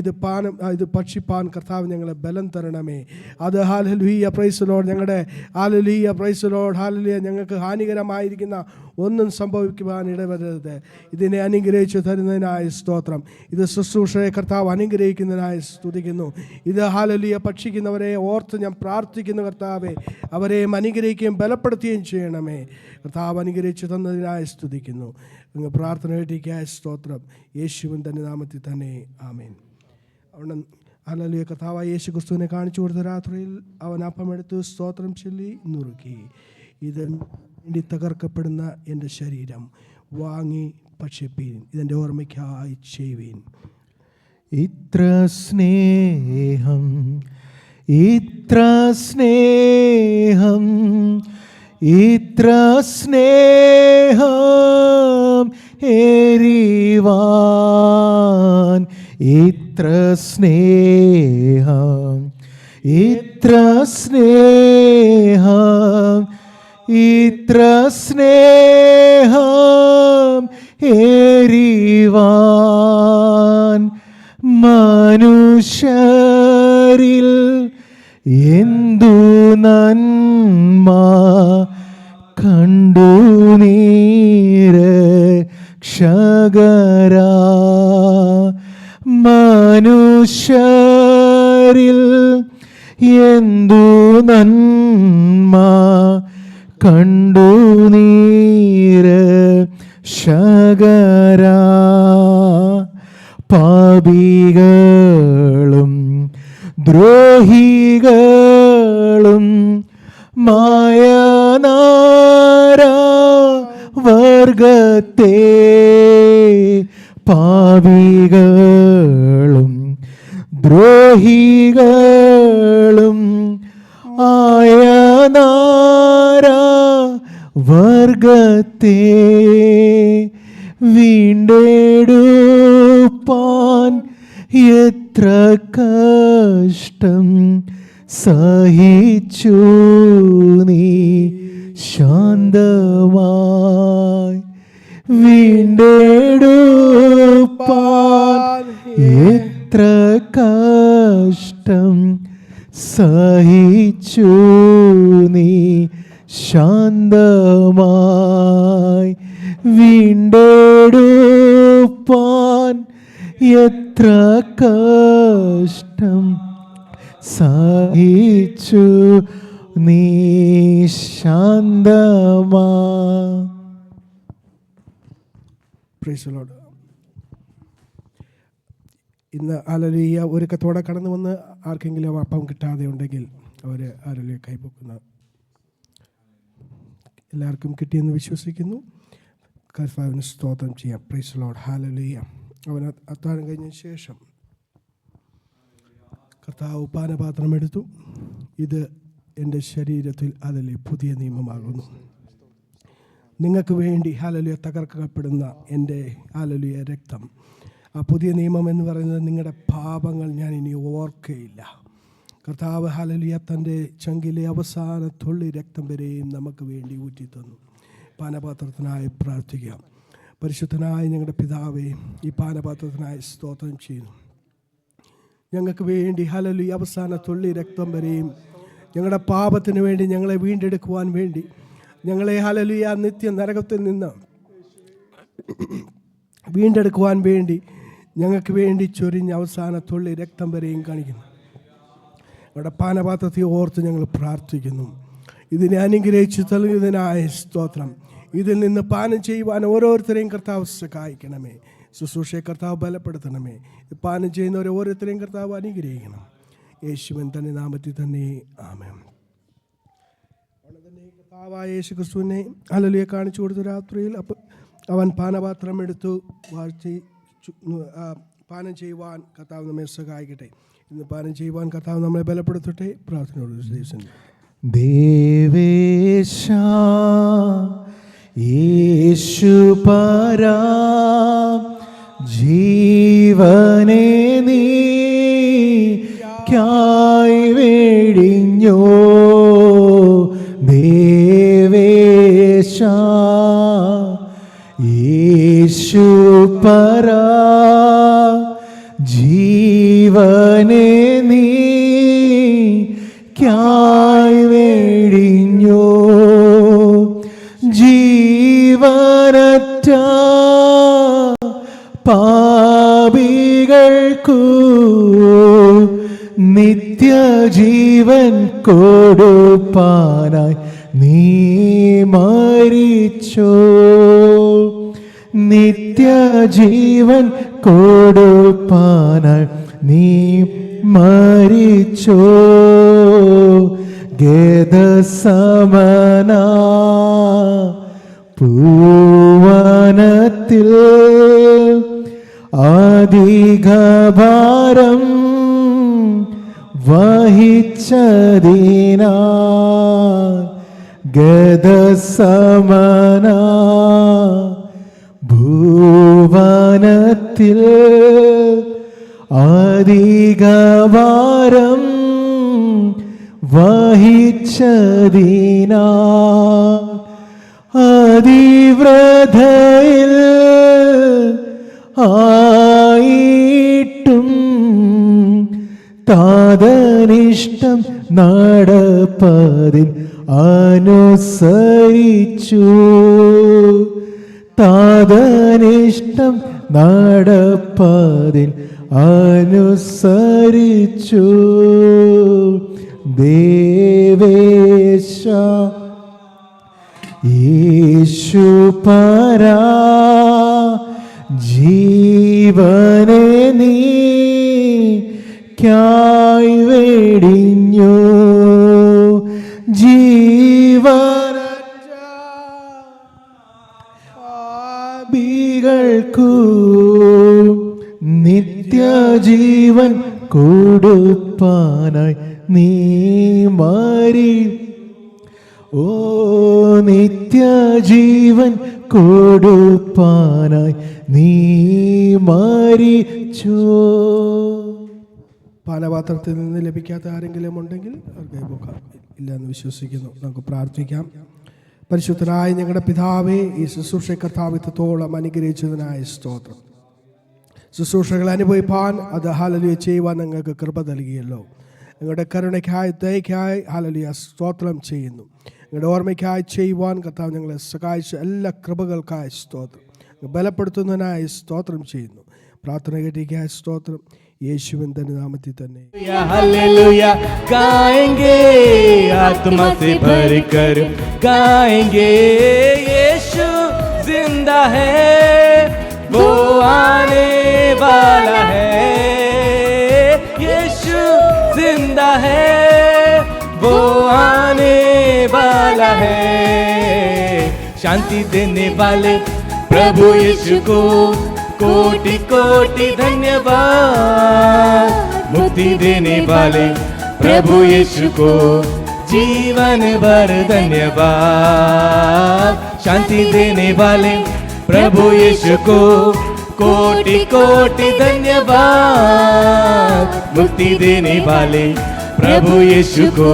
ഇത് ഭക്ഷിപ്പാൻ കർത്താവ് ഞങ്ങളെ ബലം തരണമേ. അത് ഹല്ലേലൂയ പ്രൈസ് ദി ലോർഡ് ഞങ്ങളുടെ hallelujah praise the Lord hallelujah ഞങ്ങൾക്ക് ഹാനികരമായിരിക്കുന്ന ഒന്നും സംഭവിക്കുവാൻ ഇടവരരുത്. ഇതിനെ അനുഗ്രഹിച്ചു തരുന്നതിനായ സ്തോത്രം. ഇത് ശുശ്രൂഷയെ കർത്താവ് അനുഗ്രഹിക്കുന്നതിനായി സ്തുതിക്കുന്നു. ഇത് ഹല്ലേലൂയ ഭക്ഷിക്കുന്നവരെ ഓർത്ത് ഞാൻ പ്രാർത്ഥിക്കുന്നു കർത്താവെ. അവരെയും അനുഗ്രഹിക്കുകയും ബലപ്പെടുത്തുകയും ചെയ്യണമേ. കർത്താവ് അനുഗ്രഹിച്ചു തന്നതിനായി സ്തുതിക്കുന്നു. അങ്ങ് പ്രാർത്ഥന കേട്ടിരിക്കായ സ്തോത്രം. യേശുവിൻ തന്നെ നാമത്തിൽ തന്നെ ആമേൻ. അവിടെ ഹല്ലേലൂയ. കർത്താവായ യേശു ക്രിസ്തുവിനെ കാണിച്ചു കൊടുത്ത രാത്രിയിൽ അവൻ അപ്പമെടുത്ത് സ്തോത്രം ചൊല്ലി നുറുക്കി, ഇത് വേണ്ടി തകർക്കപ്പെടുന്ന എൻ്റെ ശരീരം, വാങ്ങി ഭക്ഷിപ്പീൻ, ഇതെൻ്റെ ഓർമ്മയ്ക്കായി ചെയ്യുവീൻ. ഇത്ര സ്നേഹം, ഇത്ര സ്നേഹം, ഇത്ര സ്നേഹം എരിവാൻ, ഇത്ര സ്നേഹം, ഇത്ര സ്നേഹം, ഇത്ര സ്നേഹം എരിവാൻ, മനുഷ്യരിൽ എന്തു നന്മ കണ്ടു നീരക്ഷകരാ, മനുഷ്യരിൽ എന്തു നന്മ കണ്ടു നീര് ശകരാ പാപികളും ദ്രോഹികളും മായനാര വർഗത്തെ പാപികളും ദ്രോഹികളും ആയനാര വർഗത്തെ വീണ്ടെടുപ്പാൻ എത്ര കഷ്ടം സഹിച്ചു നീ ശാന്തമായി വീണ്ടെടുപ്പാൻ എത്ര കഷ്ടം സഹിച്ചു നീ ശാന്തമായി വീണ്ടെടുപ്പാൻ എത്ര കഷ്ടം സഹിച്ചു നീ ശാന്തമാ. Praise the Lord. ഇന്ന് ഹല്ലേലൂയ ഒരുക്കത്തോടെ കടന്നു വന്ന് ആർക്കെങ്കിലും അപ്പം കിട്ടാതെ ഉണ്ടെങ്കിൽ അവർ ഹല്ലേലൂയ കൈപൊക്കുന്ന എല്ലാവർക്കും കിട്ടിയെന്ന് വിശ്വസിക്കുന്നു. കർത്താവിന് സ്തോത്രം ചെയ്യാം. Price the Lord. ഹല്ലേലൂയ. അവൻ അത്താഴം കഴിഞ്ഞ ശേഷം കർത്താവ് പാനപാത്രം എടുത്തു. ഇത് എൻ്റെ ശരീരത്തിൽ ഹല്ലേലൂയ പുതിയ നിയമമാകുന്നു. നിങ്ങൾക്ക് വേണ്ടി ഹല്ലേലൂയ തകർക്കപ്പെടുന്ന എൻ്റെ ഹല്ലേലൂയ രക്തം. ആ പുതിയ നിയമം എന്ന് പറയുന്നത് നിങ്ങളുടെ പാപങ്ങൾ ഞാൻ ഇനി ഓർക്കുകയില്ല. കർത്താവ് ഹല്ലേലൂയ തൻ്റെ ചങ്കിലെ അവസാന തുള്ളി രക്തം വരെയും നമുക്ക് വേണ്ടി ഊറ്റിത്തന്നു. പാനപാത്രത്തിനായി പ്രാർത്ഥിക്കാം. പരിശുദ്ധനായ ഞങ്ങളുടെ പിതാവേ, ഈ പാനപാത്രത്തിനായി സ്തോത്രം ചെയ്യുന്നു. ഞങ്ങൾക്ക് വേണ്ടി ഹല്ലേലൂയ അവസാന തുള്ളി രക്തം വരെയും ഞങ്ങളുടെ പാപത്തിന് വേണ്ടി ഞങ്ങളെ വീണ്ടെടുക്കുവാൻ വേണ്ടി ഞങ്ങളെ ഹല്ലേലൂയ നിത്യ നരകത്തിൽ നിന്ന് വീണ്ടെടുക്കുവാൻ വേണ്ടി ഞങ്ങൾക്ക് വേണ്ടി ചൊരിഞ്ഞ അവസാന തുള്ളി രക്തം വരെയും കാണിക്കുന്നു. ഞങ്ങളുടെ പാനപാത്രത്തെ ഓർത്ത് ഞങ്ങൾ പ്രാർത്ഥിക്കുന്നു. ഇതിനെ അനുഗ്രഹിച്ച് നൽകിയതിനായ സ്തോത്രം. ഇതിൽ നിന്ന് പാനം ചെയ്യുവാൻ ഓരോരുത്തരെയും കർത്താവ് സഹായിക്കണമേ. ശുശ്രൂഷയെ കർത്താവ് ബലപ്പെടുത്തണമേ. പാനം ചെയ്യുന്നവരെ ഓരോരുത്തരെയും കർത്താവ് അനുഗ്രഹിക്കണം. യേശുവിൻ തന്നെ നാമത്തിൽ തന്നെ ആമേൻ. കർത്താവായ യേശു ക്രിസ്തുവിനെ ഹല്ലേലൂയ കാണിച്ചു കൊടുത്ത രാത്രിയിൽ അവൻ പാനപാത്രം എടുത്തു വാഴ്ത്തി പാനം ചെയ്യുവാൻ കർത്താവ് നമ്മെ സഹായിക്കട്ടെ. ഇന്ന് പാനം ചെയ്യുവാൻ കർത്താവ് നമ്മളെ ബലപ്പെടുത്തട്ടെ. പ്രാർത്ഥനയോട് ദേവേശ യേശുപരാ ജീവനെ നീക്കായി വെടിഞ്ഞോ ദേവേശ യേശുപരാ ജീവനെ നീക്കായി വെടിഞ്ഞോ ജീവനറ്റ പാപികൾക്കു നിത്യജീവൻ കൊടുപ്പാനായി നീ മരിച്ചോ നിത്യജീവൻ കൊടുപ്പാനായി നീ മരിച്ചോ ഗേദസമന പൂവനത്തിൽ അധികഭാരം വഹിച്ചതിനാ ഗദസമന ഭുവനത്തിൽ അധികഭാരം വഹിച്ചതിനാ അതിവ്രതയിൽ ആയിട്ടും താതനിഷ്ടം നടപ്പതിൻ അനുസരിച്ചു താതനിഷ്ടം നടപ്പതിൻ അനുസരിച്ചു ദേവേശ പരാ ജീവനെ നീക്കായി വെടിഞ്ഞു ജീവനക്കു നിത്യജീവൻ കൊടുപ്പാനായി നീ മാറി ഓ നിത്യജീവൻ കൊടുപ്പാനായി നീ മരിച്ചോ. പാനപാത്രത്തിൽ നിന്ന് ലഭിക്കാത്ത ആരെങ്കിലും ഉണ്ടെങ്കിൽ അവർക്ക് പോകാം. ഇല്ലെന്ന് വിശ്വസിക്കുന്നു. നമുക്ക് പ്രാർത്ഥിക്കാം. പരിശുദ്ധനായ ഞങ്ങളുടെ പിതാവേ, ഈ ശുശ്രൂഷ കർത്താവിത്വത്തോളം അനുഗ്രഹിച്ചതിനായ സ്തോത്രം. ശുശ്രൂഷകൾ അനുഭവിപ്പാൻ അത് ഹല്ലേലൂയ ചെയ്യുവാൻ ഞങ്ങൾക്ക് കൃപ നൽകിയല്ലോ. ഞങ്ങളുടെ കരുണയ്ക്കായി ദയയ്ക്കായി ഹല്ലേലൂയ സ്തോത്രം ചെയ്യുന്നു. ഞങ്ങളുടെ ഓർമ്മയ്ക്കായി ചെയ്യുവാൻ കർത്താവ് ഞങ്ങളെ സഹായിച്ച എല്ലാ കൃപകൾക്കായി സ്തോത്രം. ബലപ്പെടുത്തുന്നതിനായി സ്തോത്രം ചെയ്യുന്നു. പ്രാർത്ഥന കേട്ടിരിക്കായ സ്തോത്രം യേശുവിന്റെ നാമത്തിൽ തന്നെ. हालेलुया गाएंगे आत्मा से भरकर गाएंगे यीशु जिंदा है वो आने वाला है यीशु जिंदा है वो आने वाला है शांति देने वाले प्रभु यीशु को कोटि कोटि धन्यवाद मुक्ति देने वाले प्रभु यीशु को जीवन भर धन्यवाद शांति देने वाले प्रभु यीशु को कोटि कोटि धन्यवाद मुक्ति देने वाले प्रभु यीशु को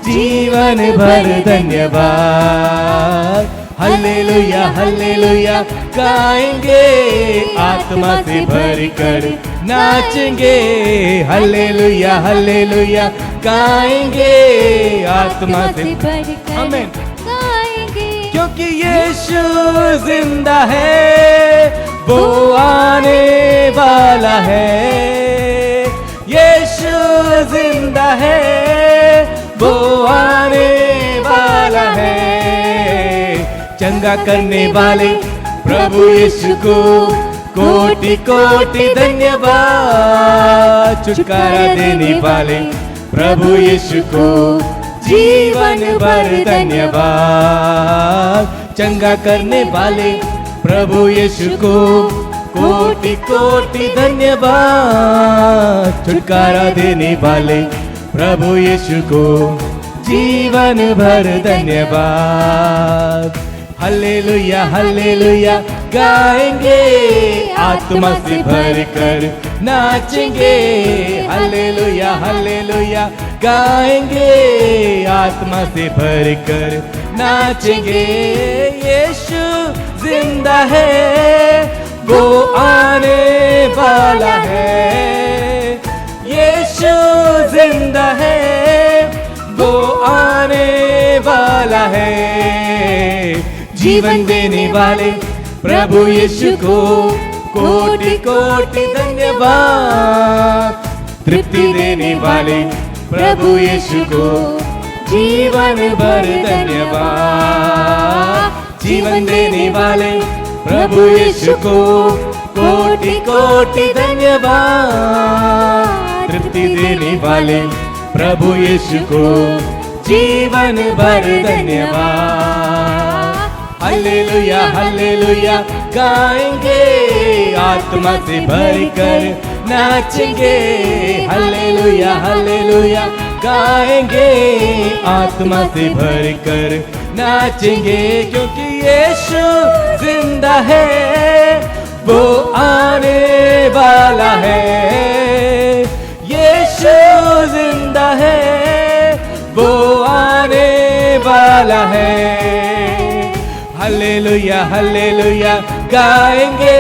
जीवन भर धन्यवाद हल्लेलुया हल्लेलुया गाएंगे आत्मा से भरकर नाचेंगे हल्लेलुया हल्लेलुया गाएंगे आत्मा से भरकर आमीन गाएंगे क्योंकि यीशु जिंदा है वो आने वाला है यीशु जिंदा है वो आने वाला है चंगा करने वाले प्रभु यीशु को कोटि कोटि धन्यवाद छुटकारा देने वाले प्रभु यीशु को जीवन भर धन्यवाद चंगा करने वाले प्रभु यीशु को कोटि कोटि धन्यवाद छुटकारा देने वाले प्रभु यीशु को जीवन भर धन्यवाद हल्लेलुया हल्लेलुया गाएंगे आत्मा से भरकर नाचेंगे हल्लेलुया हल्लेलुया गाएंगे आत्मा से भरकर नाचेंगे यीशु जिंदा है वो आने वाला है यीशु जिंदा है वो आने वाला है जीवन देने वाले प्रभु यीशु को कोटि कोटि धन्यवाद तृप्ति देने वाले प्रभु यीशु को जीवन भर धन्यवाद जीवन देने वाले प्रभु यीशु को कोटि कोटि धन्यवाद तृप्ति देने वाले प्रभु यीशु को जीवन भर धन्यवाद हल्लेलुया हल्लेलुया गाएंगे आत्मा से भरकर नाचेंगे हल्लेलुया हल्लेलुया गाएंगे आत्मा से भरकर नाचेंगे क्योंकि यीशु जिंदा है वो आने वाला है यीशु जिंदा है वो आने वाला है हल्लेलुया हल्लेलुया गाएंगे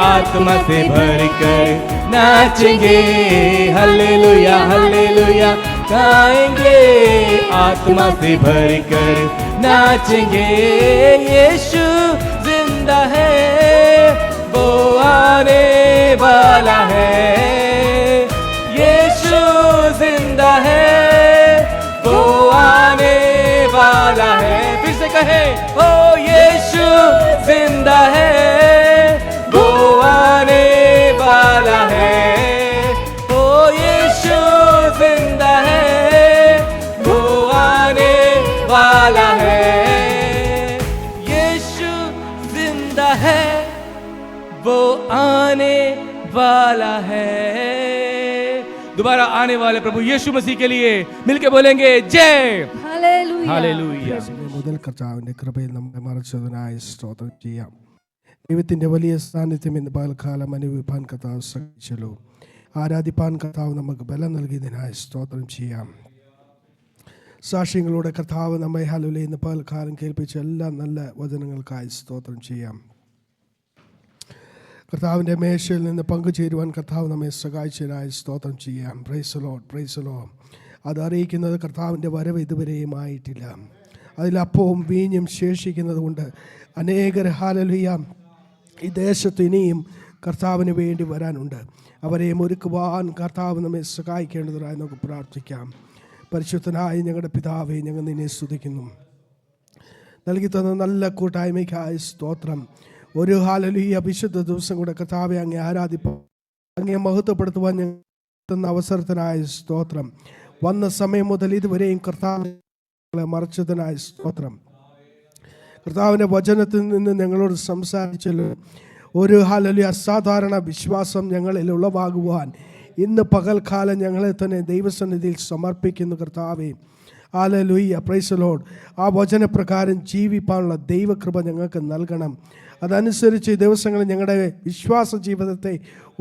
आत्मा से भरकर नाचेंगे हल्लेलुया हल्लेलुया गाएंगे आत्मा से भरकर नाचेंगे यीशु जिंदा है वो आने वाला है यीशु जिंदा है वो आने वाला है फिर से कहे ओ यीशु जिंदा है, वो आने वाला है। ओ यीशु जिंदा है, वो आने वाला है। यीशु जिंदा है, वो आने वाला है। दोबारा आने वाले प्रभु यीशु मसीह के लिए मिलके बोलेंगे जय हालेलुया। മുതൽ കർത്താവിൻ്റെ കൃപയിൽ നമ്മെ മറച്ചതിനായി സ്തോത്രം ചെയ്യാം. ദൈവത്തിൻ്റെ വലിയ സാന്നിധ്യം ഇന്ന് പകൽക്കാലം അനുഭവിപ്പാൻ കർത്താവ് സഹായിച്ചല്ലോ. ആരാധിപ്പാൻ കർത്താവ് നമുക്ക് ബലം നൽകിയതിനായി സ്തോത്രം ചെയ്യാം. സാക്ഷ്യങ്ങളോടെ കർത്താവ് നമ്മെ ഹല്ലേലൂയ ഇന്ന് പകൽക്കാലം കേൾപ്പിച്ച എല്ലാ നല്ല വചനങ്ങൾക്കായി സ്തോത്രം ചെയ്യാം. കർത്താവിൻ്റെ മേശയിൽ നിന്ന് പങ്കുചേരുവാൻ കർത്താവ് നമ്മെ സഹായിച്ചതിനായി സ്തോത്രം ചെയ്യാം. Praise Lord, praise Lord. അത് അറിയിക്കുന്നത് കർത്താവിൻ്റെ വരവ് ഇതുവരെയും ആയിട്ടില്ല. അതിലപ്പവും വീഞ്ഞും ശേഷിക്കുന്നത് കൊണ്ട് അനേകർ ഹല്ലേലൂയ ഈ ദേശത്ത് ഇനിയും കർത്താവിന് വേണ്ടി വരാനുണ്ട്. അവരെയും ഒരുക്കുവാൻ കർത്താവ് നമ്മെ സഹായിക്കേണ്ടതായി നമുക്ക് പ്രാർത്ഥിക്കാം. പരിശുദ്ധനായ ഞങ്ങളുടെ പിതാവേ, ഞങ്ങൾ നിന്നെ സ്തുതിക്കുന്നു. നൽകി തന്ന നല്ല കൂട്ടായ്മയ്ക്കായി സ്തോത്രം. ഒരു ഹല്ലേലൂയ വിശുദ്ധ ദിവസം കൂടെ കർത്താവെ അങ്ങേ ആരാധിപ്പാൻ, അങ്ങേ മഹത്വപ്പെടുത്തുവാൻ ഞങ്ങൾ തന്ന അവസരത്തിനായി സ്തോത്രം. വന്ന സമയം മുതൽ ഇതുവരെയും കർത്താവിനെ മറച്ചതിനായി സ്തോത്രം. കർത്താവിൻ്റെ വചനത്തിൽ നിന്ന് ഞങ്ങളോട് സംസാരിച്ചല്ലോ. ഒരു ഹല്ലേലൂയ അസാധാരണ വിശ്വാസം ഞങ്ങളിൽ ഉളവാകുവാൻ ഇന്ന് പകൽക്കാലം ഞങ്ങളെ തന്നെ ദൈവസന്നിധിയിൽ സമർപ്പിക്കുന്നു കർത്താവേ. Hallelujah, price the Lord. ആ വചനപ്രകാരം ജീവിപ്പാനുള്ള ദൈവകൃപ ഞങ്ങൾക്ക് നൽകണം. അതനുസരിച്ച് ഈ ദിവസങ്ങളിൽ ഞങ്ങളുടെ വിശ്വാസ ജീവിതത്തെ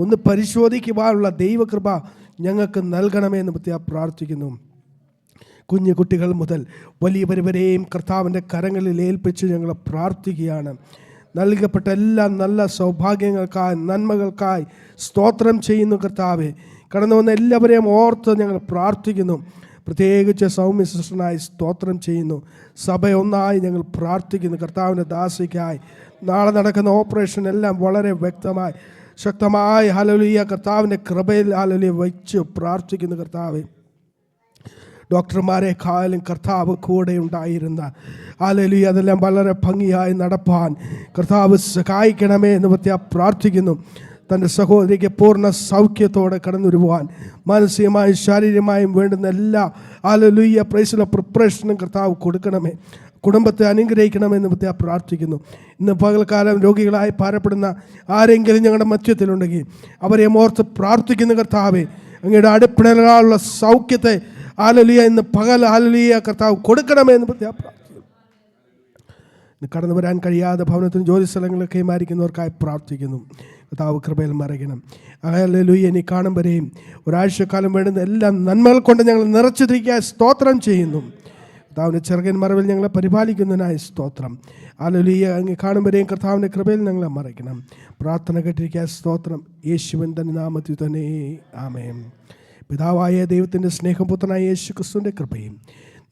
ഒന്ന് പരിശോധിക്കുവാനുള്ള ദൈവകൃപ ഞങ്ങൾക്ക് നൽകണമെന്ന് പ്രാർത്ഥിക്കുന്നു. കുഞ്ഞു കുട്ടികൾ മുതൽ വലിയവരെയും കർത്താവിൻ്റെ കരങ്ങളിൽ ഏൽപ്പിച്ച് ഞങ്ങൾ പ്രാർത്ഥിക്കുകയാണ്. നൽകപ്പെട്ട എല്ലാ നല്ല സൗഭാഗ്യങ്ങൾക്കായി, നന്മകൾക്കായി സ്തോത്രം ചെയ്യുന്നു കർത്താവെ. കടന്നു വന്ന എല്ലാവരെയും ഓർത്ത് ഞങ്ങൾ പ്രാർത്ഥിക്കുന്നു. പ്രത്യേകിച്ച് സൗമ്യ സിസ്റ്ററിനായി സ്തോത്രം ചെയ്യുന്നു. സഭ ഒന്നായി ഞങ്ങൾ പ്രാർത്ഥിക്കുന്നു. കർത്താവിൻ്റെ ദാസിക്കായി നാളെ നടക്കുന്ന ഓപ്പറേഷൻ എല്ലാം വളരെ വ്യക്തമായി ശക്തമായി ഹല്ലേലൂയ കർത്താവിൻ്റെ കൃപയിൽ ഹല്ലേലൂയ വെച്ച് പ്രാർത്ഥിക്കുന്നു കർത്താവെ. ഡോക്ടർമാരെക്കാളും കർത്താവ് കൂടെ ഉണ്ടായിരുന്ന ഹല്ലേലൂയ അതെല്ലാം വളരെ ഭംഗിയായി നടപ്പാൻ കർത്താവ് സഹായിക്കണമേ എന്ന് പ്രാർത്ഥിക്കുന്നു. തൻ്റെ സഹോദരിക്ക് പൂർണ്ണ സൗഖ്യത്തോടെ കടന്നു വരുവാൻ മാനസികമായും ശാരീരികമായും വേണ്ടുന്ന എല്ലാ ഹല്ലേലൂയ പ്രൈസിലെ പ്രിപ്പറേഷനും കർത്താവ് കൊടുക്കണമേ. കുടുംബത്തെ അനുഗ്രഹിക്കണമെന്ന് പ്രാർത്ഥിക്കുന്നു. ഇന്ന് പകൽക്കാലം രോഗികളായി ഭാരപ്പെടുന്ന ആരെങ്കിലും ഞങ്ങളുടെ മധ്യത്തിലുണ്ടെങ്കിൽ അവരെ ഓർത്ത് പ്രാർത്ഥിക്കുന്ന കർത്താവെ, അങ്ങയുടെ അടുപ്പിടലുള്ള സൗഖ്യത്തെ ഹല്ലേലൂയ ഇന്ന് പകൽ ഹല്ലേലൂയ കർത്താവ് കൊടുക്കണമെന്ന് പ്രാർത്ഥിക്കുന്നു. കടന്നു വരാൻ കഴിയാതെ ഭവനത്തിനും ജോലി സ്ഥലങ്ങളിലൊക്കെ മാറിക്കുന്നവർക്കായി പ്രാർത്ഥിക്കുന്നു. കർത്താവ് കൃപയിൽ മറയ്ക്കണം. ഹല്ലേലൂയ ഇനി കാണും വരെയും ഒരാഴ്ചക്കാലം വേണ്ടുന്ന എല്ലാ നന്മകൾ കൊണ്ട് ഞങ്ങൾ നിറച്ചിരിക്കാൻ സ്തോത്രം ചെയ്യുന്നു. കർത്താവിൻ്റെ ചെറുകൻ മറവിൽ ഞങ്ങളെ പരിപാലിക്കുന്നതിനായി സ്തോത്രം. ഹല്ലേലൂയ അങ്ങ് കാണും വരെയും കർത്താവിൻ്റെ കൃപയിൽ ഞങ്ങളെ മറയ്ക്കണം. പ്രാർത്ഥന കേട്ടിരിക്കാൻ സ്തോത്രം. യേശുവിൻ തന്നെ നാമത്തിൽ തന്നെ ആമേൻ. പിതാവായ ദൈവത്തിൻ്റെ സ്നേഹപുത്രനായ യേശു ക്രിസ്തുവിൻ്റെ കൃപയും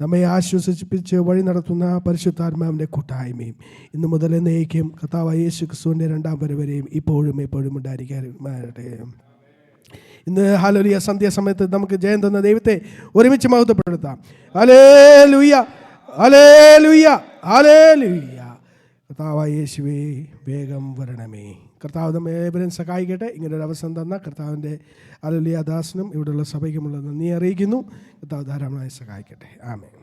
നമ്മെ ആശ്വസിപ്പിച്ച് വഴി നടത്തുന്ന പരിശുദ്ധാത്മാവിൻ്റെ കൂട്ടായ്മയും ഇന്ന് മുതൽ എന്നേക്കും കർത്താവായ യേശു ക്രിസ്തുവിൻ്റെ രണ്ടാം വരവരെയും ഇപ്പോഴും എപ്പോഴും ഉണ്ടായിരിക്കട്ടെ. ഇന്ന് ഹല്ലേലൂയ സന്ധ്യാസമയത്ത് നമുക്ക് ജയം തന്ന ദൈവത്തെ ഒരുമിച്ച് മഹത്വപ്പെടുത്താം. Hallelujah, hallelujah, hallelujah. കർത്താവായ യേശുവേ വേഗം വരണമേ. കർത്താവ് നമ്മെ ഏവരും സഹായിക്കട്ടെ. ഇങ്ങനൊരു അവസരം തന്ന കർത്താവിൻ്റെ ഹല്ലേലൂയ ദാസനും ഇവിടെയുള്ള സഭയ്ക്കുമുള്ള നന്ദി അറിയിക്കുന്നു. കർത്താവ് ധാരാളമായി സഹായിക്കട്ടെ. ആമേൻ.